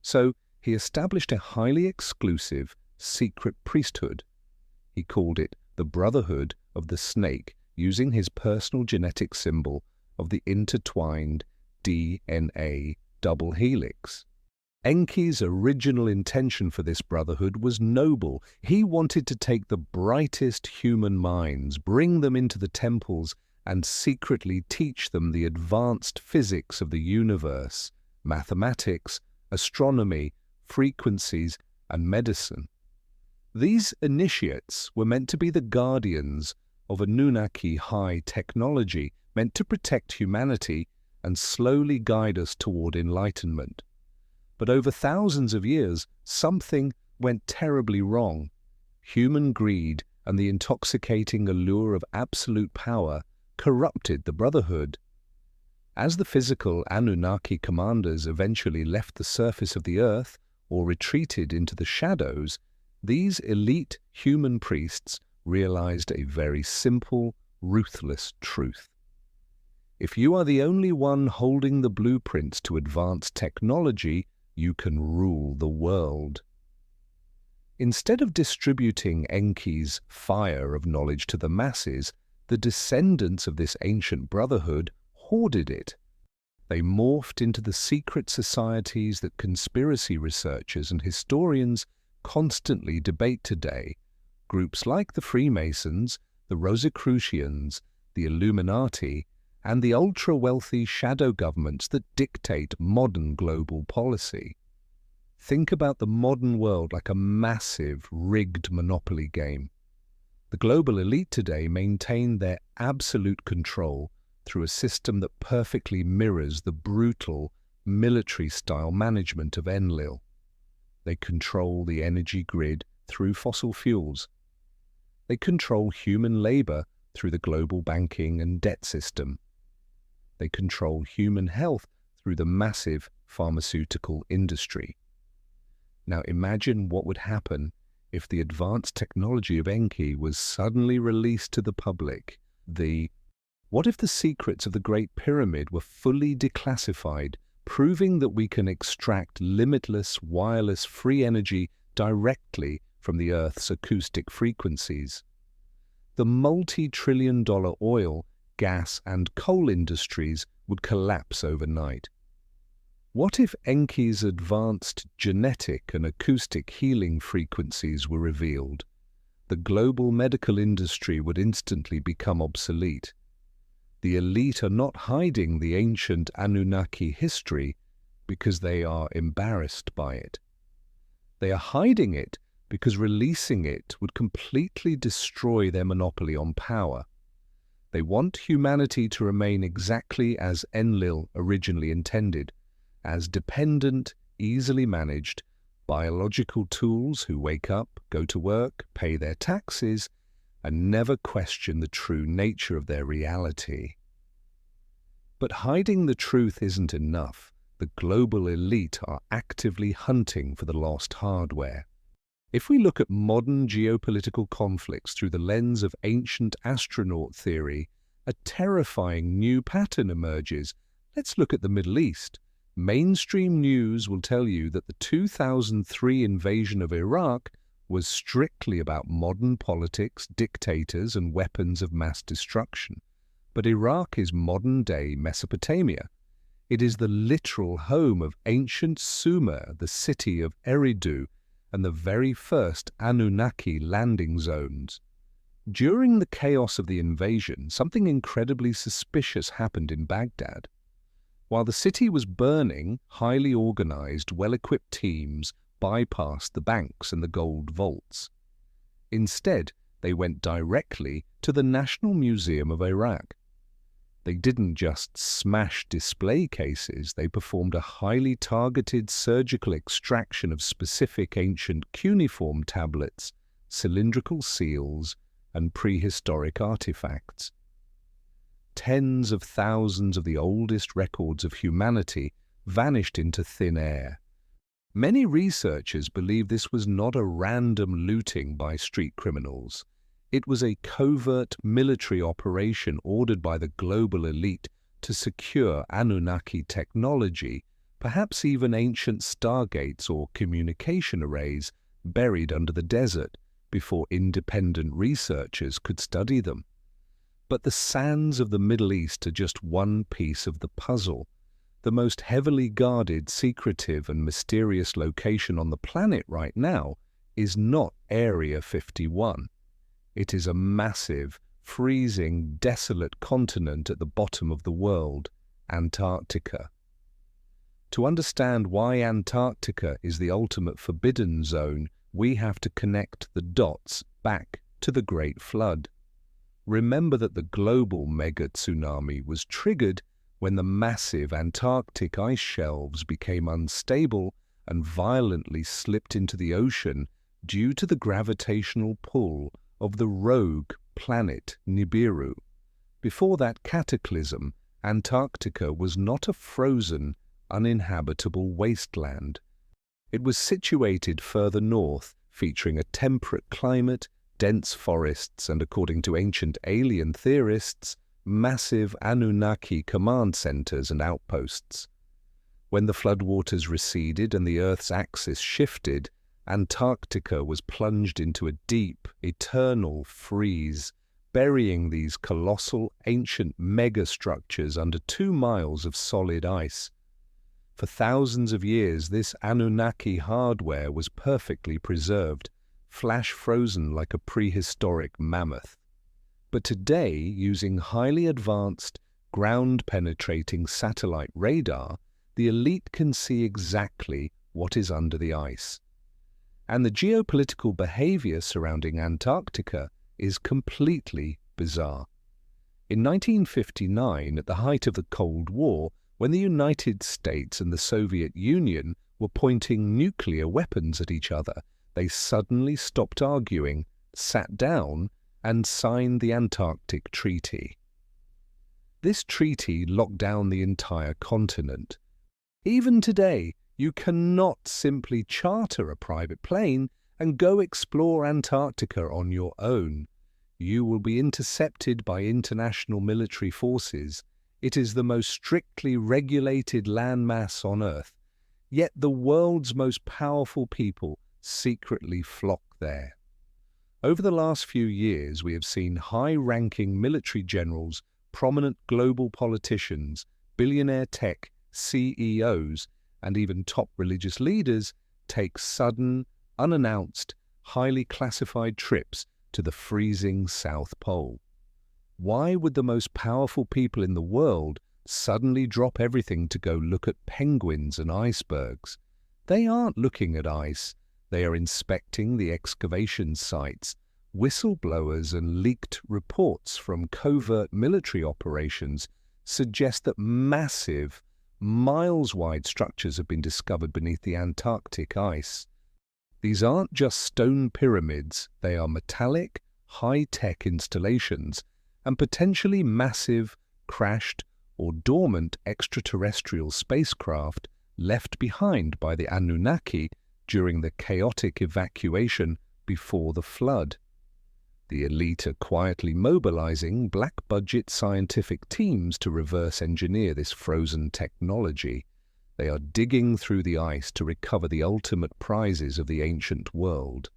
So he established a highly exclusive, secret priesthood. He called it the Brotherhood of the Snake, using his personal genetic symbol of the intertwined DNA double helix. Enki's original intention for this brotherhood was noble. He wanted to take the brightest human minds, bring them into the temples, and secretly teach them the advanced physics of the universe, mathematics, astronomy, frequencies, and medicine. These initiates were meant to be the guardians of Anunnaki high technology, meant to protect humanity and slowly guide us toward enlightenment. But over thousands of years, something went terribly wrong. Human greed and the intoxicating allure of absolute power corrupted the Brotherhood. As the physical Anunnaki commanders eventually left the surface of the earth or retreated into the shadows, these elite human priests realized a very simple, ruthless truth. If you are the only one holding the blueprints to advanced technology, you can rule the world. Instead of distributing Enki's fire of knowledge to the masses, the descendants of this ancient brotherhood hoarded it. They morphed into the secret societies that conspiracy researchers and historians constantly debate today. Groups like the Freemasons, the Rosicrucians, the Illuminati, and the ultra-wealthy shadow governments that dictate modern global policy. Think about the modern world like a massive, rigged monopoly game. The global elite today maintain their absolute control through a system that perfectly mirrors the brutal, military-style management of Enlil. They control the energy grid through fossil fuels. They control human labor through the global banking and debt system. They control human health through the massive pharmaceutical industry. Now imagine what would happen if the advanced technology of Enki was suddenly released to the public. What if the secrets of the Great Pyramid were fully declassified, proving that we can extract limitless, wireless, free energy directly from the Earth's acoustic frequencies? The multi-trillion-dollar oil, gas, and coal industries would collapse overnight. What if Enki's advanced genetic and acoustic healing frequencies were revealed? The global medical industry would instantly become obsolete. The elite are not hiding the ancient Anunnaki history because they are embarrassed by it. They are hiding it because releasing it would completely destroy their monopoly on power. They want humanity to remain exactly as Enlil originally intended, as dependent, easily managed, biological tools who wake up, go to work, pay their taxes, and never question the true nature of their reality. But hiding the truth isn't enough. The global elite are actively hunting for the lost hardware. If we look at modern geopolitical conflicts through the lens of ancient astronaut theory, a terrifying new pattern emerges. Let's look at the Middle East. Mainstream news will tell you that the 2003 invasion of Iraq was strictly about modern politics, dictators, and weapons of mass destruction. But Iraq is modern-day Mesopotamia. It is the literal home of ancient Sumer, the city of Eridu, and the very first Anunnaki landing zones. During the chaos of the invasion, something incredibly suspicious happened in Baghdad. While the city was burning, highly organized, well-equipped teams bypassed the banks and the gold vaults. Instead, they went directly to the National Museum of Iraq. They didn't just smash display cases, they performed a highly targeted surgical extraction of specific ancient cuneiform tablets, cylindrical seals, and prehistoric artifacts. Tens of thousands of the oldest records of humanity vanished into thin air. Many researchers believe this was not a random looting by street criminals. It was a covert military operation ordered by the global elite to secure Anunnaki technology, perhaps even ancient stargates or communication arrays buried under the desert before independent researchers could study them. But the sands of the Middle East are just one piece of the puzzle. The most heavily guarded, secretive and mysterious location on the planet right now is not Area 51. It is a massive, freezing, desolate continent at the bottom of the world, Antarctica. To understand why Antarctica is the ultimate forbidden zone, we have to connect the dots back to the Great Flood. Remember that the global mega-tsunami was triggered when the massive Antarctic ice shelves became unstable and violently slipped into the ocean due to the gravitational pull of the rogue planet Nibiru. Before that cataclysm, Antarctica was not a frozen, uninhabitable wasteland. It was situated further north, featuring a temperate climate, dense forests, and according to ancient alien theorists, massive Anunnaki command centers and outposts. When the floodwaters receded and the Earth's axis shifted, Antarctica was plunged into a deep, eternal freeze, burying these colossal, ancient megastructures under 2 miles of solid ice. For thousands of years, this Anunnaki hardware was perfectly preserved, flash-frozen like a prehistoric mammoth. But today, using highly advanced, ground-penetrating satellite radar, the elite can see exactly what is under the ice. And the geopolitical behavior surrounding Antarctica is completely bizarre. In 1959, at the height of the Cold War, when the United States and the Soviet Union were pointing nuclear weapons at each other, they suddenly stopped arguing, sat down, and signed the Antarctic Treaty. This treaty locked down the entire continent. Even today, you cannot simply charter a private plane and go explore Antarctica on your own. You will be intercepted by international military forces. It is the most strictly regulated landmass on Earth, yet the world's most powerful people secretly flock there. Over the last few years, we have seen high-ranking military generals, prominent global politicians, billionaire tech CEOs, and even top religious leaders take sudden, unannounced, highly classified trips to the freezing South Pole. Why would the most powerful people in the world suddenly drop everything to go look at penguins and icebergs? They aren't looking at ice. They are inspecting the excavation sites. Whistleblowers and leaked reports from covert military operations suggest that massive, miles-wide structures have been discovered beneath the Antarctic ice. These aren't just stone pyramids, they are metallic, high-tech installations and potentially massive, crashed or dormant extraterrestrial spacecraft left behind by the Anunnaki during the chaotic evacuation before the flood. The elite are quietly mobilizing black-budget scientific teams to reverse engineer this frozen technology. They are digging through the ice to recover the ultimate prizes of the ancient world.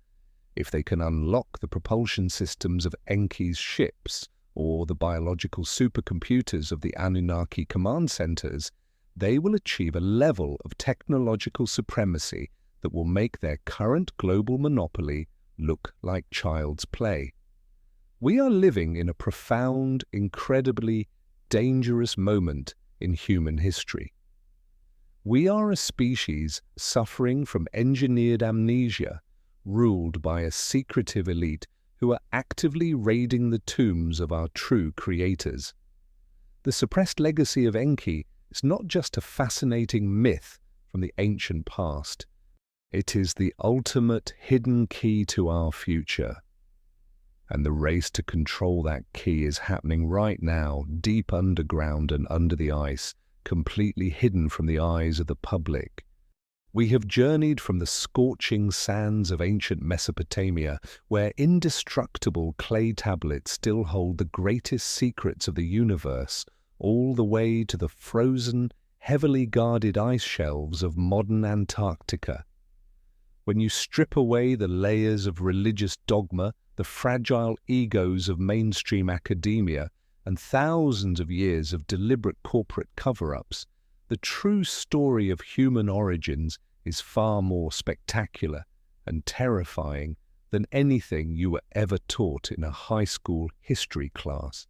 If they can unlock the propulsion systems of Enki's ships or the biological supercomputers of the Anunnaki command centers, they will achieve a level of technological supremacy that will make their current global monopoly look like child's play. We are living in a profound, incredibly dangerous moment in human history. We are a species suffering from engineered amnesia, ruled by a secretive elite who are actively raiding the tombs of our true creators. The suppressed legacy of Enki is not just a fascinating myth from the ancient past. It is the ultimate hidden key to our future. And the race to control that key is happening right now, deep underground and under the ice, completely hidden from the eyes of the public. We have journeyed from the scorching sands of ancient Mesopotamia, where indestructible clay tablets still hold the greatest secrets of the universe, all the way to the frozen, heavily guarded ice shelves of modern Antarctica. When you strip away the layers of religious dogma, the fragile egos of mainstream academia, and thousands of years of deliberate corporate cover-ups, the true story of human origins is far more spectacular and terrifying than anything you were ever taught in a high school history class.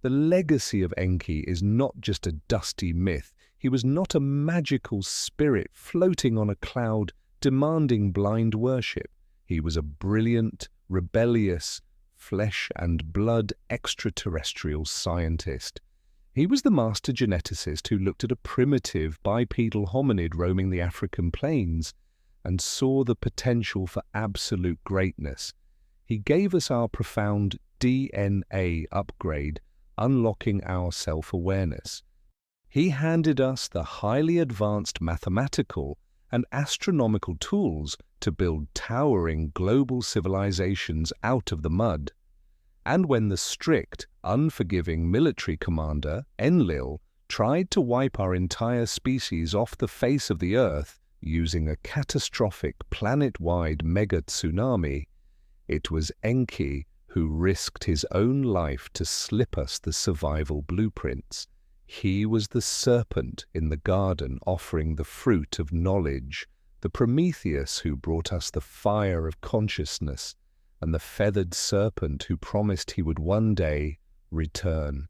The legacy of Enki is not just a dusty myth. He was not a magical spirit floating on a cloud demanding blind worship. He was a brilliant, rebellious, flesh and blood extraterrestrial scientist. He was the master geneticist who looked at a primitive bipedal hominid roaming the African plains and saw the potential for absolute greatness. He gave us our profound DNA upgrade, unlocking our self-awareness. He handed us the highly advanced mathematical and astronomical tools to build towering global civilizations out of the mud. And when the strict, unforgiving military commander, Enlil, tried to wipe our entire species off the face of the Earth using a catastrophic planet-wide mega-tsunami, it was Enki who risked his own life to slip us the survival blueprints. He was the serpent in the garden offering the fruit of knowledge, the Prometheus who brought us the fire of consciousness, and the feathered serpent who promised he would one day return.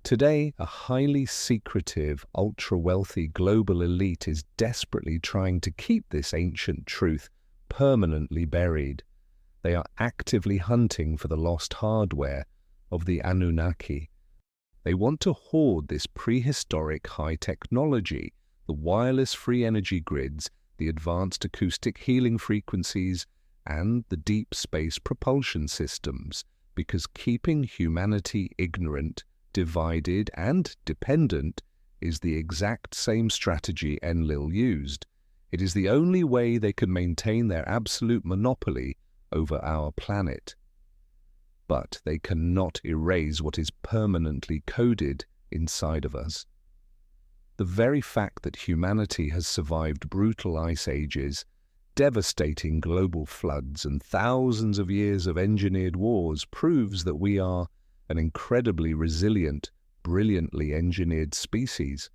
Today, a highly secretive, ultra-wealthy global elite is desperately trying to keep this ancient truth permanently buried. They are actively hunting for the lost hardware of the Anunnaki. They want to hoard this prehistoric high technology, the wireless free energy grids, the advanced acoustic healing frequencies, and the deep space propulsion systems, because keeping humanity ignorant, divided, and dependent is the exact same strategy Enlil used. It is the only way they can maintain their absolute monopoly over our planet. But they cannot erase what is permanently coded inside of us. The very fact that humanity has survived brutal ice ages, devastating global floods, and thousands of years of engineered wars proves that we are an incredibly resilient, brilliantly engineered species.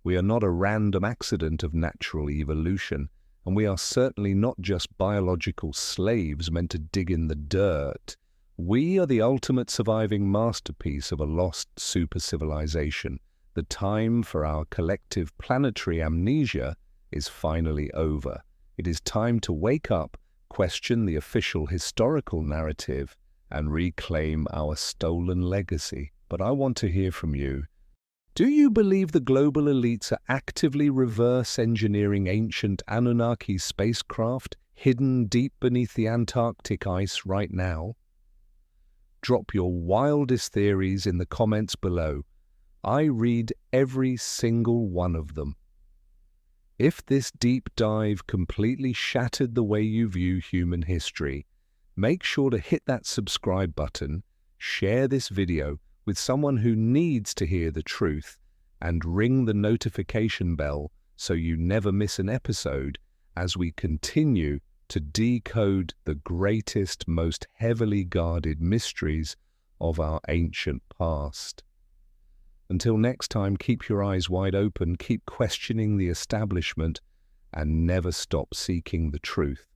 We are not a random accident of natural evolution, and we are certainly not just biological slaves meant to dig in the dirt. We are the ultimate surviving masterpiece of a lost super-civilization. The time for our collective planetary amnesia is finally over. It is time to wake up, question the official historical narrative, and reclaim our stolen legacy. But I want to hear from you. Do you believe the global elites are actively reverse engineering ancient Anunnaki spacecraft hidden deep beneath the Antarctic ice right now? Drop your wildest theories in the comments below. I read every single one of them. If this deep dive completely shattered the way you view human history, make sure to hit that subscribe button, share this video with someone who needs to hear the truth, and ring the notification bell so you never miss an episode as we continue to decode the greatest, most heavily guarded mysteries of our ancient past. Until next time, keep your eyes wide open, keep questioning the establishment, and never stop seeking the truth.